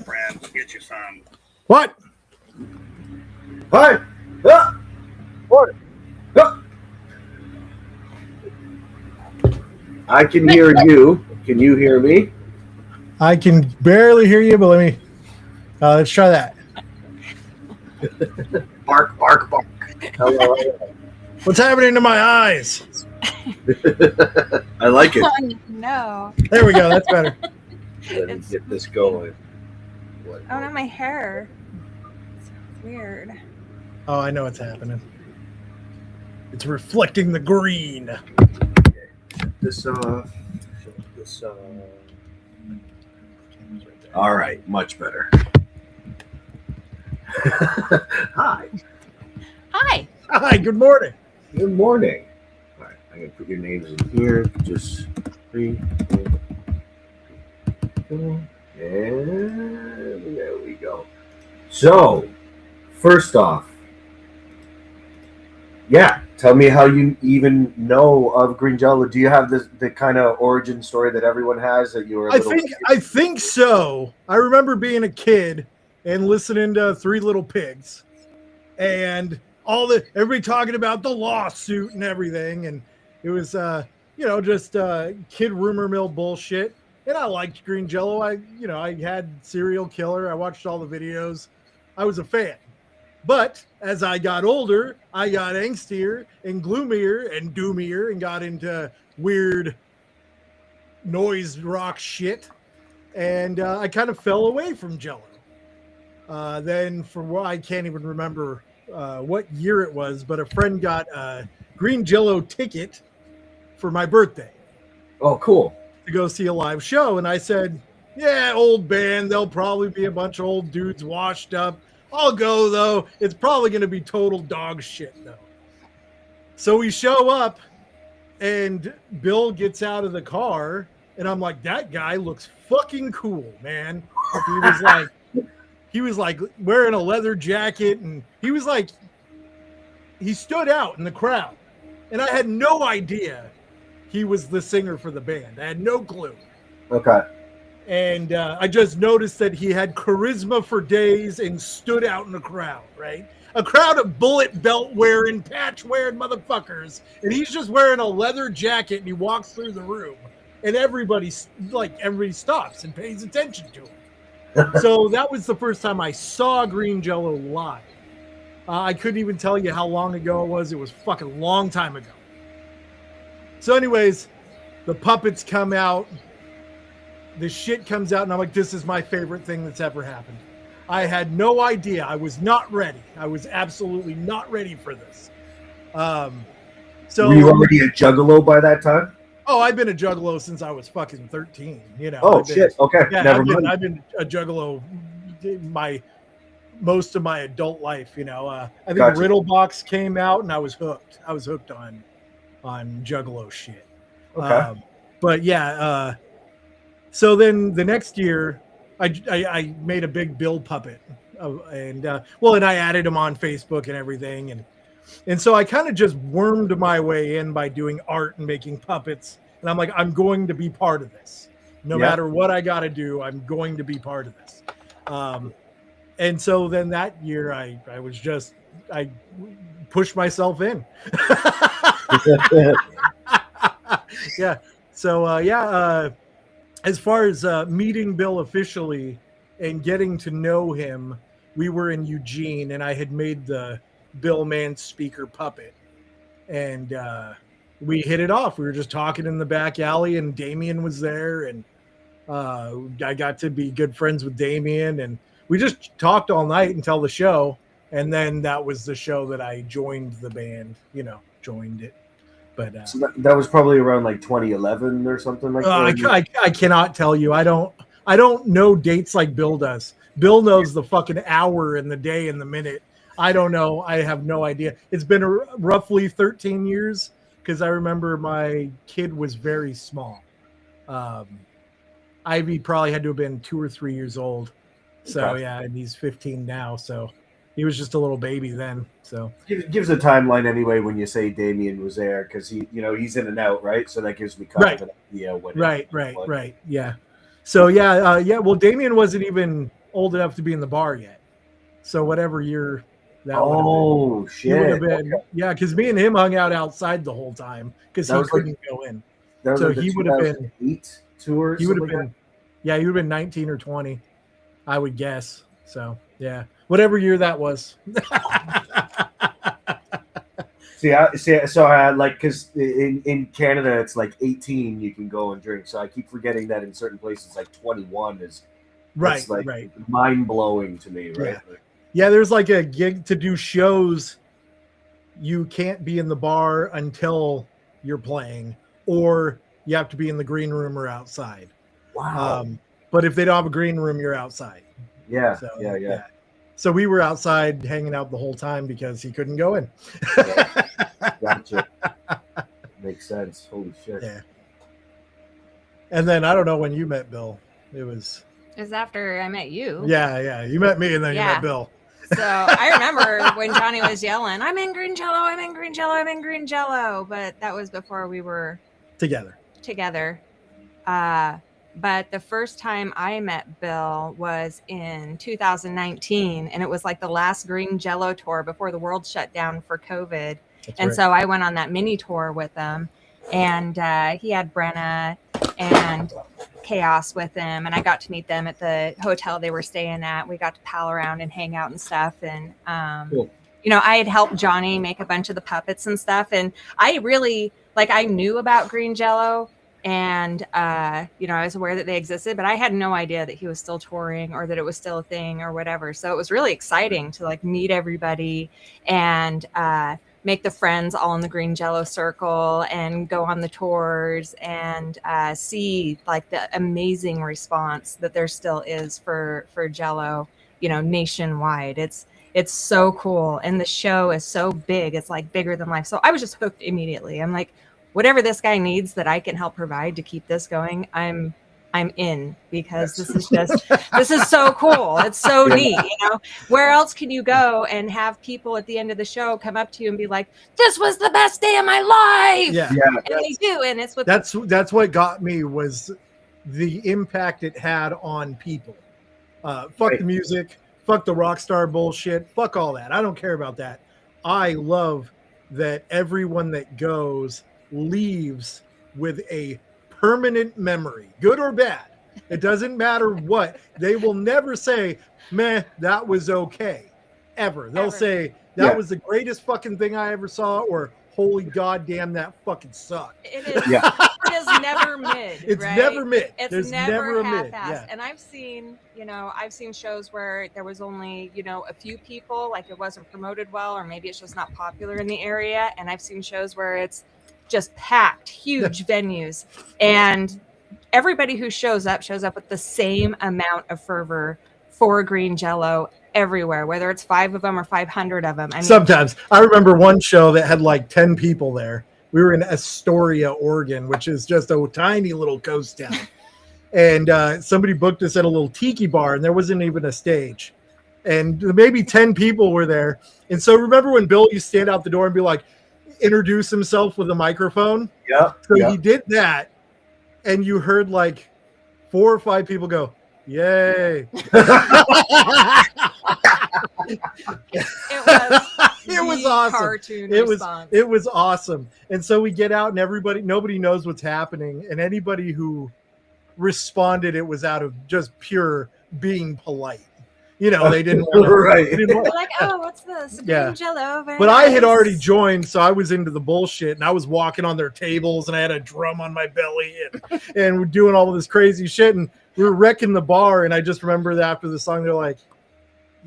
friend. We'll get you some. What? Hi. Ah! Order. Ah! I can hear you. Can you hear me? I can barely hear you, but let's try that. Bark, bark, bark. Hello. What's happening to my eyes? I like it. Oh, no. There we go. That's better. Let me get this going. What? Oh, no, my hair. It's weird. Oh, I know what's happening. It's reflecting the green. Shut this off. Shut this off. All right, much better. Hi. Hi. Hi, good morning. Good morning. All right, I'm gonna put your names in here. Just 3, 4, and there we go. So, first off, yeah, tell me how you even know of Green Jello. Do you have the kind of origin story that everyone has that you were? I think so. I remember being a kid and listening to Three Little Pigs, and everybody talking about the lawsuit and everything, and it was just kid rumor mill bullshit. And I liked Green Jello. I had Serial Killer. I watched all the videos. I was a fan. But as I got older, I got angstier and gloomier and doomier and got into weird noise rock shit. And I kind of fell away from Jello. Then I can't even remember what year it was, but a friend got a Green Jello ticket for my birthday. Oh, cool. To go see a live show. And I said, yeah, old band. They'll probably be a bunch of old dudes washed up. I'll go, though. It's probably going to be total dog shit, though. So we show up, and Bill gets out of the car, and I'm like, that guy looks fucking cool, man. He was like wearing a leather jacket, and he stood out in the crowd. And I had no idea he was the singer for the band. I had no clue. Okay. And I just noticed that he had charisma for days and stood out in the crowd, right? A crowd of bullet belt wearing, patch wearing motherfuckers. And he's just wearing a leather jacket and he walks through the room. And everybody stops and pays attention to him. So that was the first time I saw Green Jello live. I couldn't even tell you how long ago it was. It was fucking long time ago. So anyways, the puppets come out. The shit comes out, and I'm like, this is my favorite thing that's ever happened. I had no idea. I was not ready. I was absolutely not ready for this. So were you already a juggalo by that time? Oh, I've been a juggalo since I was fucking 13. Oh, shit. Okay. Yeah, Never mind. I've been a juggalo most of my adult life. I think Gotcha. Riddlebox came out, and I was hooked. I was hooked on juggalo shit. Okay. But yeah. So then the next year, I made a big Bill puppet, and I added him on Facebook and everything, and so I kind of just wormed my way in by doing art and making puppets, and I'm like, I'm going to be part of this, no matter what I got to do, I'm going to be part of this, and so then that year I pushed myself in, yeah. So as far as meeting Bill officially and getting to know him, we were in Eugene, and I had made the Bill Man speaker puppet, and we hit it off. We were just talking in the back alley, and Damien was there, and I got to be good friends with Damien, and we just talked all night until the show, and then that was the show that I joined the band, joined it. But so that was probably around like 2011 or something like that. I cannot tell you. I don't know dates like Bill does. Bill knows the fucking hour and the day and the minute. I don't know. I have no idea. It's been roughly 13 years because I remember my kid was very small. Ivy probably had to have been 2 or 3 years old. So Okay. yeah, and he's 15 now. So he was just a little baby then. So Gives a timeline anyway when you say Damien was there because he's in and out, right? So that gives me kind of an idea when. Right. Yeah. So yeah. Well, Damien wasn't even old enough to be in the bar yet. So whatever year that Oh he would have shit! been. Yeah, because me and him hung out outside the whole time because That he was like- couldn't go in. That was So like the he would have been. 2008 tour. He would have something like been. Yeah, he would have been 19 or 20, I would guess. So yeah, whatever year that was. So I like because in Canada it's like 18 you can go and drink. So I keep forgetting that in certain places like 21 is Right, like right. mind blowing to me, right? Yeah. Yeah, there's like a gig to do shows. You can't be in the bar until you're playing, or you have to be in the green room or outside. Wow. But if they don't have a green room, you're outside. Yeah, So, yeah. So we were outside hanging out the whole time because he couldn't go in. Gotcha. Makes sense. Holy shit. Yeah. And then I don't know when you met Bill. It was after I met you. yeah. You met me and then you Yeah. met Bill. So I remember when Johnny was yelling, "I'm in green Jello, I'm in green Jello, I'm in green Jello," but that was before we were Together. But the first time I met Bill was in 2019, and it was like the last green Jello tour before the world shut down for COVID. So I went on that mini tour with him, and he had Brenna and Chaos with him, and I got to meet them at the hotel they were staying at. We got to pal around and hang out and stuff, and Cool. you know, I had helped Johnny make a bunch of the puppets and stuff, and I really I knew about green Jello, and you know, I was aware that they existed, but I had no idea that he was still touring or that it was still a thing or whatever. So it was really exciting to meet everybody and make the friends all in the green Jello circle and go on the tours and see the amazing response that there still is for Jello, you know, nationwide. It's so cool, and the show is so big. It's bigger than life. So I was just hooked immediately. I'm like, whatever this guy needs that I can help provide to keep this going, I'm in, because this is so cool. It's so neat. You know, where else can you go and have people at the end of the show come up to you and be like, "This was the best day of my life"? Yeah. And they do, and it's what That's what got me, was the impact it had on people. Fuck the music, fuck the rock star bullshit, fuck all that. I don't care about that. I love that everyone that goes leaves with a permanent memory, good or bad. It doesn't matter what. They will never say, "Meh, that was okay," ever. They'll say, "That was the greatest fucking thing I ever saw," or "Holy goddamn, that fucking sucked." It is. It is never mid. It's right? never mid. It's There's never a mid. half-assed. Yeah. And I've seen shows where there was only, a few people, it wasn't promoted well, or maybe it's just not popular in the area. And I've seen shows where it's just packed, huge venues, and everybody who shows up with the same amount of fervor for green Jello everywhere, whether it's 5 of them or 500 of them. I mean, Sometimes. I remember one show that had 10 people there. We were in Astoria, Oregon, which is just a tiny little coast town. And somebody booked us at a little tiki bar, and there wasn't even a stage. And maybe 10 people were there. And so remember when Bill used to stand out the door and be like, introduce himself with a microphone? Yeah. So he did that, and you heard 4 or 5 people go, "Yay." It was awesome. Cartoon It response. was awesome. And so we get out, and nobody knows what's happening, and anybody who responded, it was out of just pure being polite. You know, they didn't want to, Right. they didn't want- They're like, "Oh, what's this? Green Jello." Very But I had nice." already joined, so I was into the bullshit, and I was walking on their tables, and I had a drum on my belly, and we're doing all of this crazy shit, and we were wrecking the bar. And I just remember that after the song, they're like,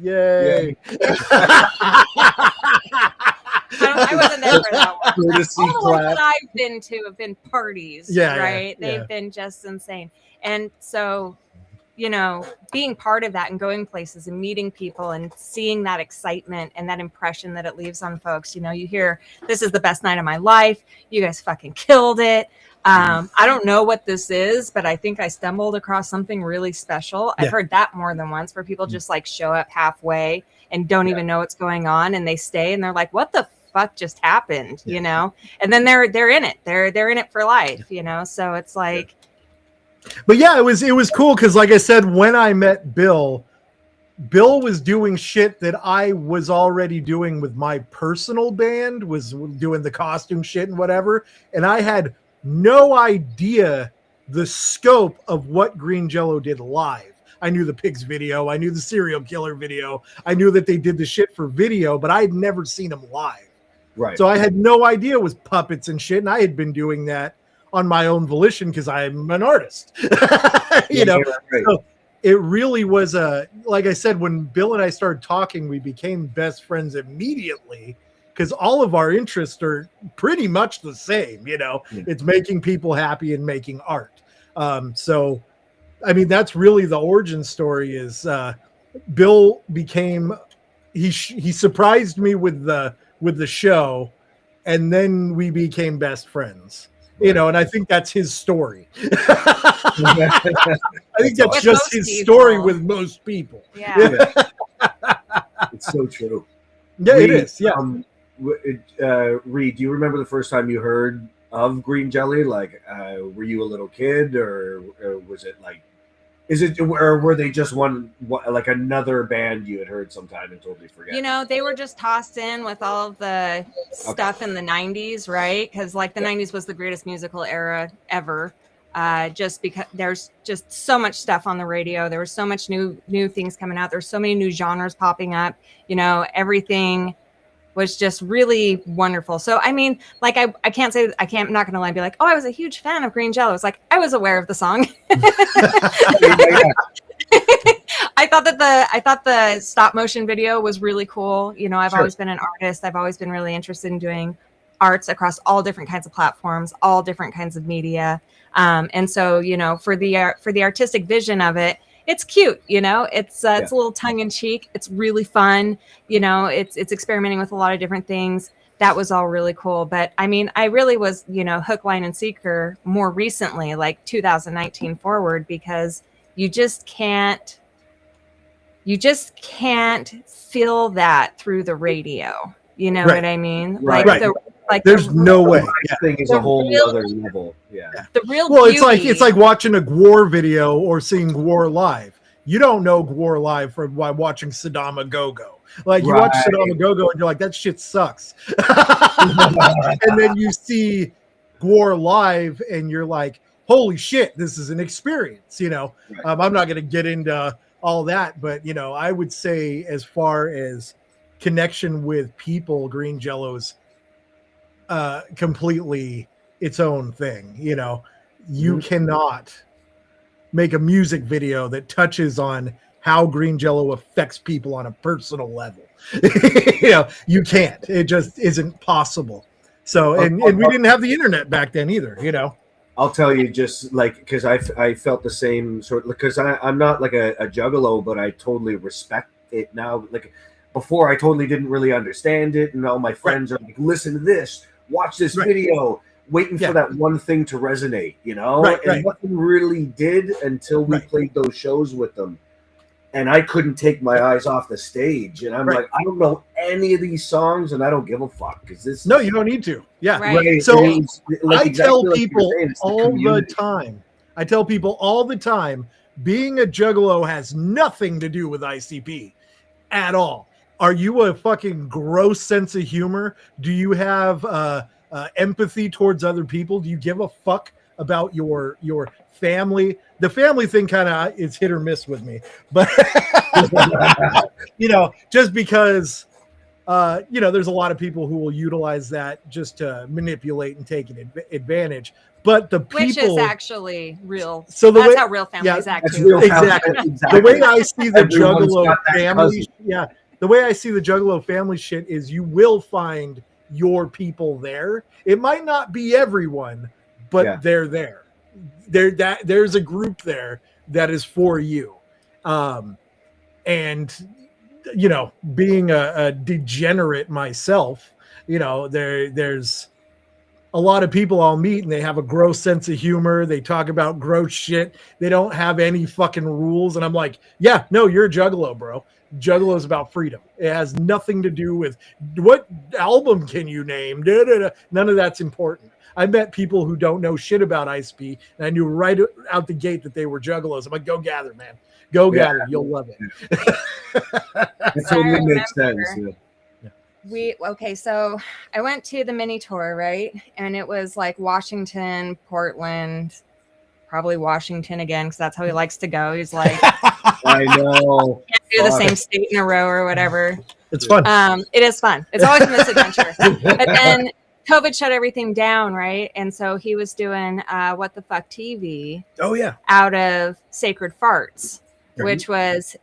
"Yay!" I wasn't there for that one. Courtesy All the ones clap. that I've been to have been parties, Yeah, right? yeah. They've been just insane. And so, being part of that and going places and meeting people and seeing that excitement and that impression that it leaves on folks, you hear, "This is the best night of my life. You guys fucking killed it. I don't know what this is, but I think I stumbled across something really special." I've heard that more than once, where people just show up halfway and don't even know what's going on, and they stay and they're like, "What the fuck just happened?" And then they're in it. They're in it for life, So it's But yeah, it was cool because, like I said, when I met Bill, Bill was doing shit that I was already doing with my personal band, was doing the costume shit and whatever. And I had no idea the scope of what Green Jello did live. I knew the Pigs video. I knew the serial killer video. I knew that they did the shit for video, but I had never seen them live. Right. So I had no idea it was puppets and shit. And I had been doing that on my own volition because I'm an artist. you know, Right. So it really was like I said, when Bill and I started talking, we became best friends immediately because all of our interests are pretty much the same. You know, it's making people happy and making art. So, I mean, that's really the origin story is Bill became, he surprised me with the show, and then we became best friends. You know, and I think that's his story. I think that's just his story with most people. Yeah. It's so true. Yeah, Ree, it is. Yeah. Ree, do you remember the first time you heard of Green Jelly? Like, were you a little kid, or was it like, or were they just like another band you had heard sometime and totally forget? You know, they were just tossed in with all of the stuff in the 90s, right? Because like the 90s was the greatest musical era ever. Just because there's just so much stuff on the radio. There was so much new things coming out. There's so many new genres popping up. You know, everything was just really wonderful. So, I mean, like, I'm not going to lie and be like, oh, I was a huge fan of Green Jello. It's like, I was aware of the song. I thought the stop motion video was really cool. You know, I've always been an artist. I've always been really interested in doing arts across all different kinds of platforms, all different kinds of media. And so, you know, for the artistic vision of it, it's cute, you know, it's a little tongue in cheek. It's really fun. You know, it's experimenting with a lot of different things. That was all really cool. But I mean, I really was, you know, hook, line, and sinker more recently, like 2019 forward, because you just can't feel that through the radio. You know what I mean? Right. Like there's no way. The thing is a whole other level. Yeah. The real it's like watching a Gwar video or seeing Gwar live. You don't know Gwar live from watching Saddam A Go-Go. Like you watch Saddam A Go-Go and you're like, that shit sucks. And then you see Gwar live and you're like, holy shit, this is an experience. You know, I'm not going to get into all that, but you know, I would say as far as connection with people, Green Jello's completely its own thing. You know, you cannot make a music video that touches on how Green Jello affects people on a personal level. You know, you can't. It just isn't possible. So, and we didn't have the internet back then either. You know, I'll tell you, just like, because I felt the same sort, because I'm not like a juggalo, but I totally respect it now. Like before, I totally didn't really understand it, and all my friends are like, listen to this, watch this video, waiting for that one thing to resonate, you know? And nothing really did until we played those shows with them. And I couldn't take my eyes off the stage. And I'm like, I don't know any of these songs, and I don't give a fuck. Because this you don't need to. Yeah. Right. So like I tell people all the time. I tell people all the time, being a juggalo has nothing to do with ICP at all. Are you a fucking gross sense of humor? Do you have empathy towards other people? Do you give a fuck about your family? The family thing kind of is hit or miss with me, but you know, just because you know, there's a lot of people who will utilize that just to manipulate and take an advantage. But the people, which is actually real. So that's how real families act too. Exactly. The way I see the Juggalo family, the way I see the Juggalo family shit is you will find your people there. It might not be everyone, but they're there. There's a group there that is for you. And you know, being a degenerate myself, you know, there's a lot of people I'll meet and they have a gross sense of humor. They talk about gross shit. They don't have any fucking rules. And I'm like, yeah, no, you're a juggalo, bro. Juggalo is about freedom. It has nothing to do with what album can you name. None of that's important. I met people who don't know shit about ICP, and I knew right out the gate that they were juggalos. I'm like, go gather, man. Go Yeah. Getter. You'll love it. It I totally makes sense. remember. Yeah. So I went to the mini tour, right? And it was like Washington, Portland, probably Washington again, because that's how he likes to go. He's like, I know. can't do the Fuck. same state in a row or whatever. It's fun. It is fun. It's always a misadventure. But then COVID shut everything down, right? And so he was doing What the Fuck TV Oh yeah. out of Sacred Farts, Mhm. which was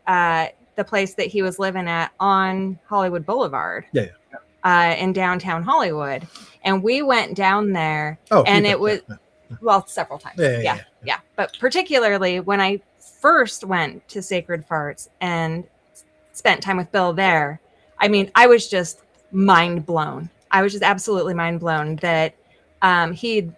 the place that he was living at on Hollywood Boulevard. Yeah. In downtown Hollywood. And we went down there, Oh, and feedback, it was, yeah. well, several times. Yeah. But particularly when I first went to Sacred Farts and spent time with Bill there, I mean, I was just mind blown. I was just absolutely mind blown that he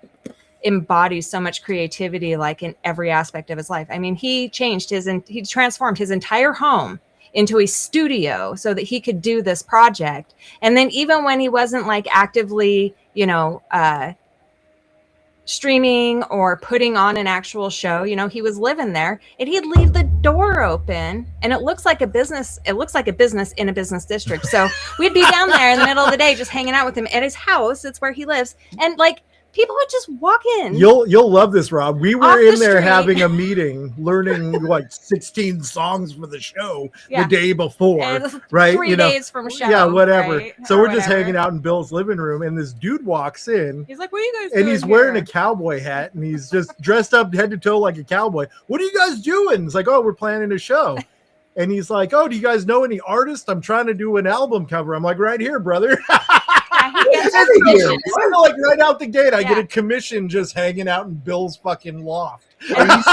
embodies so much creativity, like in every aspect of his life. I mean, he transformed his entire home into a studio so that he could do this project. And then even when he wasn't like actively, streaming or putting on an actual show, he was living there, and he'd leave the door open, and it looks like a business in a business district. So we'd be down there in the middle of the day just hanging out with him at his house. It's where he lives. And like people would just walk in. You'll love this, Rob. We Off were the in there street. having a meeting, learning like 16 songs for the show Yeah. the day before, And right? 3 days from show. Yeah, whatever. right? So Or we're just whatever. hanging out in Bill's living room, and this dude walks in, He's like, "What are you guys and doing he's wearing a here?" cowboy hat, and he's just dressed up head to toe like a cowboy. What are you guys doing? It's like, oh, we're planning a show. And he's like, oh, do you guys know any artists? I'm trying to do an album cover. I'm like, right here, brother. Yeah, he gets Get his outta here. commission. I know, like right out the gate, I get Yeah. a commission just hanging out in Bill's fucking loft. Bill's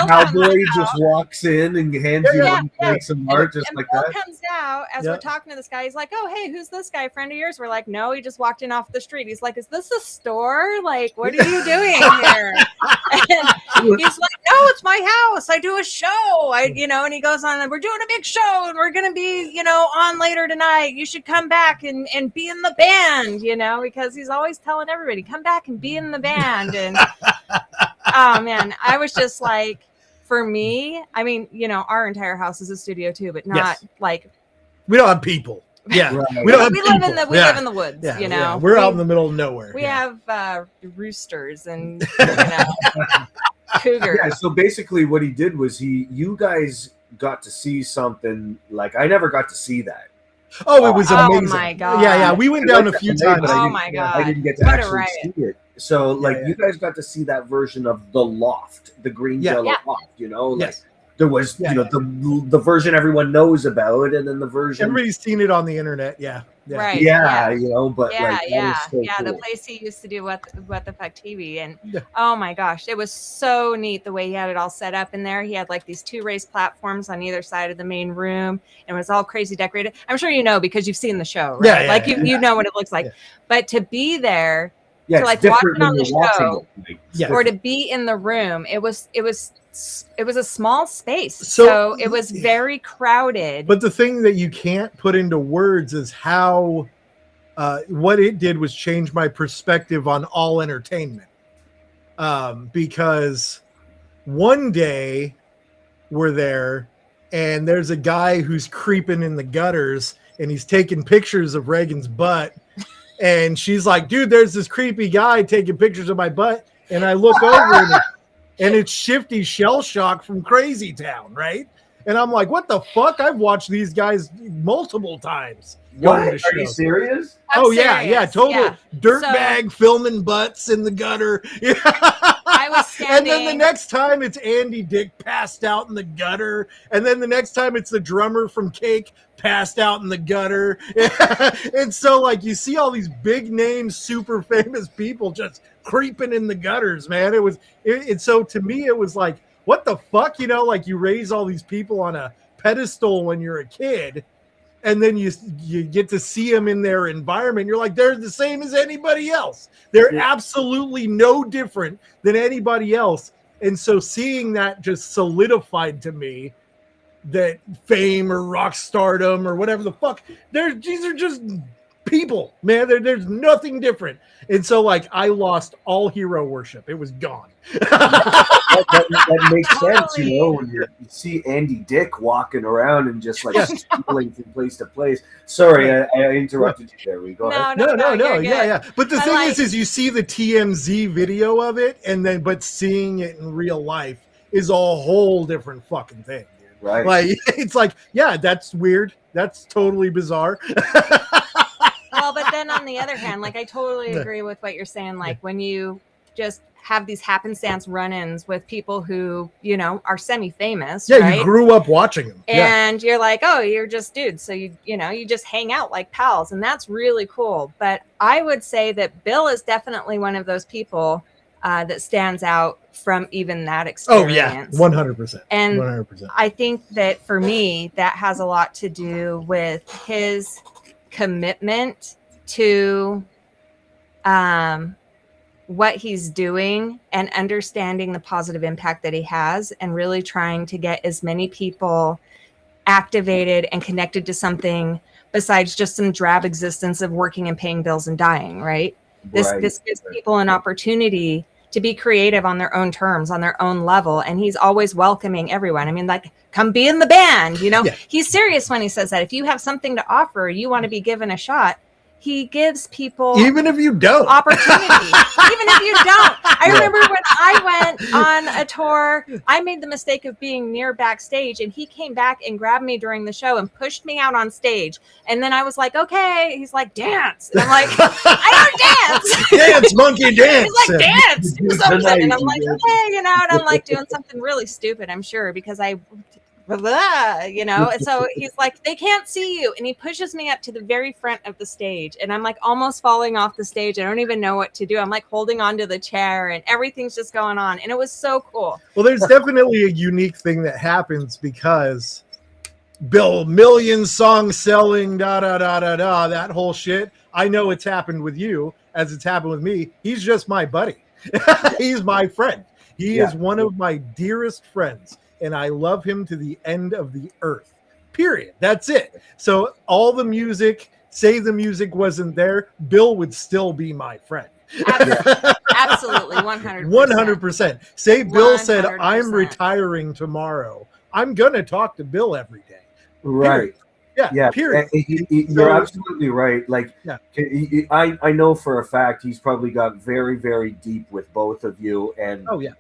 Cowboy comes just out. walks in and hands you Yeah, one yeah. plate some art just And like Bill that. comes out as Yeah. we're talking to this guy. He's like, "Oh, hey, who's this guy? Friend of yours?" We're like, "No, he just walked in off the street." He's like, "Is this a store? Like, what are you doing here?" And he's like, "No, it's my house. I do a show. And he goes on, "We're doing a big show, and we're gonna be, on later tonight. You should come back and be in the band, because he's always telling everybody, come back and be in the band." And oh man, I was just like, for me, I mean, our entire house is a studio too, but not Yes. like We don't have people. Yeah. Right. We don't have we live in people. the live in the woods, Yeah, you know. yeah. We're we, out in the middle of nowhere. we yeah. have roosters and cougars. Yeah, so basically what he did was you guys got to see something like I never got to see that. Oh, it was Oh amazing. my God. Yeah. We went down a few times. But I Oh didn't- my I God. didn't get to What a actually riot. see it. So like Yeah. you guys got to see that version of the loft, the green Yeah. Jello Yeah. loft, like Yes. there was Yeah. the version everyone knows about, and then the version Everybody's seen it on the internet. Yeah. Right. yeah, Yeah. but Yeah, like yeah, that is so the cool. place he used to do what the fuck TV, and Yeah. oh my gosh, it was so neat the way he had it all set up in there. He had like these 2 raised platforms on either side of the main room, and it was all crazy decorated. I'm sure you know because you've seen the show, right? Yeah, yeah, like yeah. you know what it looks like. Yeah. But to be there Yeah, to, it's like, different watching on when the you're watching show, it. Like, it's Yeah. or different. to be in the room, it was a small space, So- so it was very crowded. But the thing that you can't put into words is how what it did was change my perspective on all entertainment. Because one day we're there and there's a guy who's creeping in the gutters and he's taking pictures of Reagan's butt. And she's like, dude, there's this creepy guy taking pictures of my butt. And I look over and it's Shifty Shell Shock from Crazy Town, right? And I'm like, what the fuck? I've watched these guys multiple times. What? going to Are you shows. serious? I'm Oh yeah, serious, total yeah. dirtbag filming butts in the gutter. Yeah. I was And then the standing- next time it's Andy Dick passed out in the gutter, and then the next time it's the drummer from Cake passed out in the gutter. And so like you see all these big name, super famous people just creeping in the gutters, man. So to me it was like, what the fuck, like you raise all these people on a pedestal when you're a kid. And then you get to see them in their environment. You're like, they're the same as anybody else. They're absolutely no different than anybody else. And so seeing that just solidified to me that fame or rock stardom or whatever the fuck, these are just people, man. There's nothing different. And so, like, I lost all hero worship. It was gone. That makes sense, Totally. you know, when you see Andy Dick walking around and just like stumbling from place to place. Sorry, I interrupted you there. We go ahead. No. you're Yeah. good. But the But, thing like- is you see the TMZ video of it, and then but seeing it in real life is a whole different fucking thing, dude. Right. Like, it's like, yeah, that's weird. That's totally bizarre. Well, but then on the other hand, like I totally agree with what you're saying. Like when you just have these happenstance run-ins with people who, you know, are semi-famous, Yeah, right? you grew up watching them. And you're like, oh, you're just dudes. So you just hang out like pals. And that's really cool. But I would say that Bill is definitely one of those people that stands out from even that Oh yeah, experience. 100%. And 100%. I think that for me, that has a lot to do with his commitment to what he's doing and understanding the positive impact that he has, and really trying to get as many people activated and connected to something besides just some drab existence of working and paying bills and dying, right? This gives people an opportunity to be creative on their own terms, on their own level. And he's always welcoming everyone. I mean, like, come be in the band, you know? Yeah. He's serious when he says that. If you have something to offer, you want to be given a shot, he gives people Even if you don't. opportunity. Even if you don't. I remember when I went on a tour, I made the mistake of being near backstage, and he came back and grabbed me during the show and pushed me out on stage. And then I was like, okay. He's like, dance. And I'm like, I don't dance. Dance, monkey, dance. He's like, dance, do something. And I'm like, okay, you know, and I'm like doing something really stupid, I'm sure, because I, you know, and so he's like, they can't see you. And he pushes me up to the very front of the stage. And I'm like almost falling off the stage. I don't even know what to do. I'm like holding onto the chair and everything's just going on. And it was so cool. Well, there's definitely a unique thing that happens because Bill, million songs selling, that whole shit. I know it's happened with you as it's happened with me. He's just my buddy. He's my friend. He is one of my dearest friends, and I love him to the end of the earth. Period. That's it. So all the music, say the music wasn't there, Bill would still be my friend. Absolutely. 100%. 100%. Say Bill said, I'm 100%. retiring tomorrow. I'm going to talk to Bill every day. Right. Yeah. Period. You're absolutely right. Like, Yeah. I know for a fact he's probably got very, very deep with both of you, and Oh, yeah.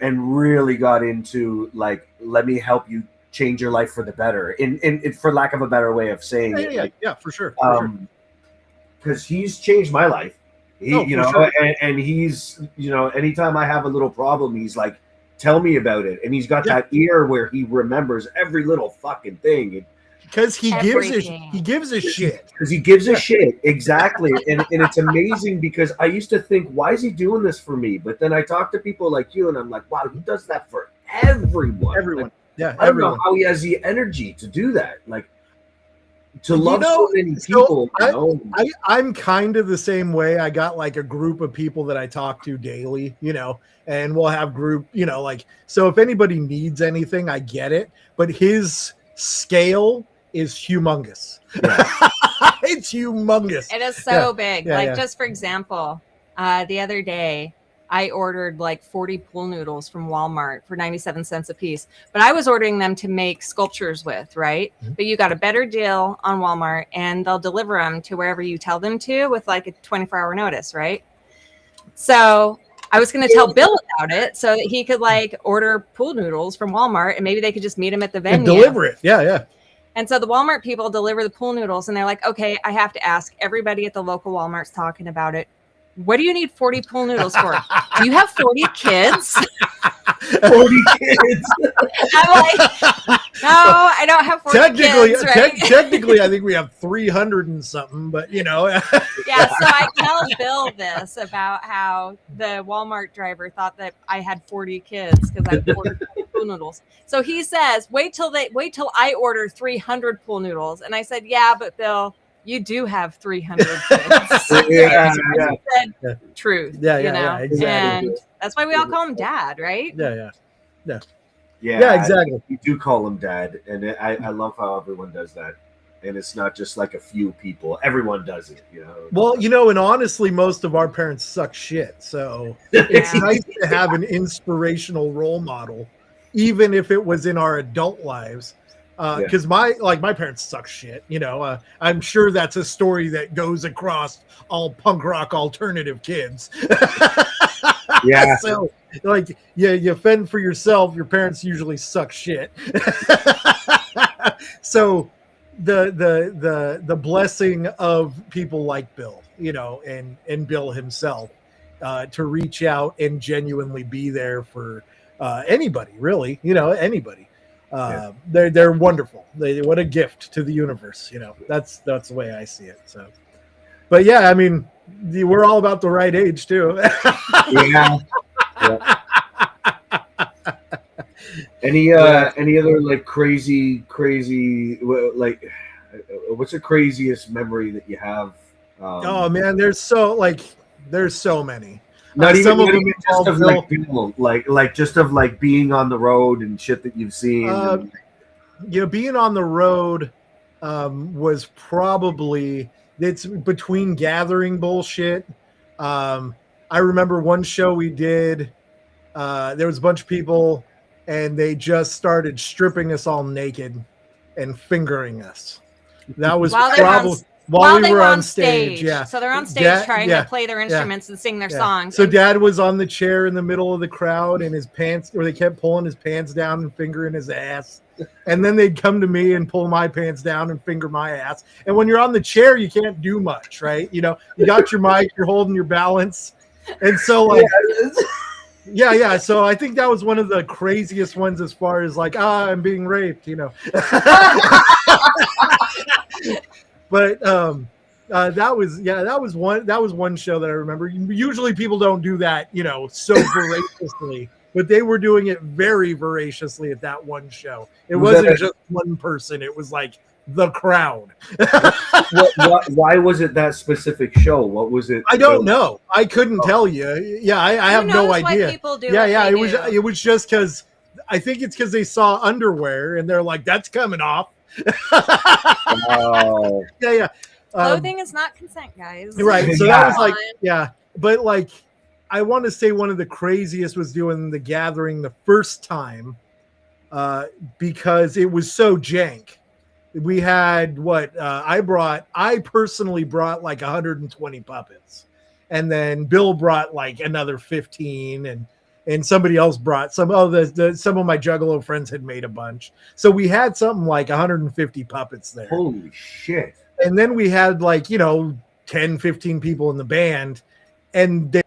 and really got into like, let me help you change your life for the better. In for lack of a better way of saying it. Like, Yeah, for sure. because he's changed my life. He, Oh, you for know, sure. and he's, you know, anytime I have a little problem, he's like, tell me about it. And he's got Yeah. that ear where he remembers every little fucking thing. Because he gives Everything. a shit. Because he gives a shit. Exactly. And it's amazing because I used to think, why is he doing this for me? But then I talk to people like you and I'm like, wow, he does that for everyone. Everyone. Like, Yeah, I don't everyone. know how he has the energy to do that. Like, to You love know, so many so people. You know? I'm kind of the same way. I got like a group of people that I talk to daily, you know, and we'll have group, you know, like, so if anybody needs anything, I get it. But his scale is humongous. It's humongous. It is so big. Yeah, like, yeah. just for example, the other day, I ordered like 40 pool noodles from Walmart for 97 cents a piece, but I was ordering them to make sculptures with, right? Mm-hmm. But you got a better deal on Walmart and they'll deliver them to wherever you tell them to with like a 24-hour notice, right? So I was going to tell Bill about it so that he could like order pool noodles from Walmart and maybe they could just meet him at the venue. And deliver it. Yeah. And so the Walmart people deliver the pool noodles and they're like, okay, I have to ask. Everybody at the local Walmart's talking about it. What do you need 40 pool noodles for? Do you have 40 kids? 40 kids. I'm like, no, I don't have 40 kids, right? Technically, I think we have 300 and something, but you know. Yeah, so I tell Bill this about how the Walmart driver thought that I had 40 kids because I ordered pool noodles. So he says, wait till I order 300 pool noodles. And I said, yeah, but Bill, you do have 300 kids. Yeah. I said, truth. Yeah, you know? exactly. And that's why we all call him Dad, right? Yeah. Yeah, exactly. You do call him Dad, and I love how everyone does that. and it's not just like a few people. Everyone does it, you know. Well, you know, and honestly, most of our parents suck shit. So it's Yeah. nice to have an inspirational role model, even if it was in our adult lives. Because my parents suck shit. You know, I'm sure that's a story that goes across all punk rock alternative kids. Yeah. So like, you fend for yourself. Your parents usually suck shit. So the blessing of people like Bill, you know, and Bill himself, to reach out and genuinely be there for anybody, really, you know, anybody. They're wonderful. What a gift to the universe, you know. That's the way I see it. So, but yeah, I mean, we're all about the right age too. Yeah. Any other like crazy like what's the craziest memory that you have? Oh man, there's so many. Not even, some of not them even just of Bill. like people, like just of like being on the road and shit that you've seen. You know, being on the road was probably, it's between gathering bullshit. I remember one show we did. There was a bunch of people, and they just started stripping us all naked and fingering us. That was while we were on stage. Yeah. So they're on stage trying to play their instruments and sing their songs. So Dad was on the chair in the middle of the crowd, and his pants, or they kept pulling his pants down and fingering his ass. And then they'd come to me and pull my pants down and finger my ass. And when you're on the chair, you can't do much, right? You know, you got your mic, you're holding your balance. And so like, yeah. So I think that was one of the craziest ones as far as like, I'm being raped, you know. But that was one show that I remember. Usually people don't do that, you know, so voraciously, but they were doing it very voraciously at that one show. It wasn't just one person; it was like the crowd. Why was it that specific show? What was it? I don't know. I couldn't tell you. Yeah, I have no idea. Why people do it was just because I think it's because they saw underwear and they're like, "That's coming off." Oh. Yeah. Clothing is not consent, guys. Right. So that was like, yeah. But like, I want to say one of the craziest was doing the gathering the first time, because it was so jank. We had I personally brought like 120 puppets, and then Bill brought like another 15, and somebody else brought some. Some of my Juggalo friends had made a bunch, so we had something like 150 puppets there. Holy shit! And then we had like, you know, 10, 15 people in the band, and they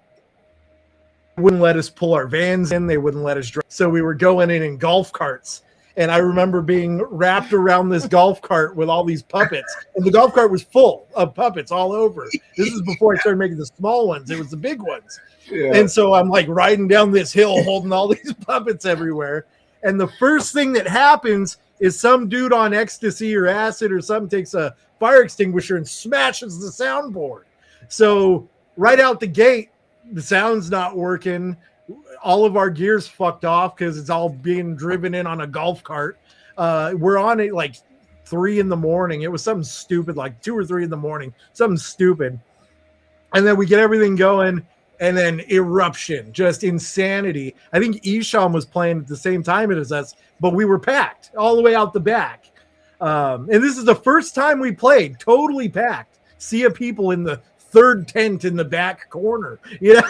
wouldn't let us pull our vans in. They wouldn't let us drive. So we were going in golf carts. And I remember being wrapped around this golf cart with all these puppets. And the golf cart was full of puppets all over. This is before I started making the small ones. It was the big ones. Yeah. And so I'm like riding down this hill holding all these puppets everywhere. And the first thing that happens is some dude on ecstasy or acid or something takes a fire extinguisher and smashes the soundboard. So right out the gate, the sound's not working. All of our gear's fucked off because it's all being driven in on a golf cart. We're on it like 3 a.m. It was something stupid, like 2 or 3 a.m, something stupid. And then we get everything going, and then eruption, just insanity. I think Isham was playing at the same time as us, but we were packed all the way out the back. And this is the first time we played, totally packed. Sea of people in the third tent in the back corner. Yeah.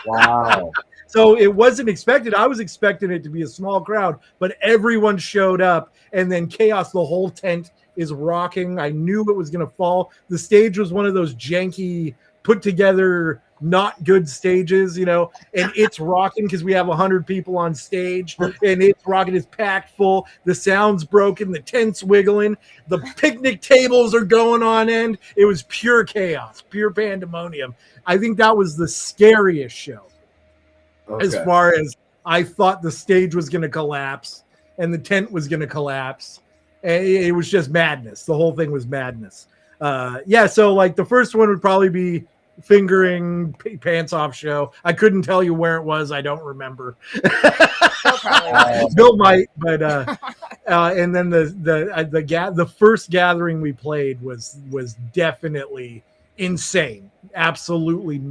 Wow. So it wasn't expected. I was expecting it to be a small crowd, but everyone showed up, and then chaos. The whole tent is rocking. I knew it was going to fall. The stage was one of those janky, put together, not good stages, you know, and it's rocking because we have 100 people on stage, and it's rocking. It's packed full. The sound's broken. The tent's wiggling. The picnic tables are going on end. It was pure chaos, pure pandemonium. I think that was the scariest show. Okay. As far as I thought the stage was going to collapse and the tent was going to collapse. And it was just madness. The whole thing was madness. So like the first one would probably be fingering pants off show. I couldn't tell you where it was. I don't remember. Bill might, but And then the first gathering we played was definitely insane, absolutely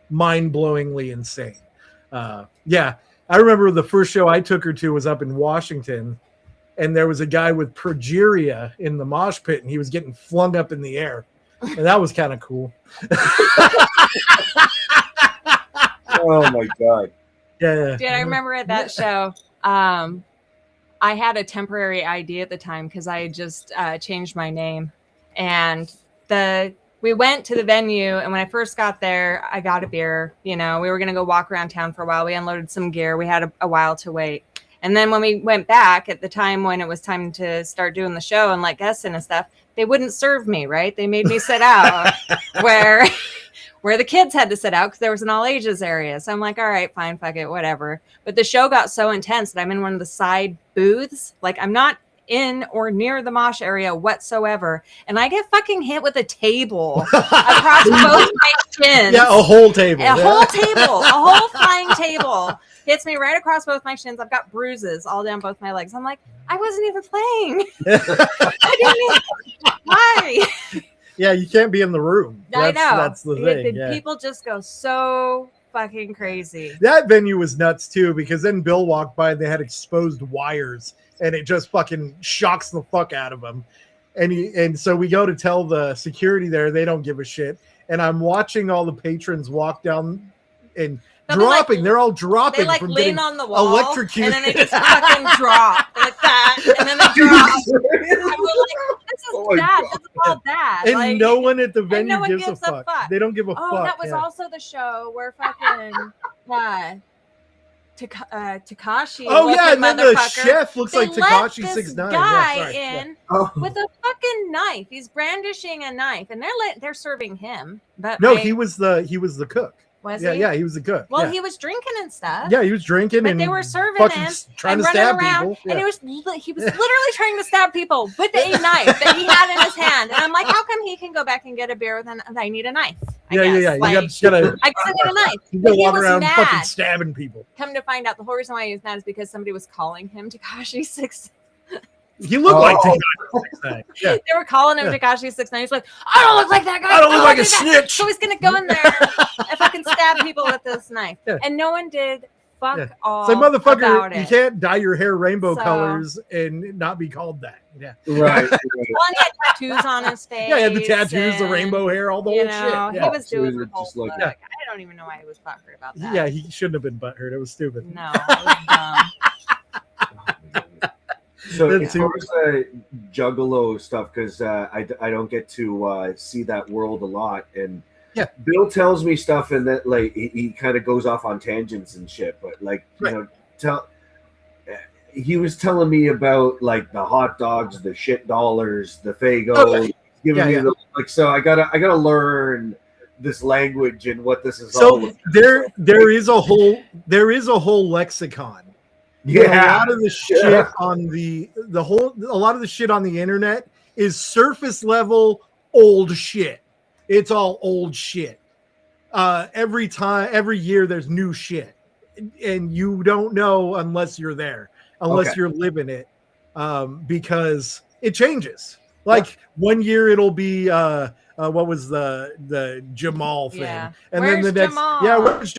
mind-blowingly insane. Yeah, I remember the first show I took her to was up in Washington, and there was a guy with progeria in the mosh pit, and he was getting flung up in the air, and that was kind of cool. Oh my god! Yeah, Dude, I remember at that show, I had a temporary ID at the time because I had just changed my name, and we went to the venue, and when I first got there, I got a beer. You know, we were gonna go walk around town for a while. We unloaded some gear. We had a while to wait, and then when we went back at the time when it was time to start doing the show and like guests and stuff, they wouldn't serve me. Right? They made me sit out where the kids had to sit out because there was an all ages area. So I'm like, all right, fine, fuck it, whatever. But the show got so intense that I'm in one of the side booths. Like I'm not in or near the mosh area whatsoever. And I get fucking hit with a table across both my chins. Yeah, a whole table. A whole flying table hits me right across both my shins. I've got bruises all down both my legs. I'm like, I wasn't even playing. Why? Yeah, you can't be in the room. I know. That's the thing. Yeah. People just go so fucking crazy. That venue was nuts too, because then Bill walked by and they had exposed wires, and it just fucking shocks the fuck out of him. And so we go to tell the security there, they don't give a shit. And I'm watching all the patrons walk down and dropping. They're all dropping. They like from lean on the wall, electrocuted, and then they just fucking drop like that, and then they drop. I'm like, this is bad. This is all bad. And like, no one at the venue no one gives a fuck. They don't give a fuck. Oh, that was also the show where fucking Takashi. Oh yeah, and then the motherfucker, chef looks they like Takashi 6ix9ine. guy Yeah, sorry. in Yeah. with a fucking knife. He's brandishing a knife, and they're serving him. But No, he was the cook. Was yeah, he? yeah, he was the cook. Well, yeah. he was drinking and stuff. Yeah, he was drinking, but and they were serving fucking him trying and to stab running around, people. Yeah. and he was literally trying to stab people with a knife that he had in his hand. And I'm like, how come he can go back and get a beer with I need a knife? Yeah. Like, You gotta I guess I need a knife. you But gotta he walk was around mad. fucking stabbing people. Come to find out, the whole reason why he was mad is because somebody was calling him Takashi 6. He looked like Takashi 6ix9ine. Yeah. They were calling him Takashi 6ix9ine. He's like, I don't look like that guy. I don't look like a that. snitch. So he's gonna go in there and fucking stab people with this knife. Yeah. And no one did fuck all So about motherfucker, you it. can't dye your hair rainbow So- colors and not be called that. Yeah. Right. Well, and he had tattoos on his face. Yeah, he had the tattoos, the and, raymbo hair, all the you whole know, shit. he Yeah. was So doing he the was whole just like- look. I don't even know why he was butthurt about that. Yeah, he shouldn't have been butthurt. It was stupid. No, it was dumb. So That's as far as the Juggalo stuff, because I don't get to see that world a lot, and Yeah. Bill tells me stuff, and that like he kind of goes off on tangents and shit. But like Right. you know, he was telling me about like the hot dogs, the shit dollars, the Fagos, Oh, yeah. giving me Yeah. the like. So I gotta learn this language and what this is all So about. there is a whole lexicon. Yeah. A lot of the shit on a lot of the shit on the internet is surface level old shit. It's all old shit. Every year there's new shit, and you don't know unless you're there, unless you're living it, because it changes. Like one year it'll be what was the Jamal thing, Yeah. and Where's then the next Jamal? where's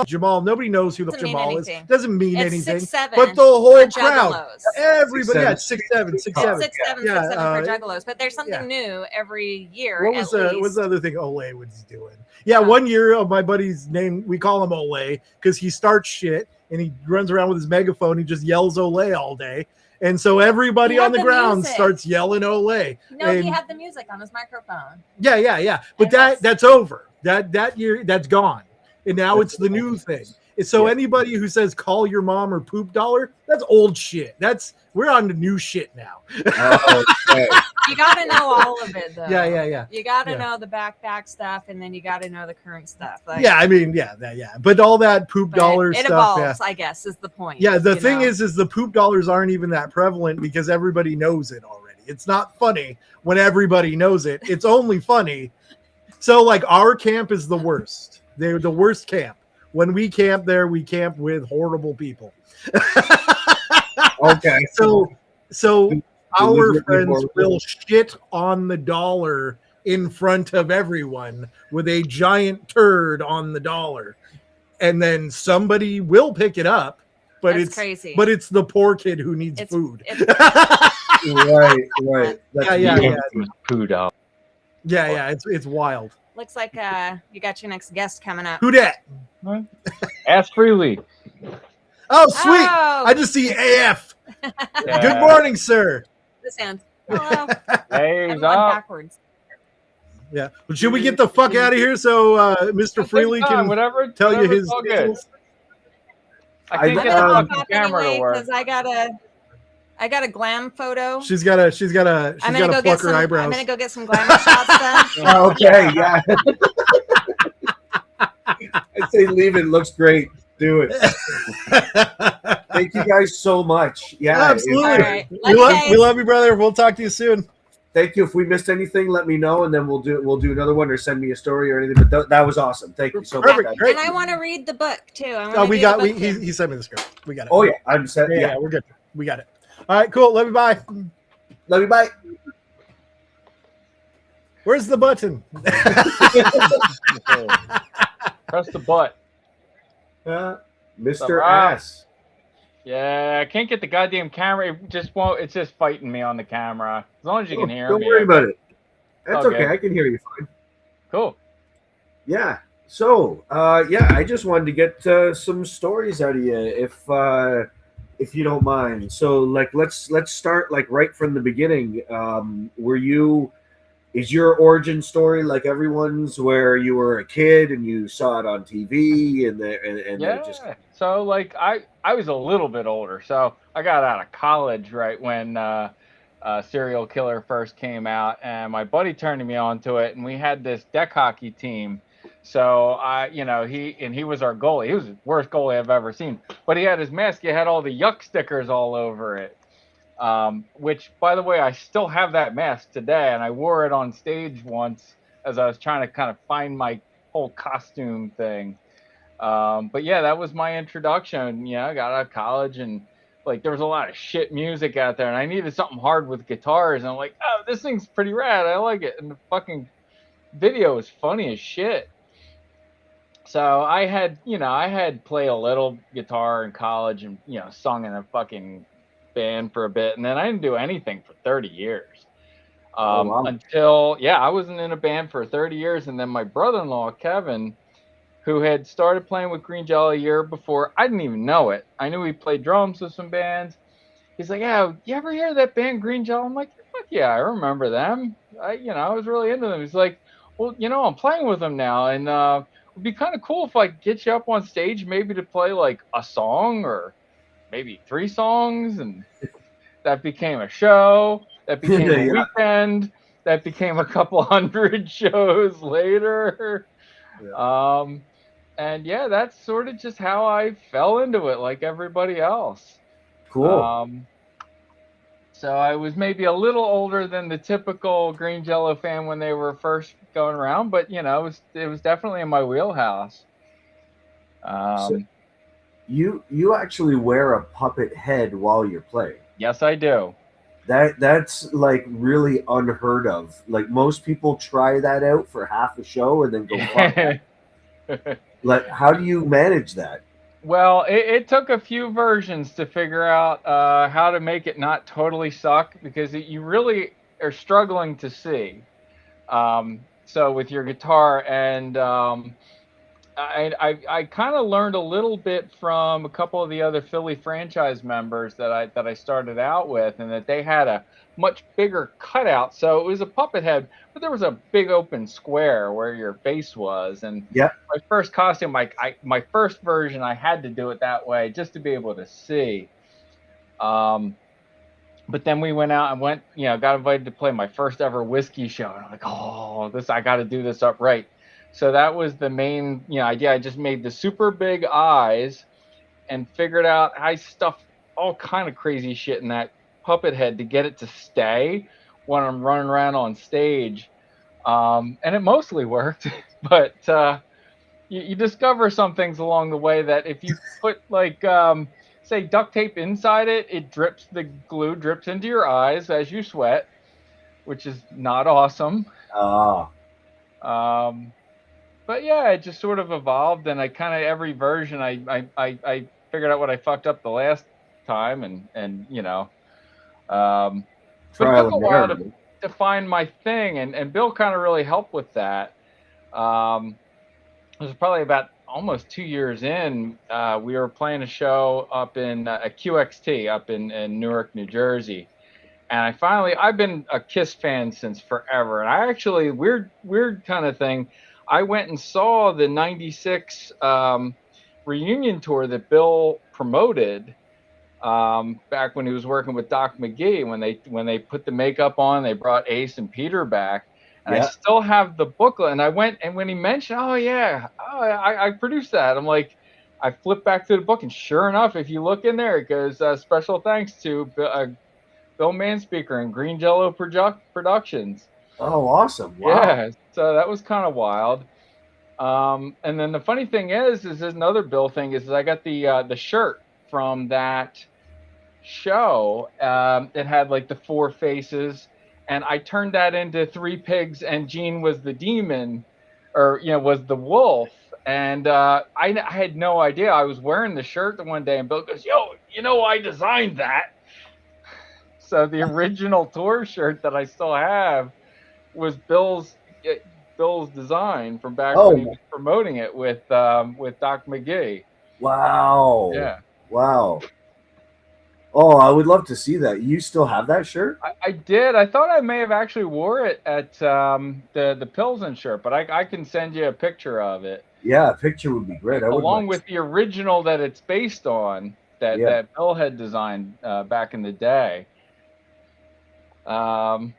Jamal? Nobody knows who the Doesn't mean Jamal is. anything. Doesn't mean It's anything. 6'7" But the whole for crowd, juggalos. everybody, yeah, 6'7", 6'7", 6'7". 6'7", Yeah, 6'7" for juggalos, but there's something yeah. new every year. What was at least. what's the other thing Ole was doing? Yeah, one year my buddy's name, we call him Ole because he starts shit and he runs around with his megaphone. He just yells Ole all day. And so everybody He had on the the ground music. starts yelling Ole. No, and, he had the music on his microphone. Yeah. But And that's over. That year, that's gone. And now it's the new thing. And so anybody who says call your mom or poop dollar, that's old shit. We're on to new shit now. Oh, okay. You got to know all of it, though. Yeah. You got to Yeah. know the back stuff, and then you got to know the current stuff. Like, Yeah, I mean, yeah. But all that poop but dollar it stuff. evolves, Yeah. I guess, is the point. Yeah, the you thing know? is the poop dollars aren't even that prevalent because everybody knows it already. It's not funny when everybody knows it. It's only funny. So, like, our camp is the worst. They're the worst camp. When we camp there, we camp with horrible people. Okay. So our Deliberately friends horrible. will shit on the dollar in front of everyone with a giant turd on the dollar, and then somebody will pick it up. But That's it's crazy. But it's the poor kid who needs It's- food. Right. That's Yeah. Food out. Yeah. It's wild. Looks like you got your next guest coming up. Who dat? Ask freely. Oh, sweet! Oh. I just see AF. Yeah. Good morning, sir. This hands. Hello. Hey, I'm he's going up. backwards. Yeah. Well, should we get the fuck out of here so Mr. Freely can whatever, tell you whatever's his all good. signals? I can't I- get the I'm fucking gonna pop camera anyway to work. because I got a glam photo. She's got to I'm gonna go pluck get her some. eyebrows. I'm gonna go get some glamour shots done. Okay, yeah. I say leave it. Looks great. Do it. Thank you guys so much. Yeah, Absolutely. All right. We Love you love, guys. we love you, brother. We'll talk to you soon. Thank you. If we missed anything, let me know, and then we'll do another one, or send me a story or anything. But that was awesome. Thank you so much. Perfect. guys. Great. And I want to read the book too. I wanna Oh, we do got. the We book he, too. he sent me the script. We got it. Oh yeah, I'm set. yeah, Yeah, we're good. We got it. All right, cool. Love you. Bye. love you. Bye. Where's the button? Press the butt. Mr. Alright. Ass. Yeah, I can't get the goddamn camera. It just won't. It's just fighting me on the camera. As long as you can hear Don't me. worry about it. That's Okay. okay. I can hear you fine. Cool. Yeah. So, I just wanted to get some stories out of you, if you don't mind. So, like, let's start like right from the beginning. Is your origin story like everyone's, where you were a kid and you saw it on TV and Yeah. just So like I was a little bit older, so I got out of college right when Serial Killer first came out, and my buddy turned me on to it, and we had this deck hockey team. So he was our goalie. He was the worst goalie I've ever seen, but he had his mask. He had all the yuck stickers all over it. Which, by the way, I still have that mask today, and I wore it on stage once as I was trying to kind of find my whole costume thing. But yeah, that was my introduction. I got out of college, and like there was a lot of shit music out there, and I needed something hard with guitars, and I'm like, oh, this thing's pretty rad. I like it, and the fucking video is funny as shit. So I had played a little guitar in college, and sung in a fucking band for a bit, and then I didn't do anything for 30 years. wow. Until I wasn't in a band for 30 years, and then my brother-in-law Kevin, who had started playing with Green Jello a year before, I didn't even know it. I knew he played drums with some bands. He's like, yeah, you ever hear that band Green Jello? I'm like, fuck yeah, I remember them. I was really into them. He's like, well, I'm playing with them now, and it would be kind of cool if I could get you up on stage, maybe to play like a song or maybe 3 songs. And that became a show. That became a weekend. That became a couple hundred shows later. Yeah. And that's sort of just how I fell into it, like everybody else. cool. So I was maybe a little older than the typical Green Jello fan when they were first going around, but it was definitely in my wheelhouse. So you actually wear a puppet head while you're playing. Yes, I do. That's like really unheard of. Like most people try that out for half a show and then go fuck. Like, how do you manage that? Well, it took a few versions to figure out how to make it not totally suck, because you really are struggling to see. So with your guitar, and I kind of learned a little bit from a couple of the other Philly franchise members that I started out with, and that they had a much bigger cutout. So it was a puppet head, but there was a big open square where your face was. And yeah, my first costume, my first version, I had to do it that way just to be able to see. But then we went out and got invited to play my first ever whiskey show, and I'm like, oh, I got to do this up right. So that was the main idea. I just made the super big eyes and figured out I stuffed all kind of crazy shit in that puppet head to get it to stay when I'm running around on stage. And it mostly worked, but you discover some things along the way that if you put like say duct tape inside it. It drips, the glue drips into your eyes as you sweat, which is not awesome. Ah, But yeah, it just sort of evolved, and I kind of every version I figured out what I fucked up the last time, and but it trial took a and while error. to find my thing, and Bill kind of really helped with that. It was probably about almost 2 years in. We were playing a show up in a QXT up in Newark, New Jersey. And I've been a Kiss fan since forever. And I actually, weird kind of thing, I went and saw the 96 reunion tour that Bill promoted back when he was working with Doc McGee. When they put the makeup on, they brought Ace and Peter back. And I still have the booklet. And I went, and when he mentioned, I produced that. I'm like, I flipped back to the book, and sure enough, if you look in there, it goes, special thanks to Bill Manspeaker and Green Jello Productions. Oh, awesome. Wow. Yeah, so that was kind of wild. And then the funny thing is another Bill thing is I got the shirt from that show. It had like the 4 faces, and I turned that into 3 pigs, and Gene was the demon, or was the wolf. And I had no idea. I was wearing the shirt the one day, and Bill goes, "Yo, I designed that." So the original tour shirt that I still have was Bill's design from back when he was promoting it with Doc McGee. Wow. Yeah. Wow. Oh, I would love to see that. You still have that shirt? I did. I thought I may have actually wore it at the Pilsen shirt, but I can send you a picture of it. Yeah, a picture would be great. Along with the original that it's based on that Bill had designed back in the day. But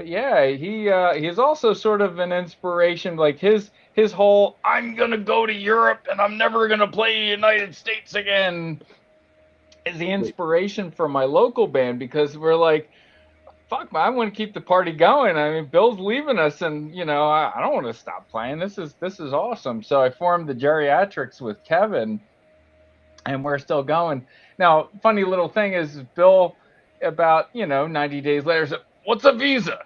yeah, he's also sort of an inspiration. Like his whole "I'm gonna go to Europe and I'm never gonna play the United States again" is the inspiration for my local band, because we're like, fuck, man, I want to keep the party going. I mean, Bill's leaving us, and I don't want to stop playing. This is awesome. So I formed the Geriatrics with Kevin, and we're still going. Now, funny little thing is Bill, about 90 days later, said, "What's a visa?"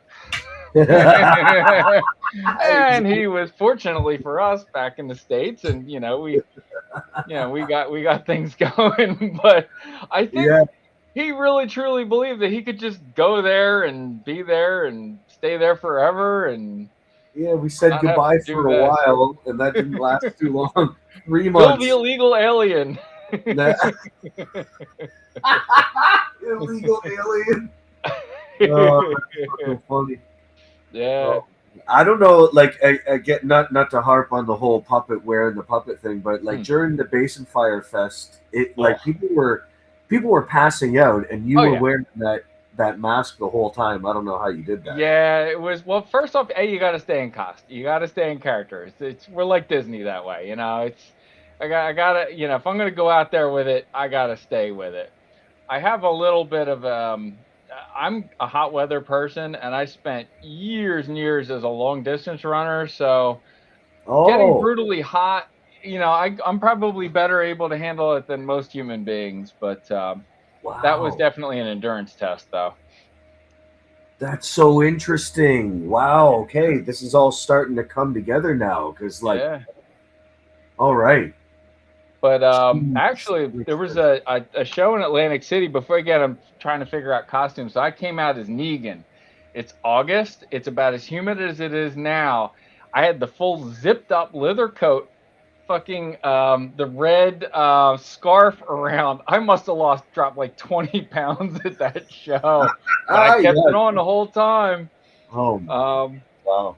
And he was, fortunately for us, back in the States, and we got things going. But I think he really truly believed that he could just go there and be there and stay there forever. And we said goodbye for a while, and that didn't last too long. 3 months. Bill the illegal alien. Illegal alien. Oh, that's so funny. Yeah. I don't know, like, I get not to harp on the whole puppet wearing the puppet thing, but like during the Basin Fire Fest, people were passing out, and you were wearing that mask the whole time. I don't know how you did that. Yeah, it was, well, first off, you got to stay in costume. You got to stay in character. We're like Disney that way, I gotta, if I'm gonna go out there with it, I gotta stay with it. I have a little bit of I'm a hot weather person, and I spent years and years as a long distance runner. So getting brutally hot, I'm probably better able to handle it than most human beings. But that was definitely an endurance test, though. That's so interesting. Wow. Okay, this is all starting to come together now, because all right. But actually, there was a show in Atlantic City before. Again, I'm trying to figure out costumes. So I came out as Negan. It's August. It's about as humid as it is now. I had the full zipped up leather coat, fucking the red scarf around. I must have dropped like 20 pounds at that show. But I kept it on the whole time. Oh, wow.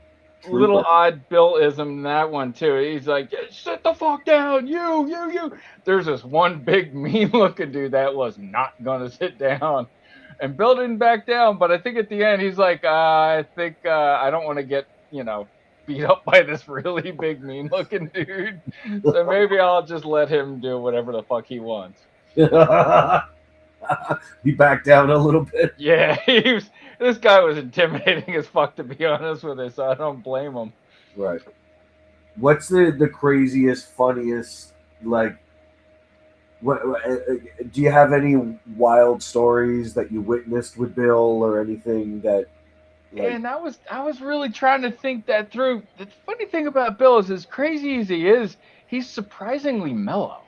Little odd Bill-ism in that one too. He's like, "Sit the fuck down, you." There's this one big mean looking dude that was not gonna sit down, and Bill didn't back down. But I think at the end he's like, I think I don't want to get beat up by this really big mean looking dude, so maybe I'll just let him do whatever the fuck he wants. He backed down a little bit. Yeah, this guy was intimidating as fuck, to be honest with you, so I don't blame him. Right. What's the craziest, funniest, like, Do you have any wild stories that you witnessed with Bill or anything that like? And I was really trying to think that through. The funny thing about Bill is, as crazy as he is, he's surprisingly mellow.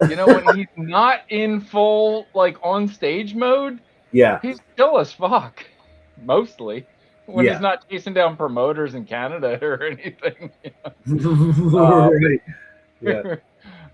You know, when he's not in full like on stage mode, Yeah, he's chill as fuck. Mostly when he's yeah. not chasing down promoters in Canada or anything. Right. Yeah,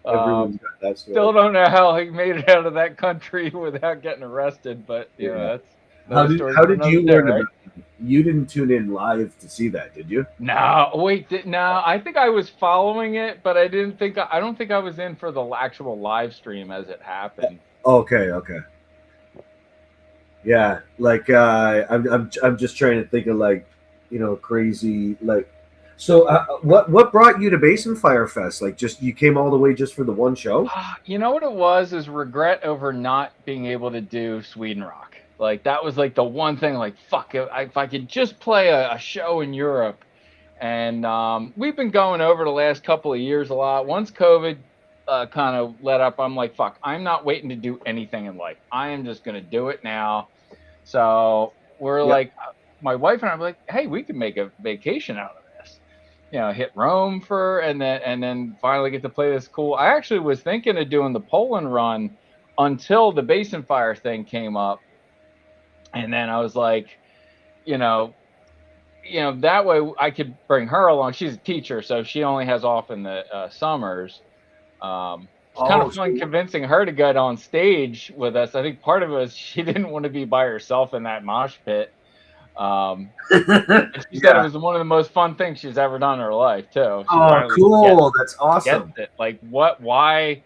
um, everyone's got that Still story. don't know how he made it out of that country without getting arrested, but you know, Yeah. that's another story How for did another you day, learn right? about it? You didn't tune in live to see that, did you? No, wait, no, I think I was following it, but I don't think I was in for the actual live stream as it happened. Okay, okay. Yeah, like I'm just trying to think of like, crazy like. So what brought you to Basin Fire Fest? Like, just you came all the way just for the one show? You know what it was is regret over not being able to do Sweden Rock. Like that was like the one thing. Like fuck, if I could just play a show in Europe, and we've been going over the last couple of years a lot. Once COVID kind of let up, I'm like, fuck, I'm not waiting to do anything in life. I am just gonna do it now. So we're Yep. like, my wife and I were like, hey, we could make a vacation out of this. You know, hit Rome for, and then finally get to play this cool. I actually was thinking of doing the Poland run until the Basin Fire thing came up, and then I was like, you know, that way I could bring her along. She's a teacher, so she only has off in the summers. It's kind Oh, of fun convincing her to get on stage with us. I think part of it was she didn't want to be by herself in that mosh pit. And she said it yeah. was one of the most fun things she's ever done in her life too. She Oh, finally cool. That's gets awesome. it. Like why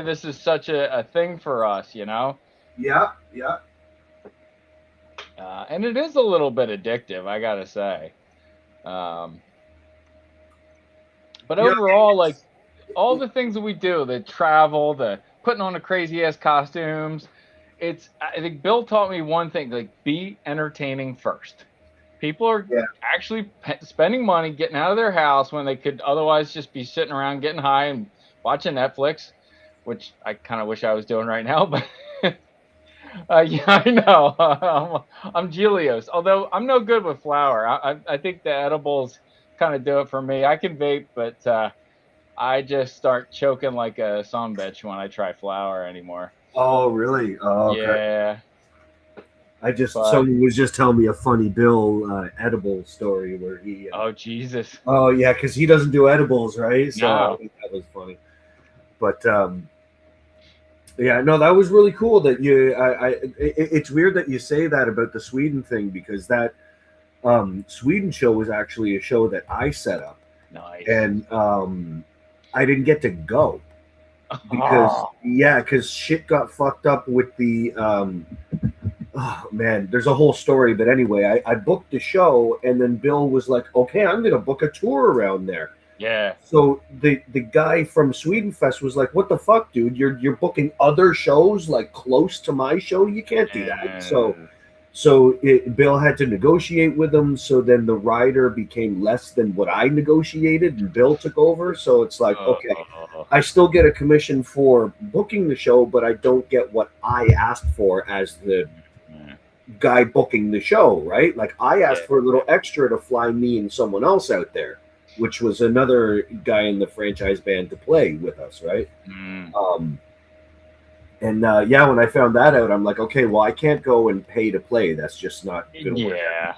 this is such a thing for us, you know? Yeah, yeah. And it is a little bit addictive, I gotta say. Um, but Yeah, overall, like all the things that we do, the travel, the putting on the crazy ass costumes, I think Bill taught me one thing, like be entertaining first. People are yeah. actually spending money getting out of their house when they could otherwise just be sitting around getting high and watching Netflix, which I kind of wish I was doing right now, but yeah, I know. I'm Gelios, although I'm no good with flour. I think the edibles kind of do it for me. I can vape, but I just start choking like a bitch when I try flour anymore. Oh, really? Oh, okay. Yeah, but Someone was just telling me a funny Bill edible story where he. oh Jesus, Oh, yeah, because he doesn't do edibles, right? So I no, think that was funny. But yeah, no, that was really cool that you. It's weird that you say that about the Sweden thing because that Sweden show was actually a show that I set up, nice. and I didn't get to go because shit got fucked up with the. Oh man, there's a whole story, but anyway, I booked the show, and then Bill was like, "Okay, I'm gonna book a tour around there." Yeah. So the guy from Sweden Fest was like, "What the fuck, dude? You're booking other shows like close to my show. You can't do that." So Bill had to negotiate with him. So then the rider became less than what I negotiated, and Bill took over. So it's like, okay, I still get a commission for booking the show, but I don't get what I asked for as the guy booking the show, right? Like I asked for a little extra to fly me and someone else out there, which was another guy in the franchise band to play with us, right? And yeah, when I found that out, I'm like, okay, well, I can't go and pay to play. That's just not gonna work out.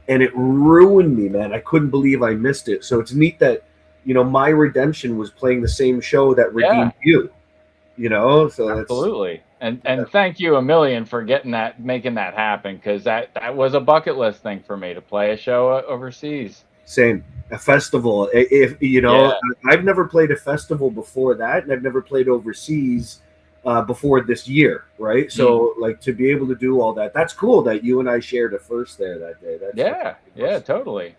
And it ruined me, man. I couldn't believe I missed it. So it's neat that my redemption was playing the same show that redeemed you. So absolutely. And thank you a million for making that happen, because that was a bucket list thing for me to play a show overseas. Same. A festival. I've never played a festival before that, and I've never played overseas before this year, right? So like to be able to do all that, that's cool that you and I shared a first there that day. That's totally.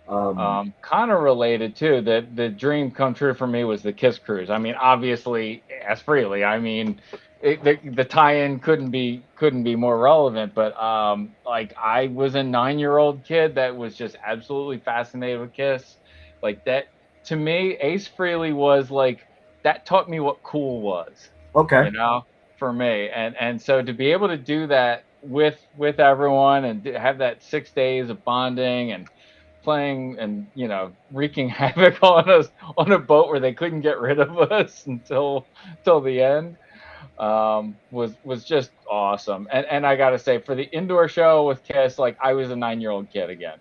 Kind of related too. The dream come true for me was the Kiss Cruise. I mean, obviously, as freely. I mean, the tie-in couldn't be more relevant. But like I was a 9-year-old kid that was just absolutely fascinated with Kiss. Like that to me, Ace Frehley was like that taught me what cool was. Okay. You know, for me, and so to be able to do that with everyone and have that 6 days of bonding and playing and wreaking havoc on us on a boat where they couldn't get rid of us until the end, was just awesome. And I gotta say, for the indoor show with Kiss, like I was a 9-year-old kid again.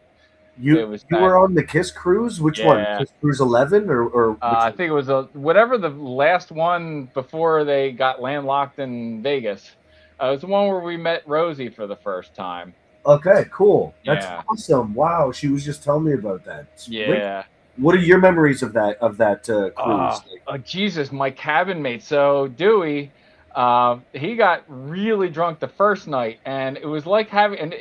It You was you that. were on the Kiss cruise? Which one? Yeah. Kiss Cruise 11 or which I one? think it was whatever the last one before they got landlocked in Vegas. It was the one where we met Rosie for the first time. Okay, cool. That's Yeah. awesome. Wow, she was just telling me about that. Yeah. What are your memories of that cruise? Jesus, my cabin mate. So Dewey, he got really drunk the first night, and it was like having. And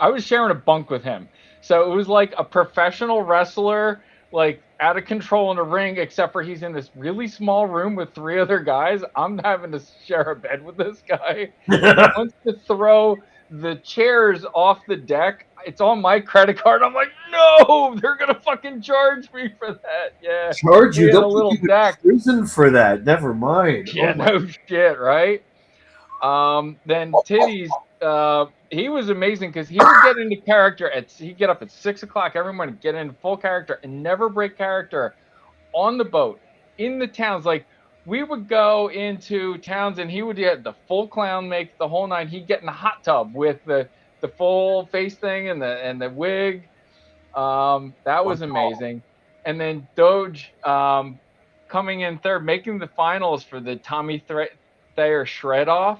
I was sharing a bunk with him, so it was like a professional wrestler, like out of control in the ring, except for he's in this really small room with 3 other guys. I'm having to share a bed with this guy. He wants to throw the chairs off the deck. It's on my credit card. I'm like, no, they're gonna fucking charge me for that. Yeah, Charge we you? had a They'll put little you in deck. prison for that. Never mind. Yeah, Oh my. no shit, right? Then Titties, he was amazing because he would get into character he'd get up at 6 o'clock every morning, get into full character, and never break character on the boat in the towns. Like we would go into towns and he would get the full clown make the whole nine. He'd get in the hot tub with the full face thing and the wig. That was amazing. And then Doge coming in third, making the finals for the Tommy Thayer shred off.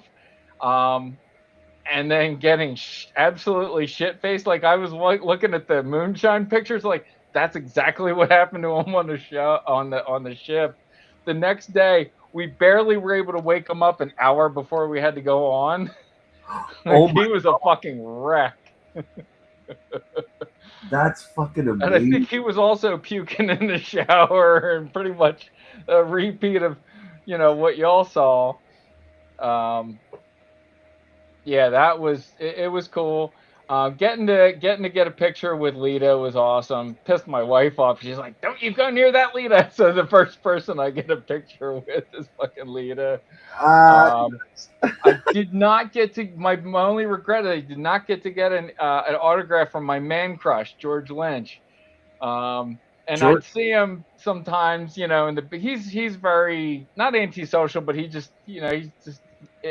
And then getting absolutely shit faced. Like I was looking at the moonshine pictures, like that's exactly what happened to him on the show on the ship. The next day, we barely were able to wake him up an hour before we had to go on. Like, he was a fucking wreck. That's fucking amazing. And I think he was also puking in the shower and pretty much a repeat of, what y'all saw. Yeah, that was it was cool. Getting to get a picture with Lita was awesome. Pissed my wife off. She's like, "Don't you go near that Lita." So the first person I get a picture with is fucking Lita. I did not get to my only regret is I did not get to get an autograph from my man crush George Lynch. And I'd see him sometimes, he's very not antisocial, but he's just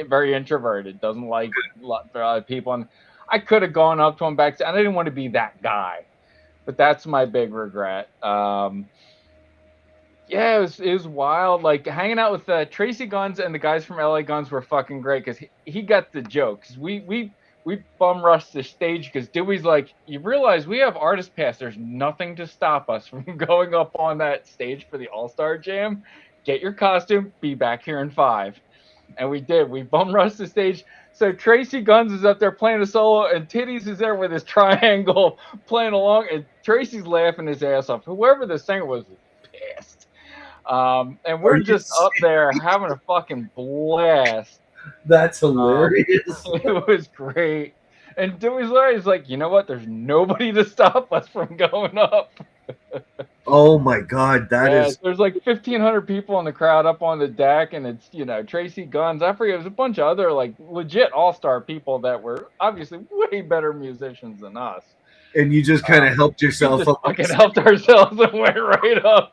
very introverted, doesn't like a lot of people. And I could have gone up to him back, and I didn't want to be that guy. But that's my big regret. Yeah, it was wild. Like hanging out with Tracy Guns and the guys from LA Guns were fucking great because he got the jokes. We bum rushed the stage because Dewey's like, you realize we have artist pass. There's nothing to stop us from going up on that stage for the All-Star Jam. Get your costume. Be back here in 5. And we did. We bum rushed the stage. So Tracy Guns is up there playing a solo, and Titties is there with his triangle playing along, and Tracy's laughing his ass off. Whoever the singer was pissed. And we're just up there having a fucking blast. That's hilarious. It was great. And Dewey's always like, you know what? There's nobody to stop us from going up. Oh my God, that is. There's like 1,500 people in the crowd up on the deck, and it's Tracy Guns. I forget, it was a bunch of other like legit all-star people that were obviously way better musicians than us. And you just kind of helped yourself up. Fucking helped ourselves and went right up.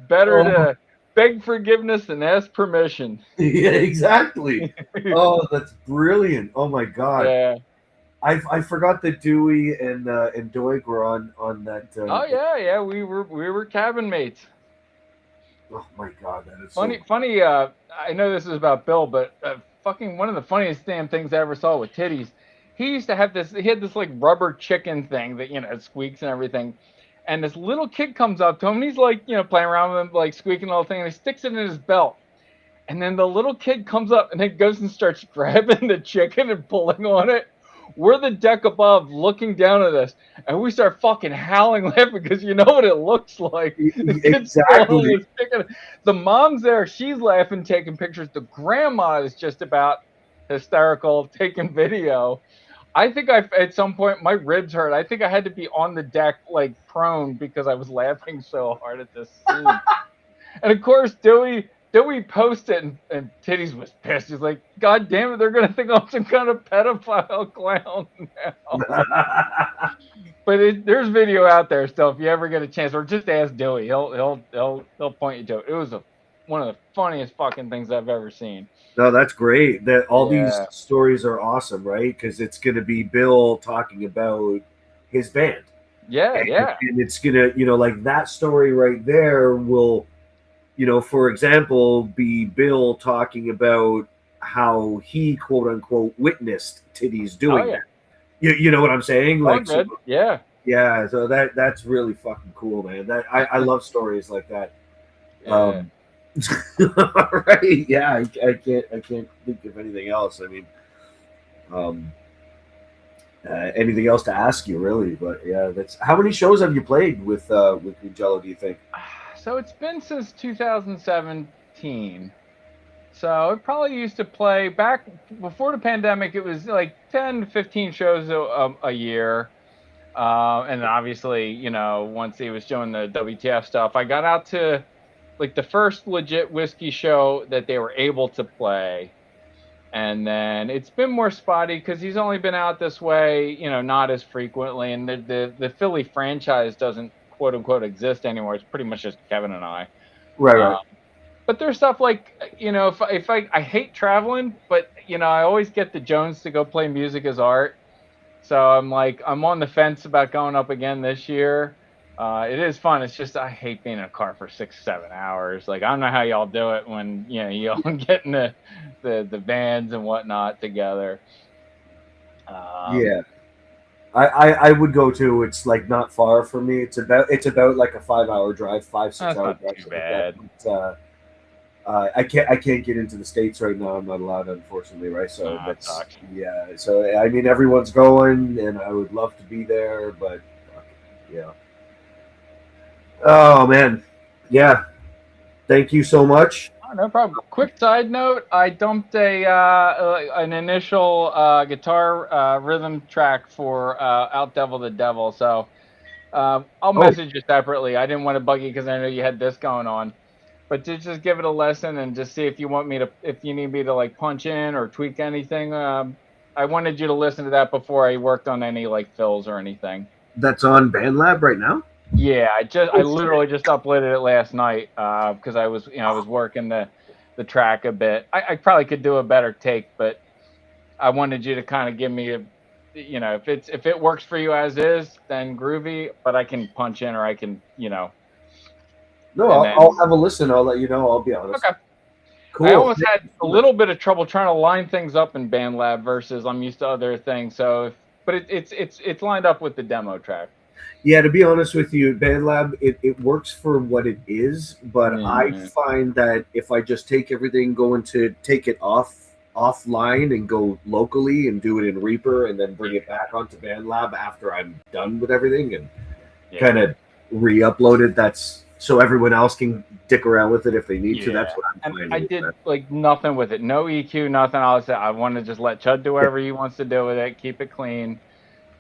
Better to beg forgiveness than ask permission. Yeah, exactly. Oh, that's brilliant. Oh my God. Yeah. I forgot that Dewey and Doig were on that. Oh yeah, we were cabin mates. Oh my God, that is funny. So... Funny. I know this is about Bill, but fucking one of the funniest damn things I ever saw with Titties. He used to have this. He had this like rubber chicken thing that it squeaks and everything. And this little kid comes up to him, and he's like, playing around with him, like squeaking the whole thing, and he sticks it in his belt. And then the little kid comes up and then goes and starts grabbing the chicken and pulling on it. We're the deck above looking down at us, and we start fucking howling laughing because you know what it looks like. Exactly. The mom's there, she's laughing, taking pictures. The grandma is just about hysterical, taking video. I think at some point my ribs hurt. I think I had to be on the deck like prone because I was laughing so hard at this scene. And of course, Dewey Dewey posted and Titties was pissed. He's like, God damn it, they're gonna think I'm some kind of pedophile clown now. But there's video out there still if you ever get a chance, or just ask Dewey. He'll point you to it. It was one of the funniest fucking things I've ever seen. No, that's great. That all these Yeah. stories are awesome, right? Because it's going to be Bill talking about his band. Yeah, And, yeah. and it's gonna, like that story right there will, for example, be Bill talking about how he quote unquote witnessed Titties doing yeah. that. You know what I'm saying? All Like, good. so, Yeah. yeah. So that's really fucking cool, man. That I love stories like that. Yeah. Right? Yeah. I can't think of anything else. I mean, um, anything else to ask you, really? But yeah, that's how many shows have you played with Jello? Do you think? So it's been since 2017. So I probably used to play back before the pandemic. It was like 10 to 15 shows a year. And obviously, once he was doing the WTF stuff, I got out to like the first legit whiskey show that they were able to play. And then it's been more spotty because he's only been out this way, not as frequently. And the Philly franchise doesn't quote unquote exist anymore. It's pretty much just Kevin and I. Right. But there's stuff like, if I hate traveling, but I always get the Jones to go play music as art. So I'm on the fence about going up again this year. It is fun. It's just I hate being in a car for 6-7 hours. Like I don't know how y'all do it when you all get in the vans and whatnot together. Yeah. I would go to. It's like not far from me. It's about like a 5 hour drive, 5-6 That's hour not drive. too Something like that. bad. But, I can't get into the States right now. I'm not allowed, unfortunately, right? So That that's sucks. yeah. So I mean, everyone's going, and I would love to be there, but yeah. Oh man, yeah. Thank you so much. Oh, no problem. Quick side note: I dumped an initial guitar rhythm track for Out Devil the Devil. So I'll Oh, message you separately. I didn't want to bug you because I know you had this going on. But to just give it a lesson and just see if you need me to like punch in or tweak anything. I wanted you to listen to that before I worked on any like fills or anything. that's on BandLab right now. Yeah, I literally just uploaded it last night because I was working the track a bit. I probably could do a better take, but I wanted you to kind of give me if it works for you as is, then groovy. But I can punch in or I can No, and I'll then have a listen. I'll let you know. I'll be honest. okay. I Cool. almost had a little bit of trouble trying to line things up in BandLab versus I'm used to other things. So, but it's lined up with the demo track. Yeah, to be honest with you, BandLab it works for what it is, but I Yeah. find that if I just take everything, going to take it offline and go locally and do it in Reaper and then bring it back onto BandLab after I'm done with everything and kind of re-upload it. That's so everyone else can dick around with it if they need to. That's what I'm And finding. I did like nothing with it, no EQ, nothing. I want to just let Chud do whatever he wants to do with it, keep it clean,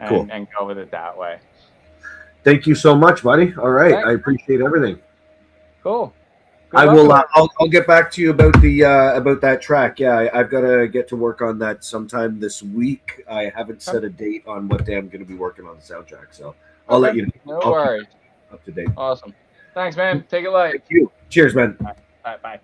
Cool. and go with it that way. Thank you so much, buddy. All right, Thanks. I appreciate everything. Cool. Good I luck will. with it. I'll get back to you about about that track. Yeah, I've got to get to work on that sometime this week. I haven't set a date on what day I'm going to be working on the soundtrack, so I'll let you know. No I'll keep worries. up to date. Awesome. Thanks, man. Take it light. Thank you. Cheers, man. Bye.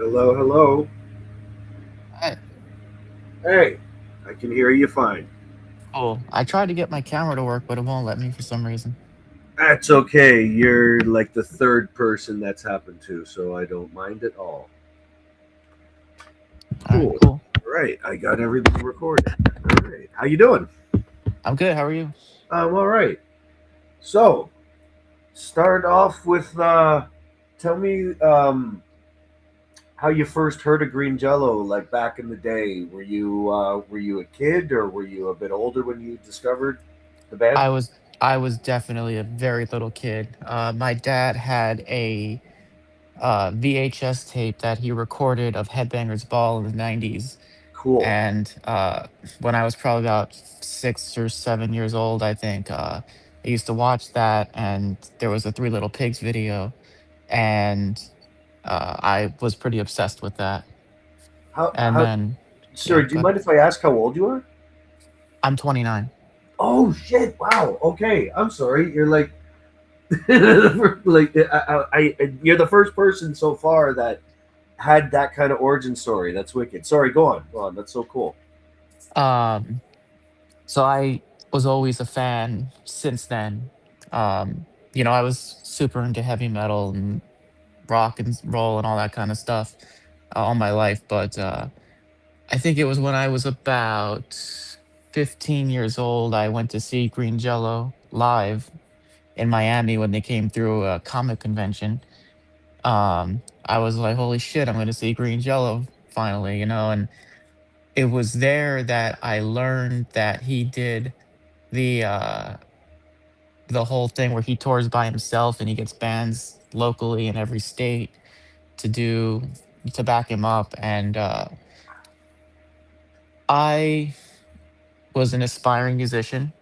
Hello, hello. Hi. Hey, I can hear you fine. Cool. I tried to get my camera to work, but it won't let me for some reason. That's okay. You're like the third person that's happened to, so I don't mind at all. All right, Cool. cool. Right, I got everything recorded. All right, how you doing? I'm good. How are you? I'm all right. So, start off with tell me how you first heard of Green Jello, like back in the day. Were you a kid or were you a bit older when you discovered the band? I was I was definitely a very little kid. My dad had a VHS tape that he recorded of Headbangers Ball in the '90s, Cool. and when I was probably about 6 or 7 years old, I think I used to watch that, and there was a Three Little Pigs video, and I was pretty obsessed with that. And How then, Sorry, yeah, do you go ahead. mind if I ask how old you are? I'm 29. Oh shit! Wow. Okay, I'm sorry. You're like, you're the first person so far that had that kind of origin story. That's wicked. Sorry, go on. Go on. That's so cool. Um, so I was always a fan since then. I was super into heavy metal and rock and roll and all that kind of stuff all my life. But I think it was when I was about 15 years old, I went to see Green Jello live in Miami when they came through a comic convention. I was like, holy shit, I'm going to see Green Jello finally. And it was there that I learned that he did the uh the whole thing where he tours by himself and he gets bands locally in every state to do to back him up. And I was an aspiring musician,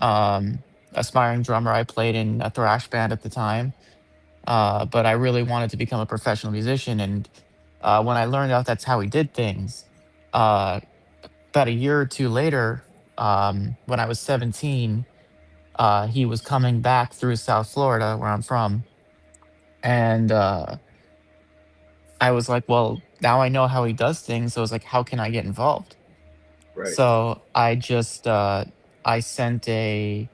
um aspiring drummer. I played in a thrash band at the time, but I really wanted to become a professional musician. And when I learned out that's how he did things, uh about a year or two later, when I was 17, he was coming back through South Florida, where I'm from, and I was like, "Well, now I know how he does things." So I was like, "How can I get involved?" Right. So I sent a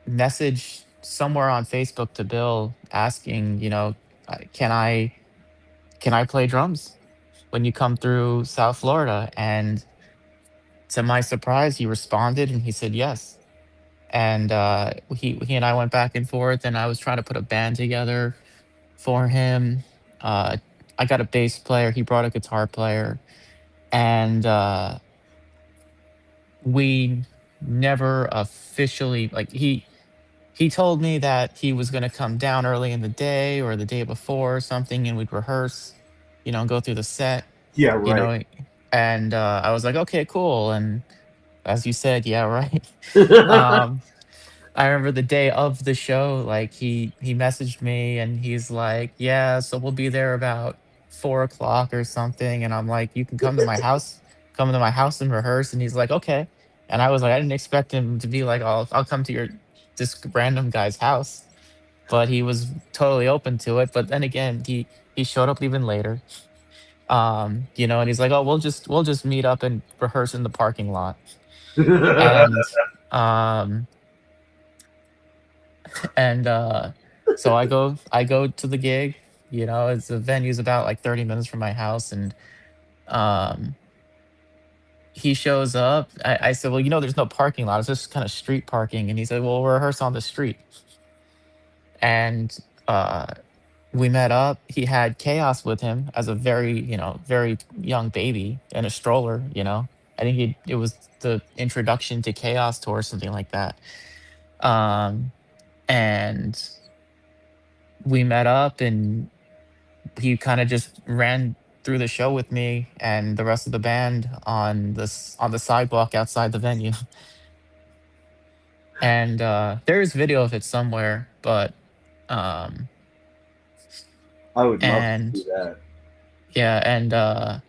message somewhere on Facebook to Bill asking, can I play drums when you come through South Florida? And to my surprise, he responded and he said yes. And he and I went back and forth, and I was trying to put a band together for him. Uh, I got a bass player. He brought a guitar player, and we never officially like he told me that he was going to come down early in the day or the day before or something, and we'd rehearse, and go through the set, Yeah. you Right. know. And I was like, okay, cool. And as you said, yeah, right. um, I remember the day of the show, like he messaged me and he's like, "Yeah, so we'll be there about 4 o'clock or something." And I'm like, "You can come to my house and rehearse." And he's like, "Okay." And I was like, I didn't expect him to be like, I'll come to your this random guy's house, but he was totally open to it. But then again, he showed up even later, and he's like, "Oh, we'll just meet up and rehearse in the parking lot." And um and so I go to the gig. It's the venue's about like 30 minutes from my house. And um he shows up. I said, well, there's no parking lot, it's just kind of street parking. And he said, well, we'll rehearse on the street. And uh we met up. He had Chaos with him as a very young baby in a stroller. I think it was the introduction to Chaos tour or something like that. Um and we met up, and he kind of just ran through the show with me and the rest of the band on the sidewalk outside the venue. And there is video of it somewhere, but um I would love to and see that. yeah. And uh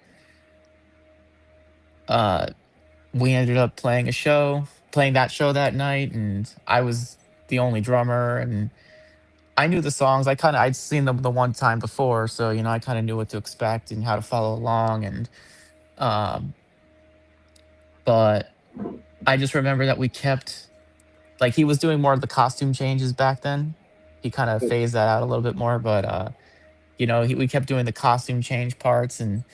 we ended up playing that show that night, and I was the only drummer. And I knew the songs. I'd seen them the one time before, so I kind of knew what to expect and how to follow along. And um, but I just remember that we kept like he was doing more of the costume changes back then. He kind of phased that out a little bit more, but we kept doing the costume change parts, and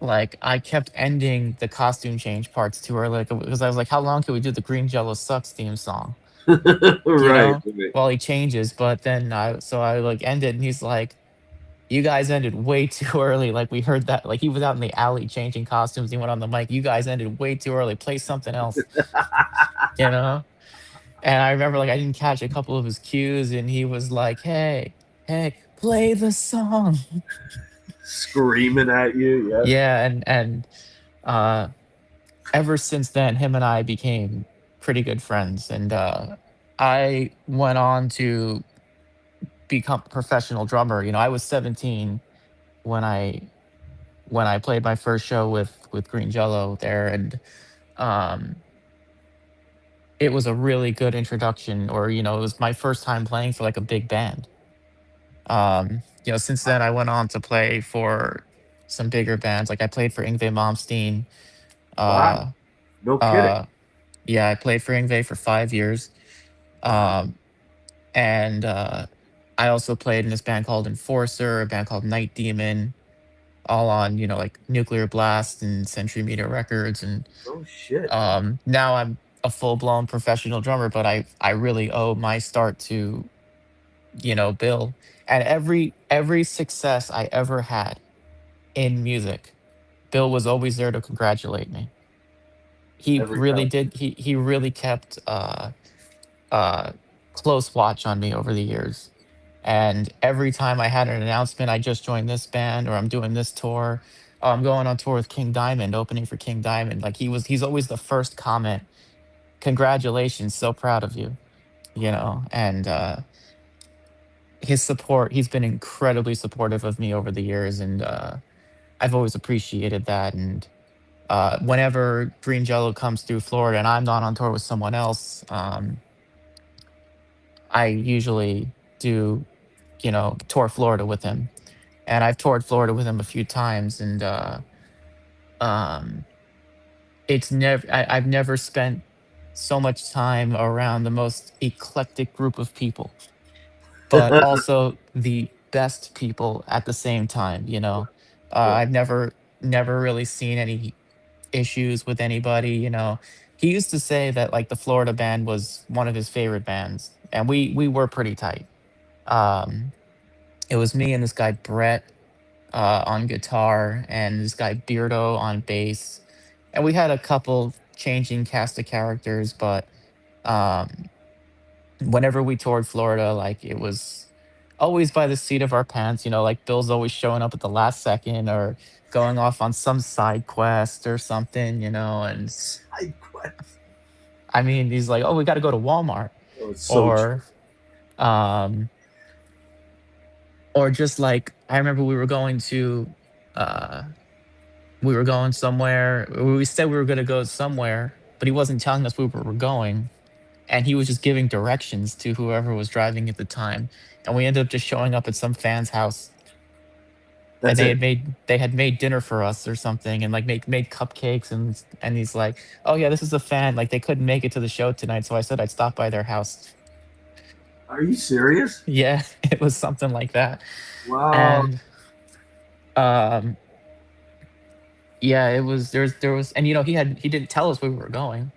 like I kept ending the costume change parts too early because I was like, how long can we do the Green Jello Sucks theme song? Right. While he changes. But then I like ended, and he's like, you guys ended way too early. Like we heard that, like he was out in the alley changing costumes. He went on the mic. You guys ended way too early. Play something else, you know. And I remember like I didn't catch a couple of his cues, and he was like, hey, play the song. Screaming at you. Yeah. Yeah, and uh, ever since then, him and I became pretty good friends, and I went on to become a professional drummer. I was 17 when I played my first show with Green Jello there, and um, it was a really good introduction. Or it was my first time playing for like a big band. Since then I went on to play for some bigger bands. Like I played for Ingve Malmsteen. Wow. Uh, No kidding. uh, yeah, I played for Ingve for 5 years. Um, and I also played in this band called Enforcer, a band called Night Demon, all on like Nuclear Blast and Century Media Records. And Oh shit. now I'm a full blown professional drummer, but I really owe my start to Bill. And every success I ever had in music, Bill was always there to congratulate me. He Every really time. did. He really kept uh, close watch on me over the years. And every time I had an announcement, I just joined this band, or I'm doing this tour, oh, I'm going on tour with King Diamond, opening for King Diamond. Like he's always the first comment. Congratulations, so proud of you. And his support, he's been incredibly supportive of me over the years, and I've always appreciated that. And whenever Green Jello comes through Florida and I'm not on tour with someone else, I usually do, tour Florida with him. And I've toured Florida with him a few times, and um, I've never spent so much time around the most eclectic group of people, but also the best people at the same time. Yeah. I've never really seen any issues with anybody. He used to say that like the Florida band was one of his favorite bands, and we were pretty tight. Um, it was me and this guy Brett on guitar, and this guy Beardo on bass, and we had a couple changing cast of characters, but um, whenever we toured Florida, like it was always by the seat of our pants. Like Bill's always showing up at the last second or going off on some side quest or something. And Side quest. I mean, he's like, "Oh, we got to go to Walmart," Oh, it's so true. um, or just like I remember uh, we were going somewhere. We said we were going to go somewhere, but he wasn't telling us where we were going, and he was just giving directions to whoever was driving at the time. And we ended up just showing up at some fan's house, and That's it. they had made dinner for us or something, and like made cupcakes, and he's like, "Oh yeah, this is a fan. Like they couldn't make it to the show tonight, so I said I'd stop by their house." Are you serious? Yeah, it was something like that. Wow. And um yeah, it was there was, and he didn't tell us where we were going.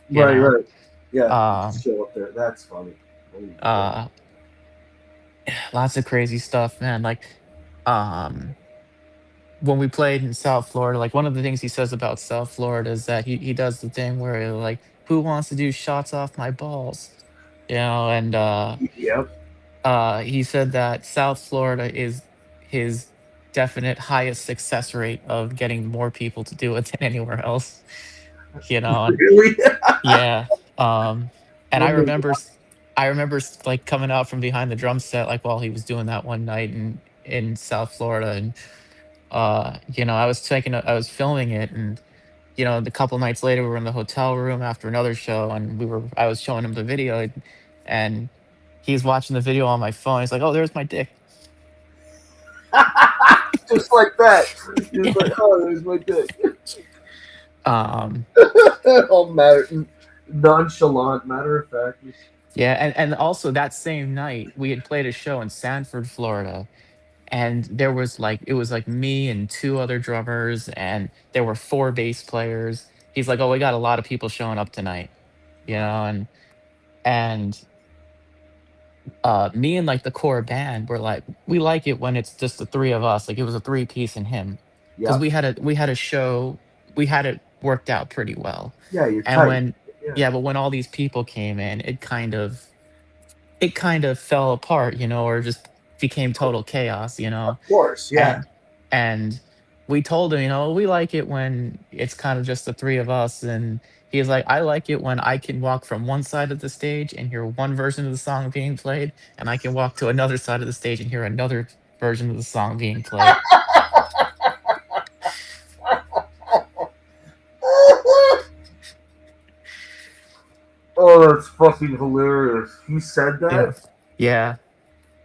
you Right, know right. Yeah. um Show up there. That's funny. Holy crap. uh Lots of crazy stuff, man. Like um when we played in South Florida, like one of the things he says about South Florida is that he does the thing where like, who wants to do shots off my balls? And Yep. he said that South Florida is his definite highest success rate of getting more people to do it than anywhere else. And Really? yeah. And Wonder why. I remember like coming out from behind the drum set like while he was doing that one night in South Florida. And I was filming it, and the couple nights later we were in the hotel room after another show, and I was showing him the video, and he's watching the video on my phone. He's like, "Oh, there's my dick." Just like that. He's Yeah. like, oh, there's my dick. Um, All nonchalant, matter of fact. yeah, and also that same night we had played a show in Sanford, Florida, and there was like it was like me and two other drummers, and there were four bass players. He's like, "Oh, we got a lot of people showing up tonight," and me and like the core band were like, we like it when it's just the three of us. Like it was a three piece and him, because Yeah. we had a show, we had it worked out pretty well. Yeah, you're And tight. yeah, but when all these people came in, it kind of fell apart, or just became total chaos, Of course, yeah. and we told him, we like it when it's kind of just the three of us. And he's like, I like it when I can walk from one side of the stage and hear one version of the song being played, and I can walk to another side of the stage and hear another version of the song being played. Oh, that's fucking hilarious. He said that? Yeah. Yeah.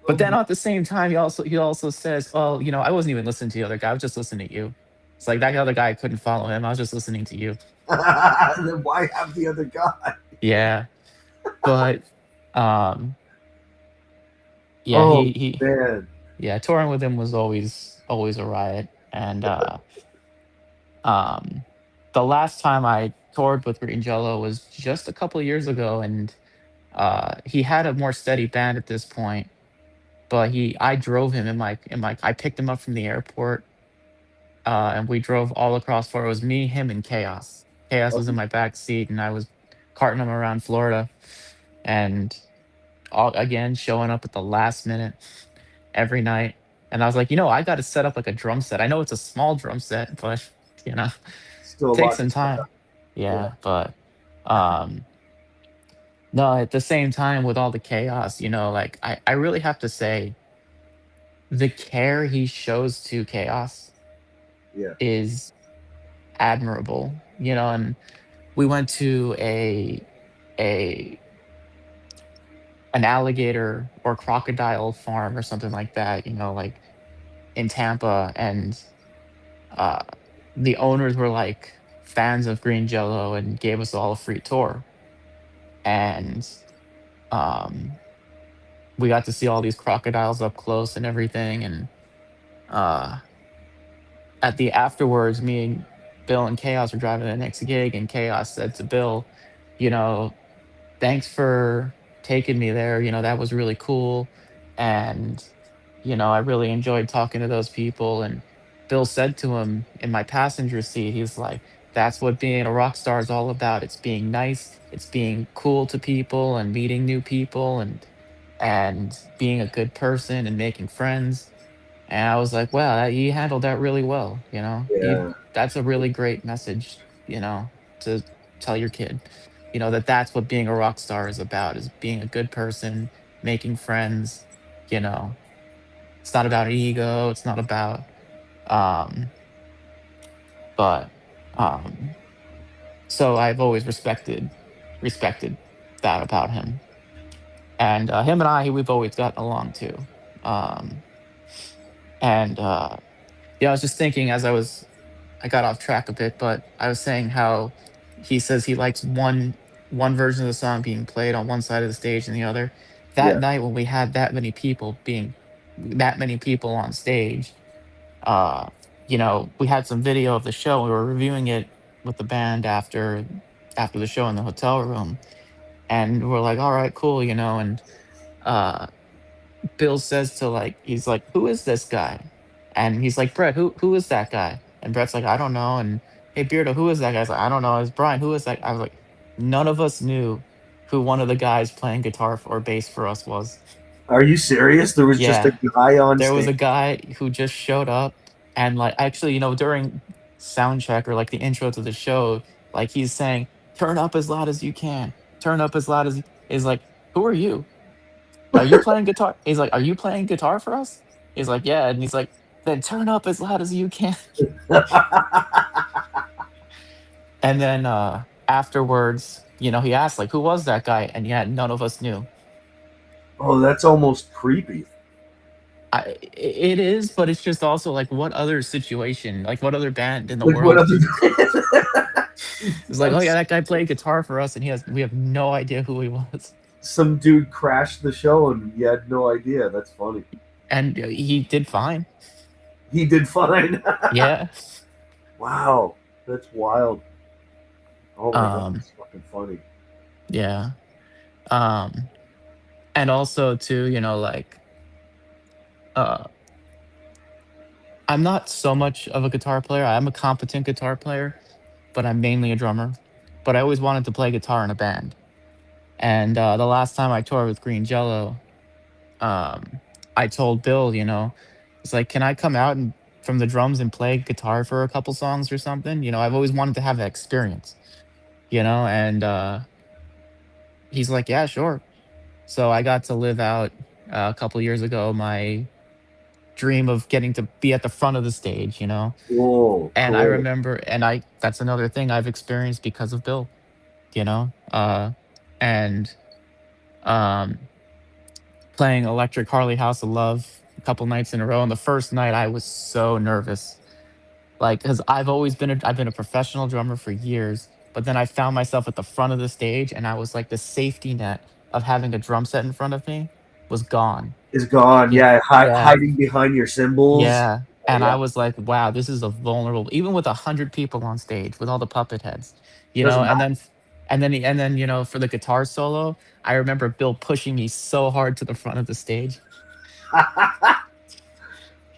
But then at the same time, he also says, "Well, I wasn't even listening to the other guy. I was just listening to you." It's like that other guy couldn't follow him. I was just listening to you. Then why have the other guy? Yeah. But yeah, Oh, he man. yeah, touring with him was always a riot. And the last time I toured with Green Jello was just a couple of years ago, and he had a more steady band at this point. But I drove him I picked him up from the airport, and we drove all across Florida. It was me, him, and Chaos. Chaos was in my back seat, and I was carting him around Florida, and again showing up at the last minute every night. And I was like, I got to set up like a drum set. I know it's a small drum set, but Still a take lot. some time. Yeah, but no, at the same time with all the chaos, like I really have to say the care he shows to chaos Yeah. is admirable. And we went to a an alligator or crocodile farm or something like that, like in Tampa, and uh the owners were like fans of Green Jello and gave us all a free tour. And um we got to see all these crocodiles up close and everything. And uh at the afterwards, me and Bill and Chaos were driving to the next gig, and Chaos said to Bill, you know, thanks for taking me there. That was really cool. And, I really enjoyed talking to those people. And Bill said to him in my passenger seat, he's like, that's what being a rock star is all about. It's being nice, it's being cool to people and meeting new people, and being a good person and making friends. And I was like, wow, you handled that really well. Yeah. That's a really great message, to tell your kid, that's what being a rock star is about, is being a good person, making friends. It's not about ego. It's not about, um, but, so I've always respected that about him. And him and we've always gotten along too. Um, and, yeah, I was just thinking as I got off track a bit, but I was saying how he says he likes one version of the song being played on one side of the stage and the other. That Yeah. night when we had that many people on stage, uh, we had some video of the show. We were reviewing it with the band after the show in the hotel room, and we're like, all right, cool, and uh Bill says he's like, who is this guy? And he's like, Brett, who is that guy? And Brett's like, I don't know. And hey, Beardo, who is that guy? He's like, I don't know. It's Brian. Who is that? I was like, none of us knew who one of the guys playing guitar or bass for us was. Are you serious? There was just a Yeah, guy on there stage. was a guy who just showed up, and like actually, during sound check or like the intro to the show, like he's saying, turn up as loud as you can. Turn up as loud as is like, who are you? Are you playing guitar? He's like, are you playing guitar for us? He's like, yeah. And he's like, then turn up as loud as you can. And then afterwards, he asked like, who was that guy? And yeah, none of us knew. Oh, that's almost creepy. It is, but it's just also like what other situation, like what other band in the Like what world? other? It's like, oh yeah, that guy played guitar for us, and we have no idea who he was, Some dude crashed the show and you had no idea. That's funny. and he did fine. He did fine. Yeah. Wow, that's wild. Oh my god, Um. that's fucking funny. Yeah. Um. And also too, like, uh, I'm not so much of a guitar player. I'm a competent guitar player, but I'm mainly a drummer. But I always wanted to play guitar in a band. And the last time I toured with Green Jello, I told Bill, it's like, can I come out and from the drums and play guitar for a couple songs or something? I've always wanted to have that experience, and he's like, yeah, sure. So I got to live out a couple years ago my dream of getting to be at the front of the stage, Oh, And I cool. remember, and that's another thing I've experienced because of Bill, and um, playing Electric Harley House of Love a couple nights in a row. And the first night I was so nervous, like, because I've been a professional drummer for years, but then I found myself at the front of the stage, and I was like, the safety net of having a drum set in front of me was gone. Is gone. Yeah, Yeah, yeah, hiding behind your cymbals. yeah. And I Yeah, was like, wow, this is a vulnerable, even with 100 people on stage with all the puppet heads, doesn't and then for the guitar solo, I remember Bill pushing me so hard to the front of the stage,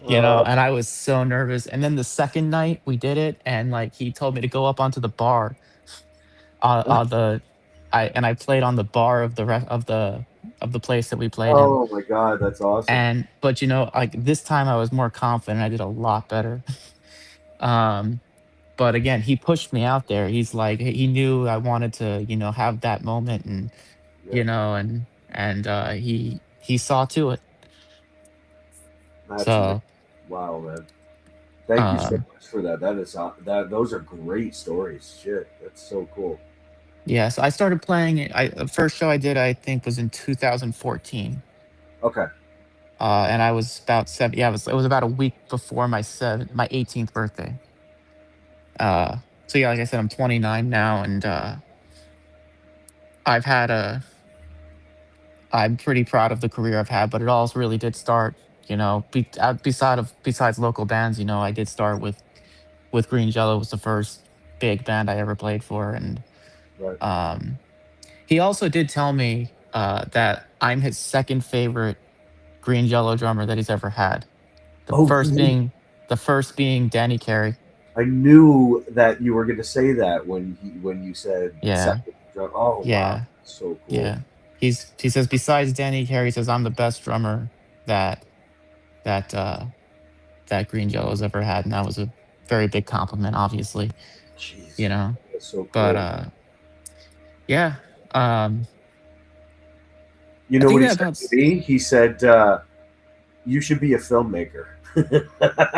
matter. and I was so nervous. And then the second night we did it, and like he told me to go up onto the bar, on the, I played on the bar of the place that we played in. Oh my god, that's awesome. And but like this time I was more confident. I did a lot better. Um, but again, he pushed me out there. He's like, he knew I wanted to, have that moment, and Yeah, he saw to it. that's amazing. So Wow, man. Thank you so um, much for that. That is that. Those are great stories. Shit, that's so cool. yeah, so I started playing it. The first show I did, I think, was in 2014. Okay. And I was about seven. Yeah, it was about a week before my 18th birthday. So yeah, like I said, I'm 29 now, and I've had a. I'm pretty proud of the career I've had, but it all really did start, besides local bands. I did start with Green Jello. Was the first big band I ever played for, and Right. um, he also did tell me that I'm his second favorite Green Jello drummer that he's ever had. The Oh, first being the first being Danny Carey. I knew that you were going to say that when you said Yeah, second drum. Oh wow, yeah, so cool. yeah. He says, besides Danny Carey, he says, I'm the best drummer that that Green Jello's ever had, and that was a very big compliment, obviously. Jeez, You know, that's so but cool. yeah. Um, You I know think what he that said about to me? He said, "You should be a filmmaker."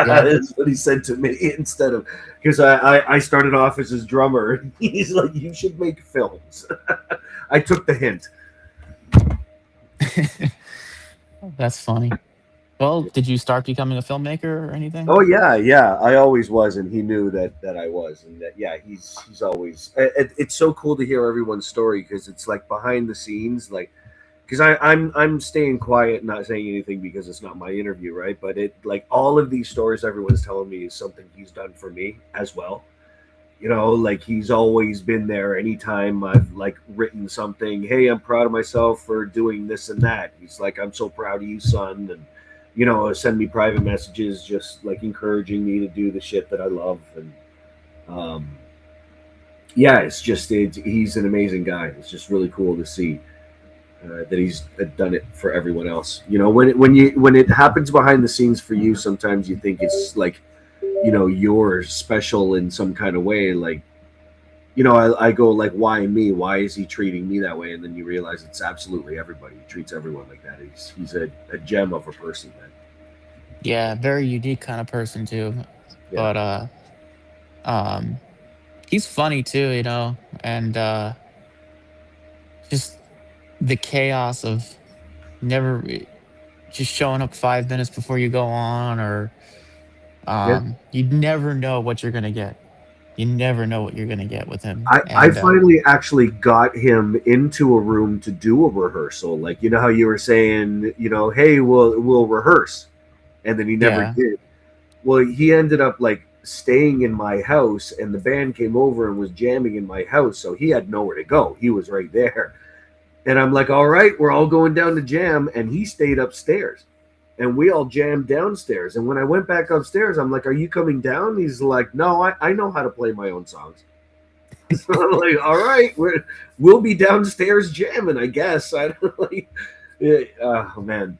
yeah. That's what he said to me instead of because I started off as his drummer. And he's like, "You should make films." I took the hint. That's funny. Well, did you start becoming a filmmaker or anything? Oh yeah, yeah. I always was, and he knew that I was, and that yeah, he's always. It's so cool to hear everyone's story because it's like behind the scenes, like because I'm staying quiet, not saying anything because it's not my interview, right? But it like all of these stories everyone's telling me is something he's done for me as well. Like he's always been there anytime I've like written something. Hey, I'm proud of myself for doing this and that. He's like, I'm so proud of you, son, and send me private messages just like encouraging me to do the shit that I love. And um, yeah, he's an amazing guy. It's just really cool to see that he's done it for everyone else. When it happens behind the scenes for you, sometimes you think it's like you're special in some kind of way. Like I go like, why me? Why is he treating me that way? And then you realize it's absolutely everybody. He treats everyone like that. He's a gem of a person, man. Yeah, very unique kind of person too. Yeah. But um, he's funny too, and just the chaos of never just showing up 5 minutes before you go on, or Yeah. you never know what you're gonna get. You never know what you're gonna get with him. I And finally actually got him into a room to do a rehearsal. Like, you know how you were saying, hey, we'll rehearse, and then he never yeah, did. Well, he ended up like staying in my house, and the band came over and was jamming in my house, so he had nowhere to go. He was right there, and I'm like, all right, we're all going down to jam, and he stayed upstairs. And we all jammed downstairs. And when I went back upstairs, I'm like, "Are you coming down?" He's like, "No, I know how to play my own songs." So I'm like, all right, we'll be downstairs jamming, I guess. I don't like, oh man,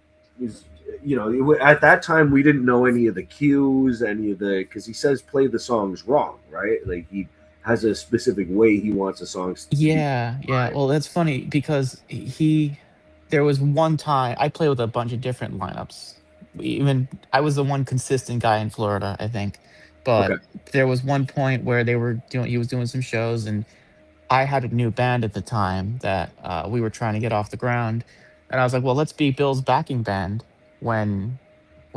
at that time we didn't know any of the cues, because he says play the songs wrong, right? Like he has a specific way he wants the songs to be. yeah. Well, that's funny because there was one time I played with a bunch of different lineups. Even I was the one consistent guy in Florida, I think. Okay. But there was one point where he was doing some shows, and I had a new band at the time that we were trying to get off the ground, and I was like, "Well, let's be Bill's backing band when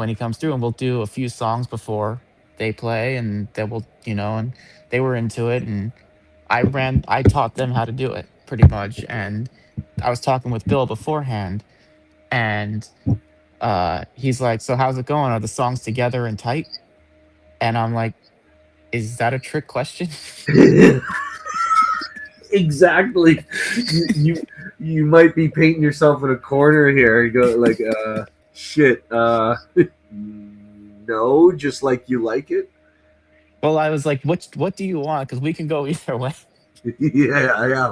he comes through, and we'll do a few songs before they play, and then we'll, And they were into it, and I taught them how to do it pretty much, and I was talking with Bill beforehand, and he's like, "So how's it going? Are the songs together and tight?" And I'm like, "Is that a trick question?" Exactly. You might be painting yourself in a corner here. You go like, shit. No, just like you like it. Well, I was like, "What do you want? Because we can go either way." Yeah.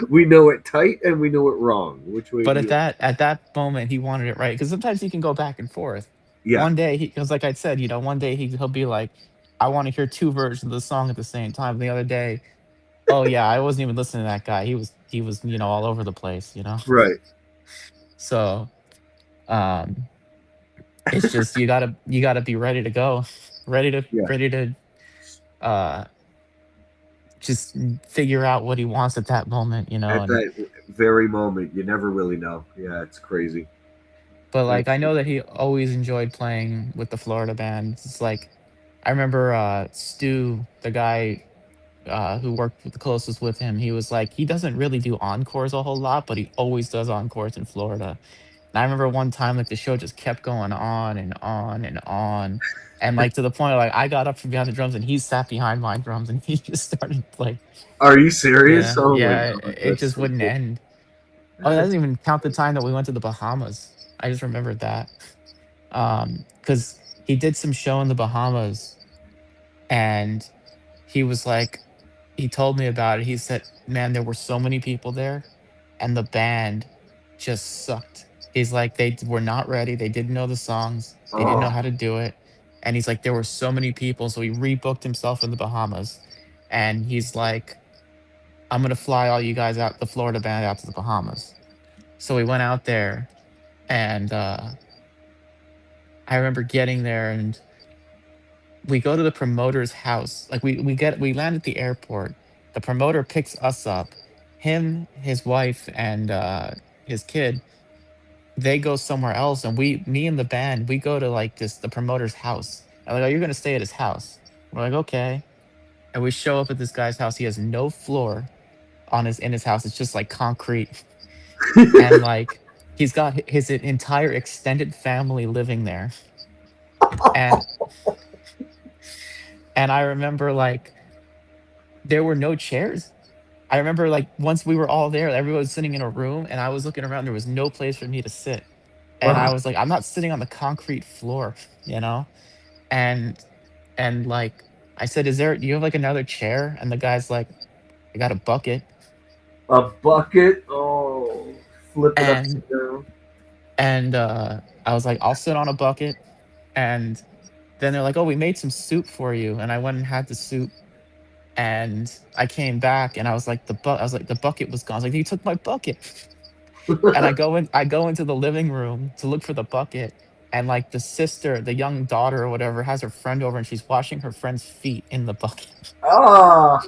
We know it tight and we know it wrong. Which way But do at you? that moment, he wanted it right because sometimes he can go back and forth. Yeah. One day, because like I said, one day he'll be like, "I want to hear two versions of the song at the same time." And the other day, "Oh yeah, I wasn't even listening to that guy. He was all over the place." Right. So um, it's just you gotta be ready to go, ready to Yeah. ready to uh just figure out what he wants at that moment. At And that very moment, you never really know. Yeah, it's crazy. but like That's I know that he always enjoyed playing with the Florida band. It's like I remember Stu, the guy who worked the closest with him, he was like, he doesn't really do encores a whole lot, but he always does encores in Florida. And I remember one time, like the show just kept going on and on and on, and like to the point like I got up from behind the drums and he sat behind my drums and he just started like, Are you serious? yeah, Oh my yeah, god, it that's just so wouldn't cool. end. Oh, that doesn't even count the time that we went to the Bahamas. I just remembered that because he did some show in the Bahamas, and he was like, he told me about it. He said, "Man, there were so many people there, and the band just sucked." He's like, they were not ready. They didn't know the songs. They didn't know Oh, how to do it. And he's like, there were so many people. So he rebooked himself in the Bahamas. And he's like, "I'm going to fly all you guys out, the Florida band out to the Bahamas." So we went out there, and I remember getting there, and we go to the promoter's house. Like we land at the airport. The promoter picks us up. Him, his wife, and his kid, they go somewhere else, and me and the band, we go to like the promoter's house. And like, "Oh, you're gonna stay at his house." We're like, "Okay." And we show up at this guy's house. He has no floor in his house. It's just like concrete. And like he's got his entire extended family living there. And I remember like there were no chairs. I remember like once we were all there, everyone was sitting in a room, and I was looking around. There was no place for me to sit, and I wow. was like, "I'm not sitting on the concrete floor," you know. And like I said, Do you have like another chair?" And the guy's like, "I got a bucket." A bucket. Oh, flip it And upside down. I was like, "I'll sit on a bucket." And then they're like, "Oh, we made some soup for you," and I went and had the soup. And I came back, and I was like, "The bucket was gone." I was like, "You took my bucket." And I go into the living room to look for the bucket, and like the sister, the young daughter or whatever, has her friend over, and she's washing her friend's feet in the bucket. Ah,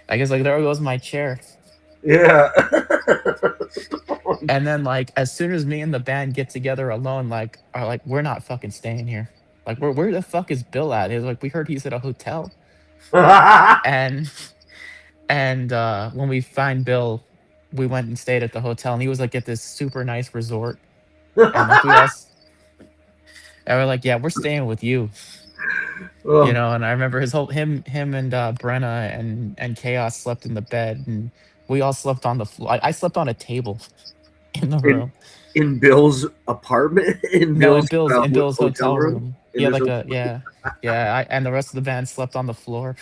I guess like there goes my chair. yeah. And then like as soon as me and the band get together alone, like are like, we're not fucking staying here. Like where the fuck is Bill at? He's like, we heard he's at a hotel. And when we find Bill, we went and stayed at the hotel, and he was like at this super nice resort. And like and we're like, yeah, we're staying with you. Oh, And I remember him and Brenna and Chaos slept in the bed, and we all slept on the floor. I slept on a table in the room. in Bill's apartment, in No, in Bill's Bill's hotel hotel room. room. In He had his like hotel- and the rest of the band slept on the floor.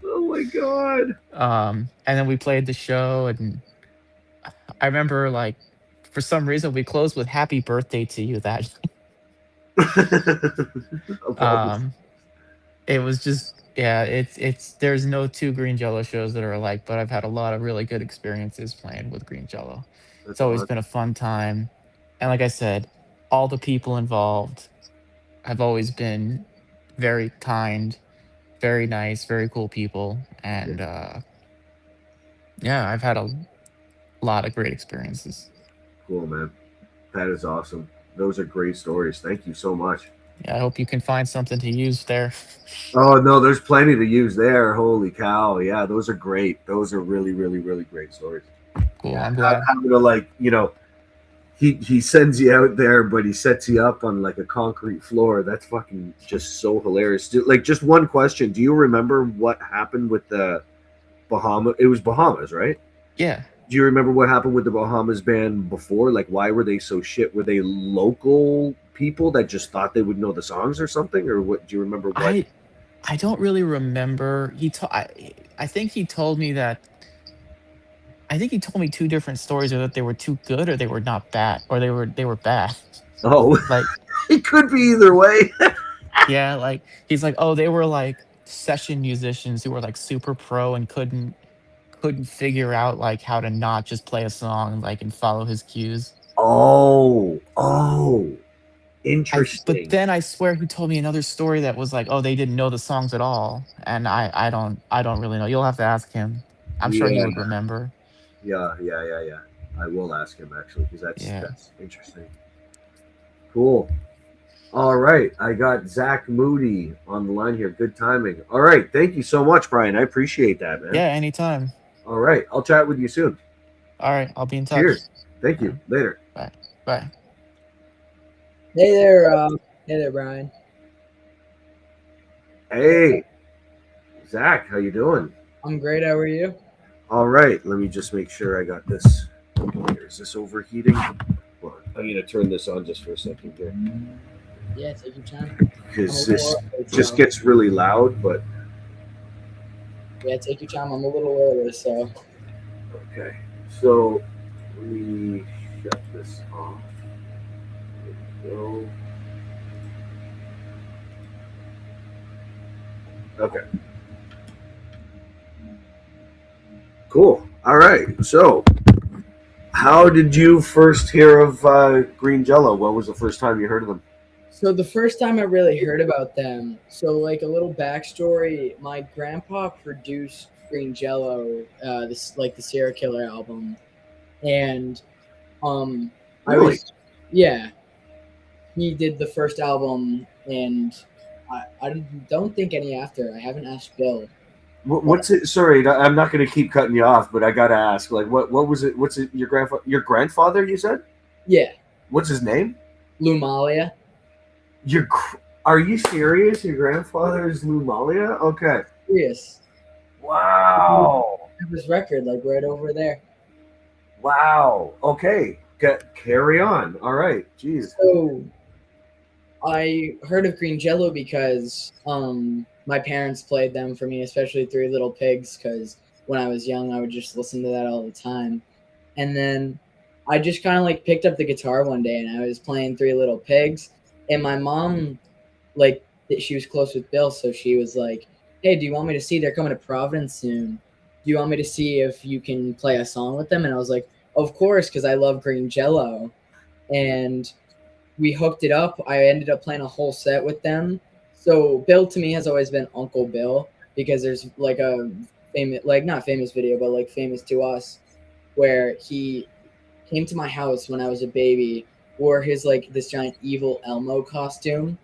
Oh my god! And then we played the show, and I remember like for some reason we closed with "Happy Birthday to You." That Of all the- it was just it's there's no two Green Jello shows that are alike, but I've had a lot of really good experiences playing with Green Jello. That's It's always awesome. been a fun time, and like I said, all the people involved have always been very kind, very nice, very cool people, and yeah, I've had a lot of great experiences. Cool, man. That is awesome. Those are great stories. Thank you so much. Yeah, I hope you can find something to use there. Oh no, there's plenty to use there. Holy cow! Yeah, those are great. Those are really, really, really great stories. Cool, I'm glad. Having to like, he sends you out there, but he sets you up on like a concrete floor. That's fucking just so hilarious. Like, just one question: do you remember what happened with the Bahamas? It was Bahamas, right? Yeah. Do you remember what happened with the Bahamas band before? Like, why were they so shit? Were they local people that just thought they would know the songs or something, or what? Do you remember what? I don't really remember. I think he told me that. I think he told me two different stories, or that they were too good, or they were not bad, or they were bad. Oh, Like, it could be either way. yeah, like he's like, oh, they were like session musicians who were like super pro and couldn't figure out like how to not just play a song like and follow his cues. Oh, But interesting. then I swear he told me another story that was like, oh, they didn't know the songs at all, and I don't really know. You'll have to ask him. I'm sure he Yeah. would remember. Yeah. I will ask him actually, because that's Yeah. that's interesting. Cool. All right, I got Zach Moody on the line here. Good timing. All right, thank you so much, Brian. I appreciate that, man. Yeah, anytime. All right, I'll chat with you soon. All right, I'll be in touch. Cheers. Thank you. Later. Bye. Hey there, Brian. Hey, Zach, how you doing? I'm great. How are you? All right, let me just make sure I got this. Is this overheating? Well, I'm gonna turn this on just for a second here, Yeah, take your time. because this just gets really loud. But Yeah, take your time. I'm a little early, so. okay, so let me shut this off. There we go. Okay. Cool. All right. So, how did you first hear of Green Jello? What was the first time you heard of them? So the first time I really heard about them, so like a little backstory, my grandpa produced Green Jello, this like the Serial Killer album, and Really? yeah, he did the first album, and I don't think any after. I haven't asked Bill. What's it? Sorry, I'm not going to keep cutting you off, but I got to ask. Like, what was it? What's it? Your grandfather? You said? Yeah, What's his name? Lumalia. Are you serious? Your grandfather is Lou Malia? Okay. Yes. Wow. His record, like right over there. Wow. Okay. Carry on. All right. Jeez. So I heard of Green Jello because my parents played them for me, especially Three Little Pigs, because when I was young, I would just listen to that all the time. And then I just kind of like picked up the guitar one day and I was playing Three Little Pigs. And my mom, like, she was close with Bill, so she was like, hey, do you want me to see? They're coming to Providence soon. Do you want me to see if you can play a song with them? And I was like, of course, because I love Green Jello. And we hooked it up. I ended up playing a whole set with them. So Bill to me has always been Uncle Bill, because there's like a famous, like not famous video, but like famous to us, where he came to my house when I was a baby, wore his like this giant evil Elmo costume,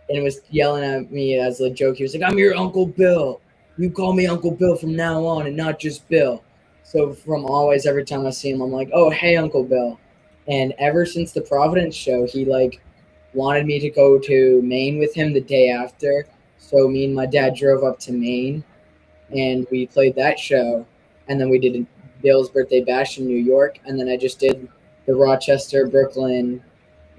and was yelling at me as a joke. He was like, "I'm your Uncle Bill. You call me Uncle Bill from now on, and not just Bill." So from always, every time I see him, I'm like, "Oh, hey, Uncle Bill." And ever since the Providence show, he like wanted me to go to Maine with him the day after. So me and my dad drove up to Maine, and we played that show, and then we did Bill's birthday bash in New York, and then I just did the Rochester, Brooklyn,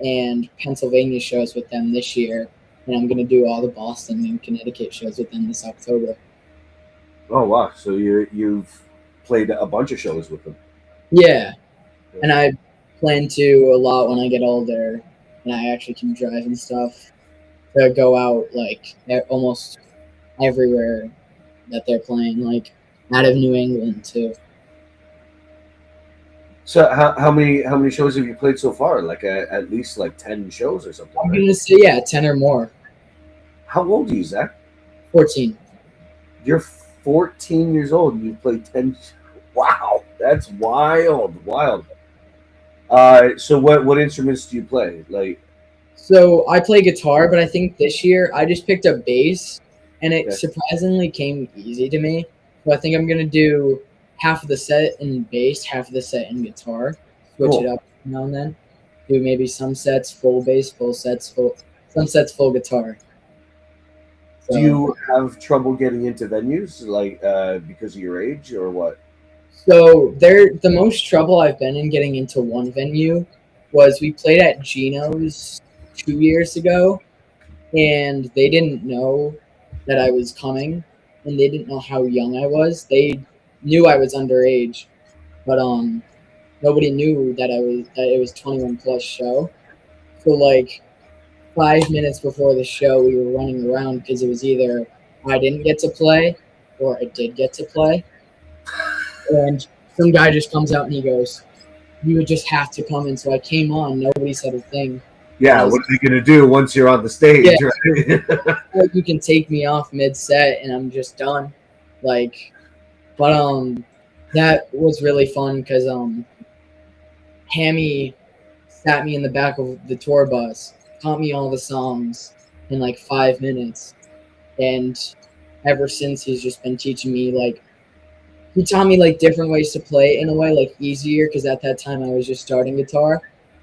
and Pennsylvania shows with them this year, and I'm gonna do all the Boston and Connecticut shows with them this October. Oh wow! So you've played a bunch of shows with them. Yeah, and I plan to a lot when I get older, and I actually can drive and stuff, to go out like almost everywhere that they're playing, like out of New England too. So how many shows have you played so far? Like at least like 10 shows or something. I'm Right? gonna say 10 or more. How old are you, Zach? 14. You're 14 years old and you played 10. Wow, that's wild. So what instruments do you play? Like, So I play guitar, but I think this year I just picked up bass, and it Okay. surprisingly came easy to me. So I think I'm gonna do half of the set in bass, half of the set in guitar. Switch Cool. it up now and then. Do maybe some sets full bass, some sets full guitar. do you have trouble getting into venues, like because of your age or what? So the most trouble I've been in getting into one venue was we played at Gino's 2 years ago, and they didn't know that I was coming, and they didn't know how young I was. They knew I was underage, but nobody knew that it was 21 plus show. So like 5 minutes before the show, we were running around because it was either I didn't get to play or I did get to play. And some guy just comes out and he goes, "You would just have to come in." So I came on. Nobody said a thing. Yeah, what are they gonna do once you're on the stage? Yeah. Right? Like you can take me off mid set and I'm just done. Like, but that was really fun because Hammy sat me in the back of the tour bus, taught me all the songs in like 5 minutes, and ever since he's just been teaching me like. He taught me like different ways to play in a way, like easier, because at that time I was just starting guitar.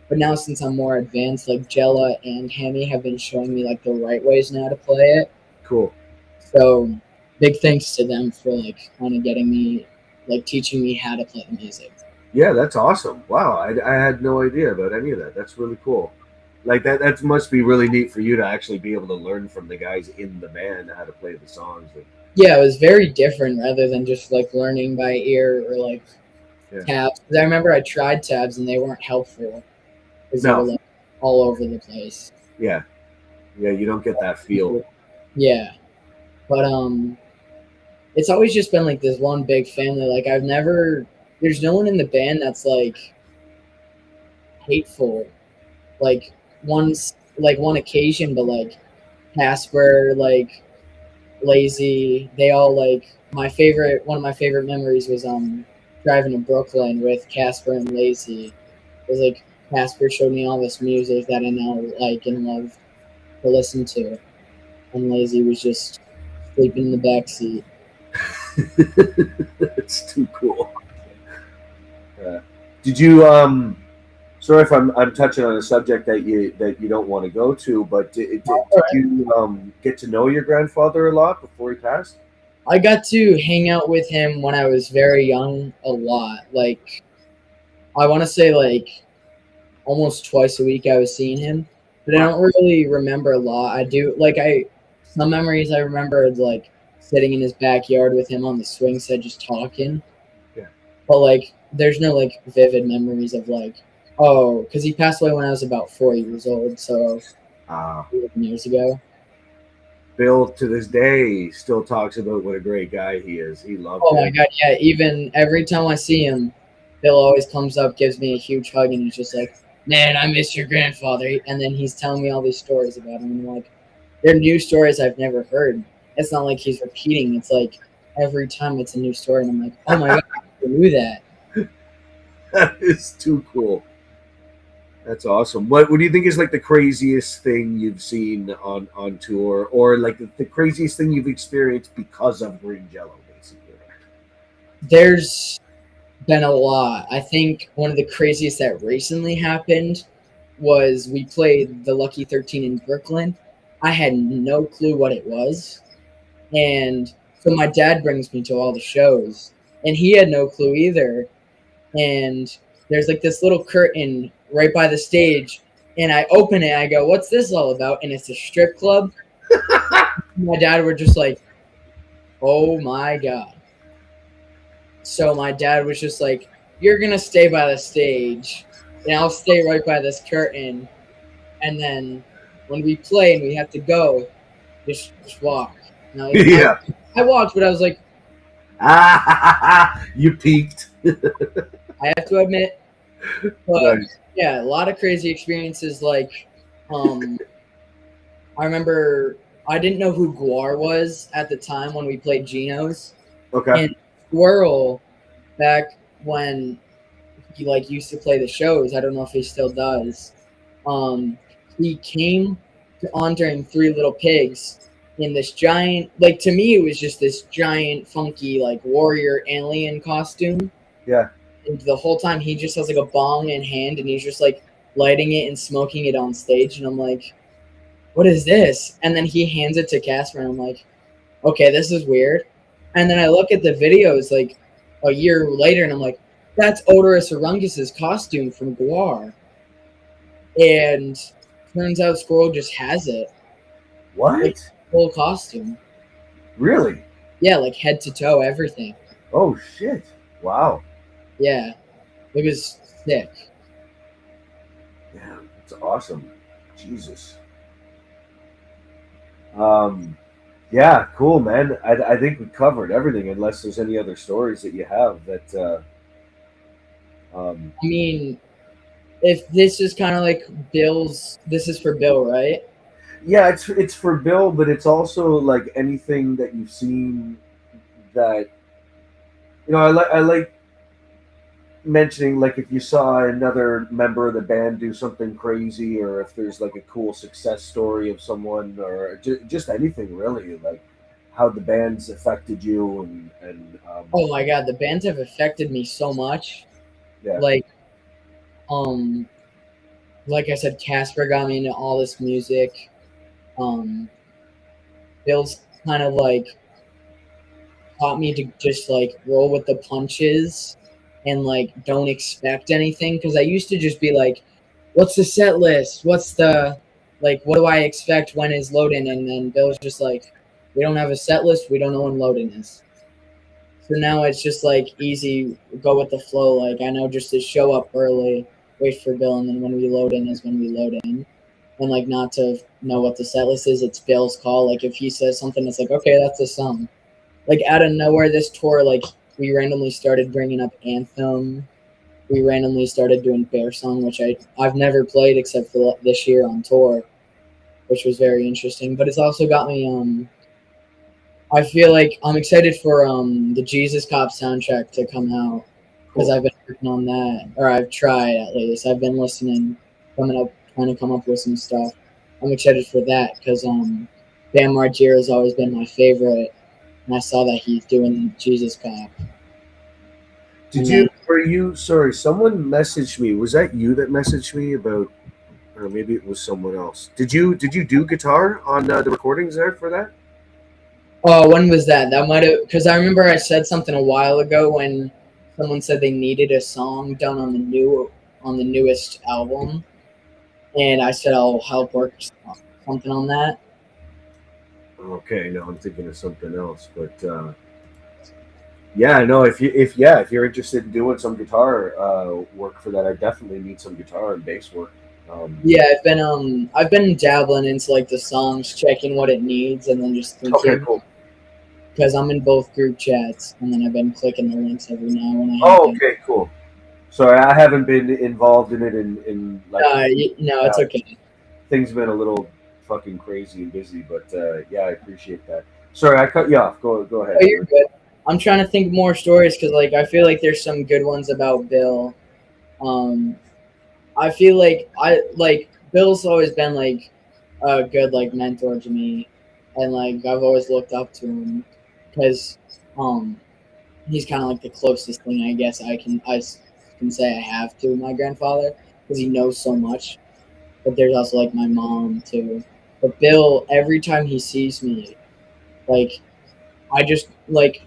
But now since I'm more advanced, like Jello and Hammy have been showing me like the right ways now to play it. Cool. So big thanks to them for like kind of getting me, like teaching me how to play the music. Yeah, that's awesome. Wow, I had no idea about any of that. That's really cool. Like that must be really neat for you to actually be able to learn from the guys in the band how to play the songs. Yeah, it was very different rather than just like learning by ear or like tabs. 'Cause I remember I tried tabs and they weren't helpful because they were like all over the place. Yeah, you don't get that feel. Yeah, but it's always just been like this one big family. Like there's no one in the band that's like hateful. Like one occasion, but like Kasper, like Lazy, they all like one of my favorite memories was driving to Brooklyn with Kasper and Lazy. It was like Kasper showed me all this music that I now like and love to listen to, and Lazy was just sleeping in the back seat. It's too cool. Did you sorry if I'm touching on a subject that you don't want to go to, but did you get to know your grandfather a lot before he passed? I got to hang out with him when I was very young a lot. Like I want to say like almost twice a week I was seeing him, but I don't really remember a lot. I do some memories I remember like sitting in his backyard with him on the swing set just talking. Yeah. But like there's no like vivid memories of like because he passed away when I was about 4 years old, so 11 years ago. Bill to this day still talks about what a great guy he is. He loves Oh my god, yeah. Even every time I see him, Bill always comes up, gives me a huge hug, and he's just like, "Man, I miss your grandfather." And then he's telling me all these stories about him, and like, they're new stories I've never heard. It's not like he's repeating. It's like every time it's a new story, and I'm like, "Oh my god, I never knew that." That is too cool. That's awesome. What do you think is like the craziest thing you've seen on tour, or like the craziest thing you've experienced because of Green Jello, basically? There's been a lot. I think one of the craziest that recently happened was we played the Lucky 13 in Brooklyn. I had no clue what it was. And so my dad brings me to all the shows, and he had no clue either. And there's like this little curtain right by the stage, and I open it. I go, "What's this all about?" And it's a strip club. My dad were just like, "Oh my god!" So my dad was just like, "You're gonna stay by the stage, and I'll stay right by this curtain. And then when we play and we have to go, just walk." And Yeah. I walked, but I was like, You peaked. I have to admit, but Nice. yeah, a lot of crazy experiences. Like, I remember I didn't know who Guar was at the time when we played Geno's, Okay. and Squirrel back when he like used to play the shows. I don't know if he still does. He came on during Three Little Pigs in this giant, like to me, it was just this giant, funky, like warrior alien costume. Yeah. And the whole time he just has like a bong in hand and he's just like lighting it and smoking it on stage. And I'm like, what is this? And then he hands it to Casper and I'm like, okay, this is weird. And then I look at the videos like a year later and I'm like, that's Odorous Orungus's costume from Guar. And turns out Squirrel just has it. What? Like, full costume. Really? Yeah, like head to toe, everything. Oh shit! Wow. Yeah. It was sick. Yeah, it's awesome. Jesus. Yeah, cool, man. I think we covered everything, unless there's any other stories that you have that. I mean, if this is kind of like Bill's, this is for Bill, right? Yeah, it's for Bill, but it's also like anything that you've seen that I like mentioning, like if you saw another member of the band do something crazy, or if there's like a cool success story of someone, or just anything really, like how the band's affected you and Oh my god, the bands have affected me so much. yeah. Like I said, Casper got me into all this music. Bill's kind of like taught me to just like roll with the punches and like don't expect anything, because I used to just be like, what's the set list, what's the like, what do I expect, when is loading? And then Bill's just like, we don't have a set list, we don't know when loading is. So now it's just like easy, go with the flow. Like I know just to show up early, wait for Bill, and then when we load in is when we load in. And like not to know what the set list is, it's Bill's call. Like if he says something, it's like, okay, that's a song. Like out of nowhere this tour, like we randomly started bringing up Anthem. We randomly started doing Bear Song, which I've never played except for this year on tour, which was very interesting. But it's also got me I feel like I'm excited for the Jesus Cop soundtrack to come out, because I've been working on that, or I've tried at least. I've been listening, trying to come up with some stuff. I'm excited for that because Bam Margera has always been my favorite, and I saw that he's doing Jesus Cop. Sorry, someone messaged me. Was that you that messaged me about, or maybe it was someone else? Did you do guitar on the recordings there for that? Oh, when was that? That might have, because I remember I said something a while ago when someone said they needed a song done on the newest album, and I said I'll help work something on that. Okay, no, I'm thinking of something else, but yeah, no. If you're interested in doing some guitar work for that, I definitely need some guitar and bass work. Yeah, I've been dabbling into like the songs, checking what it needs, and then just thinking. Okay, cool. Because I'm in both group chats, and then I've been clicking the links every now and then. Oh, okay, cool. Sorry, I haven't been involved in it in like. No, it's okay. Things have been a little fucking crazy and busy, but yeah, I appreciate that. Sorry, I cut you off. Go ahead. Oh, you're good. I'm trying to think more stories because like I feel like there's some good ones about Bill. I feel like Bill's always been like a good like mentor to me, and like I've always looked up to him because he's kind of like the closest thing I guess I can say I have to my grandfather because he knows so much. But there's also like my mom too. But Bill, every time he sees me, like I just like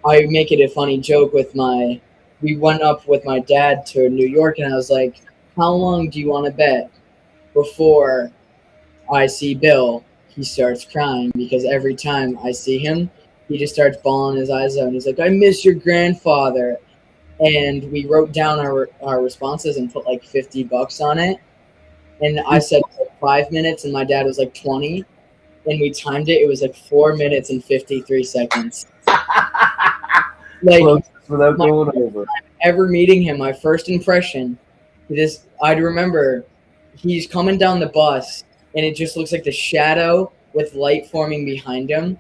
I make it a funny joke with my. We went up with my dad to New York, and I was like, "How long do you want to bet before I see Bill?" He starts crying because every time I see him, he just starts bawling his eyes out, and he's like, "I miss your grandfather." And we wrote down our responses and put like $50 on it. And I said like 5 minutes, and my dad was like 20, and we timed it. It was like 4 minutes and 53 seconds. Like without going over. Ever meeting him, my first impression, I'd remember he's coming down the bus, and it just looks like the shadow with light forming behind him,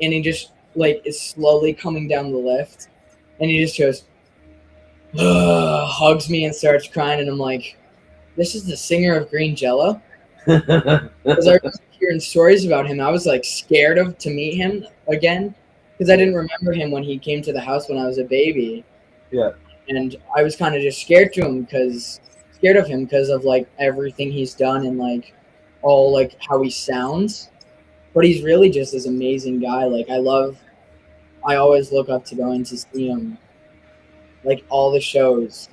and he just like is slowly coming down the lift, and he just goes, hugs me and starts crying, and I'm like, this is the singer of Green Jello. Because I was hearing stories about him. I was like scared to meet him again because I didn't remember him when he came to the house when I was a baby. Yeah. And I was kind of just scared of him because of like everything he's done and like all like how he sounds. But he's really just this amazing guy. Like I always look up to going to see him. Like all the shows,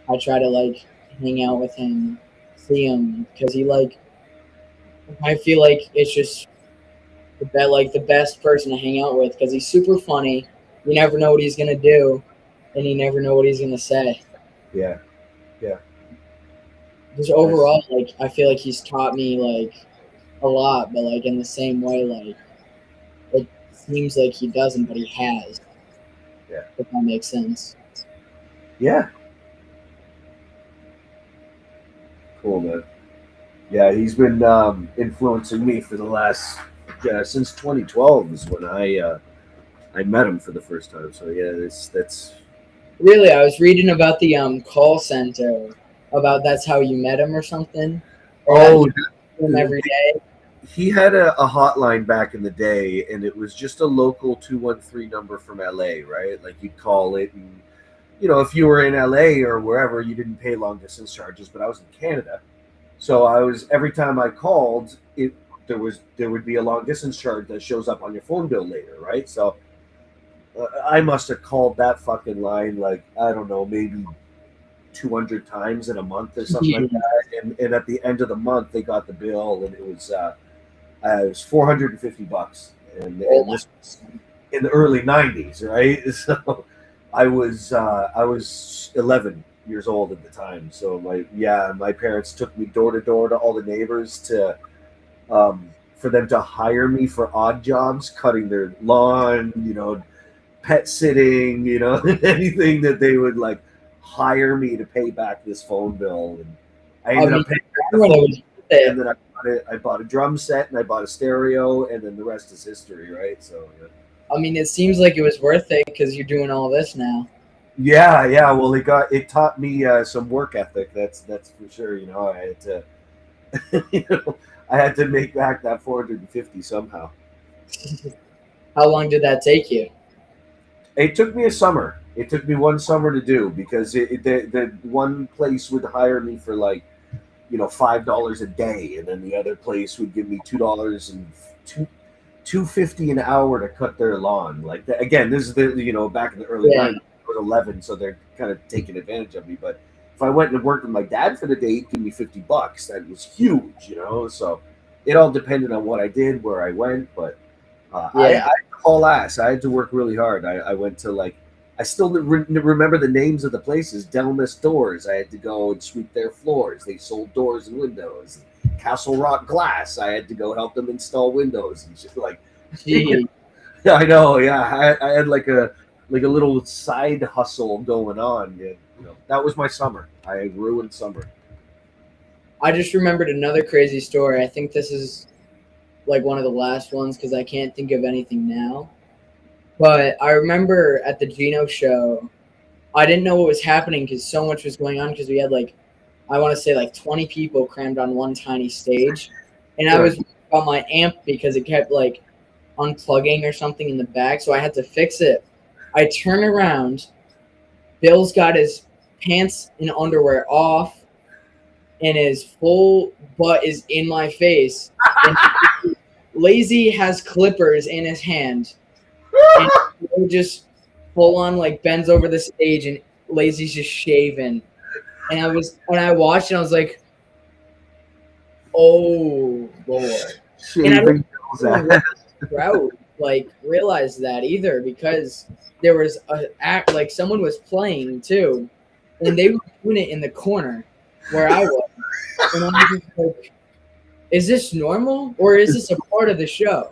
I try to like hang out with him, see him, because he like. I feel like it's just the best person to hang out with because he's super funny. You never know what he's gonna do, and you never know what he's gonna say. Yeah. Just overall, like I feel like he's taught me like a lot, but like in the same way, like it seems like he doesn't, but he has. Yeah. If that makes sense. Yeah. Cool, man. Yeah, he's been influencing me for the last since 2012 is when I met him for the first time. So yeah, that's Really, I was reading about the call center about that's how you met him or something. Or that you see him every day. He had a hotline back in the day, and it was just a local 213 number from LA, right? Like you'd call it, and if you were in LA or wherever, you didn't pay long distance charges. But I was in Canada. So every time I called, there would be a long distance charge that shows up on your phone bill later, right? So I must have called that fucking line like I don't know, maybe 200 times in a month or something like that. And at the end of the month, they got the bill, and it was $450, and this was in the early '90s, right? So I was 11 years old at the time. So my parents took me door to door to all the neighbors to for them to hire me for odd jobs, cutting their lawn, pet sitting, anything that they would like hire me to pay back this phone bill. And I ended up paying back the phone bill, and then I bought a drum set, and I bought a stereo, and then the rest is history, right? So yeah. I mean, it seems like it was worth it because you're doing all this now. Yeah. Well, it taught me some work ethic. That's for sure. I had to, I had to make back that 450 somehow. How long did that take you? It took me a summer. It took me one summer to do because the one place would hire me for like, $5 a day, and then the other place would give me $2 and $2.50 an hour to cut their lawn. Like again, this is back in the early 90s. I was 11, so they're kind of taking advantage of me. But if I went and worked with my dad for the day, he'd give me $50. That was huge, So it all depended on what I did, where I went. But I haul ass. I had to work really hard. I went to I still remember the names of the places. Delmas Doors. I had to go and sweep their floors. They sold doors and windows. Castle Rock Glass. I had to go help them install windows and shit. Like, I know. Yeah, I had like a little side hustle going on. And, that was my summer. I ruined summer. I just remembered another crazy story. I think this is like one of the last ones because I can't think of anything now. But I remember at the Geno show, I didn't know what was happening because so much was going on, because we had like, I want to say like 20 people crammed on one tiny stage. And I was on my amp because it kept like unplugging or something in the back. So I had to fix it. I turn around. Bill's got his pants and underwear off, and his full butt is in my face. And Lazy has clippers in his hand. And he just full on like bends over the stage, and Lazy's just shaving. And I watched and I was like, oh Lord. And I don't know what the crowd like realized that either, because there was a act like someone was playing too, and they were doing it in the corner where I was. And I'm just like, is this normal or is this a part of the show?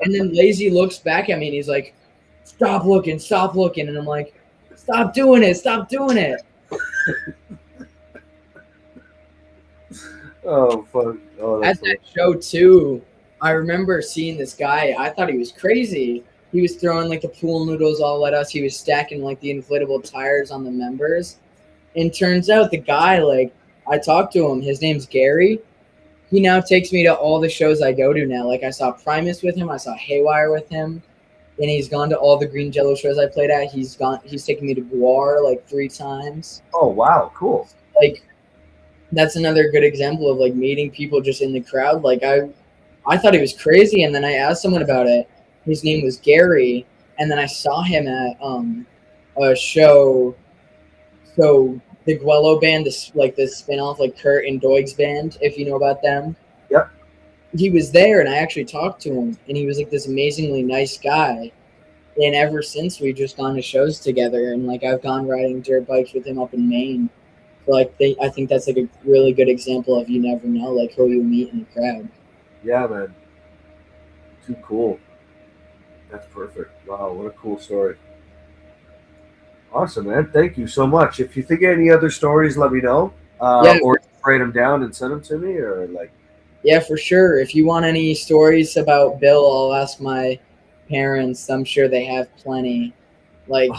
And then Lazy looks back at me and he's like, stop looking. And I'm like, stop doing it. Oh, fuck. Oh, At that show too, I remember seeing this guy. I thought he was crazy. He was throwing like the pool noodles all at us. He was stacking like the inflatable tires on the members. And turns out the guy, like, I talked to him. His name's Gary. He now takes me to all the shows I go to now. Like, I saw Primus with him. I saw Haywire with him. And he's gone to all the Green Jello shows I played at. He's taken me to Guar like 3 times. Oh, wow. Cool. Like, that's another good example of like meeting people just in the crowd. Like, I thought he was crazy, and then I asked someone about it. His name was Gary, and then I saw him at a show. So the Guello band, this spin-off, like Kurt and Doig's band, if you know about them. Yep. He was there, and I actually talked to him, and he was like this amazingly nice guy. And ever since, we've just gone to shows together, and like I've gone riding dirt bikes with him up in Maine. So, like, I think that's like a really good example of you never know like who you meet in the crowd. Yeah, man. Too cool. That's perfect. Wow, what a cool story. Awesome, man. Thank you so much. If you think of any other stories, let me know. Or write them down and send them to me, or like. Yeah, for sure. If you want any stories about Bill, I'll ask my parents. I'm sure they have plenty. Like,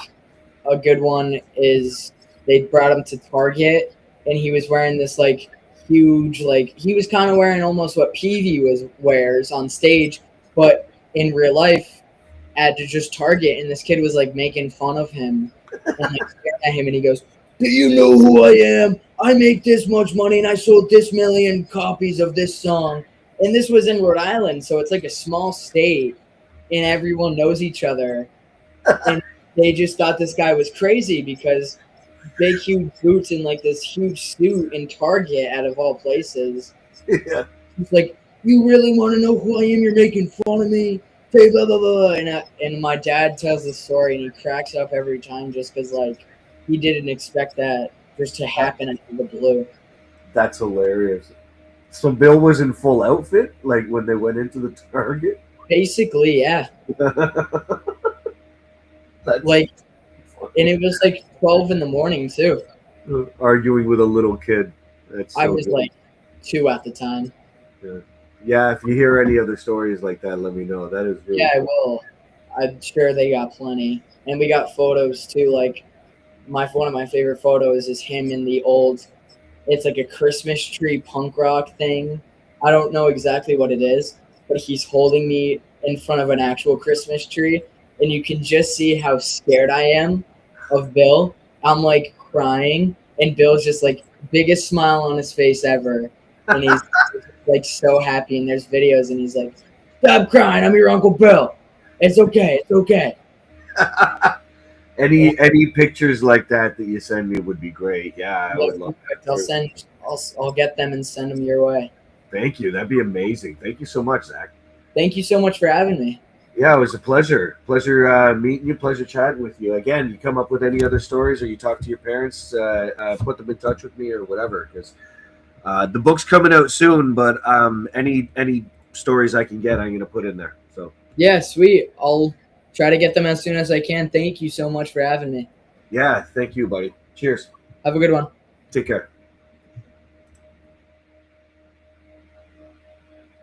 a good one is they brought him to Target, and he was wearing this like huge, like he was kind of wearing almost what Peavy wears on stage, but in real life at just Target. And this kid was like making fun of him and like staring at him, and he goes, "Do you know who I am? I make this much money, and I sold this million copies of this song." And this was in Rhode Island, so it's like a small state, and everyone knows each other. And they just thought this guy was crazy because big, huge boots and like this huge suit in Target, out of all places. Yeah. He's like, "You really want to know who I am? You're making fun of me." Say blah blah blah. And my dad tells the story, and he cracks up every time just because like he didn't expect that just to happen out of the blue. That's hilarious. So Bill was in full outfit, like when they went into the Target. Basically, yeah. Like, and it was like 12 in the morning too. Arguing with a little kid. That's so I was good. like 2 at the time. Yeah, if you hear any other stories like that, let me know. That is really Yeah, I cool. will. I'm sure they got plenty. And we got photos too. Like, one of my favorite photos is him in the old, it's like a Christmas tree punk rock thing. I don't know exactly what it is, but he's holding me in front of an actual Christmas tree, and you can just see how scared I am of Bill. I'm like crying, and Bill's just like biggest smile on his face ever, and he's like so happy. And there's videos, and he's like, "Stop crying, I'm your Uncle Bill. It's okay, it's okay." Any pictures like that you send me would be great. Yeah, I would love that. I'll get them and send them your way. Thank you. That'd be amazing. Thank you so much, Zach. Thank you so much for having me. Yeah, it was a pleasure. Pleasure meeting you. Pleasure chatting with you. Again, you come up with any other stories, or you talk to your parents, put them in touch with me or whatever. Because the book's coming out soon, but any stories I can get, I'm gonna put in there. So yeah, sweet. I'll try to get them as soon as I can. Thank you so much for having me. yeah, thank you, buddy. Cheers. Have a good one. Take care.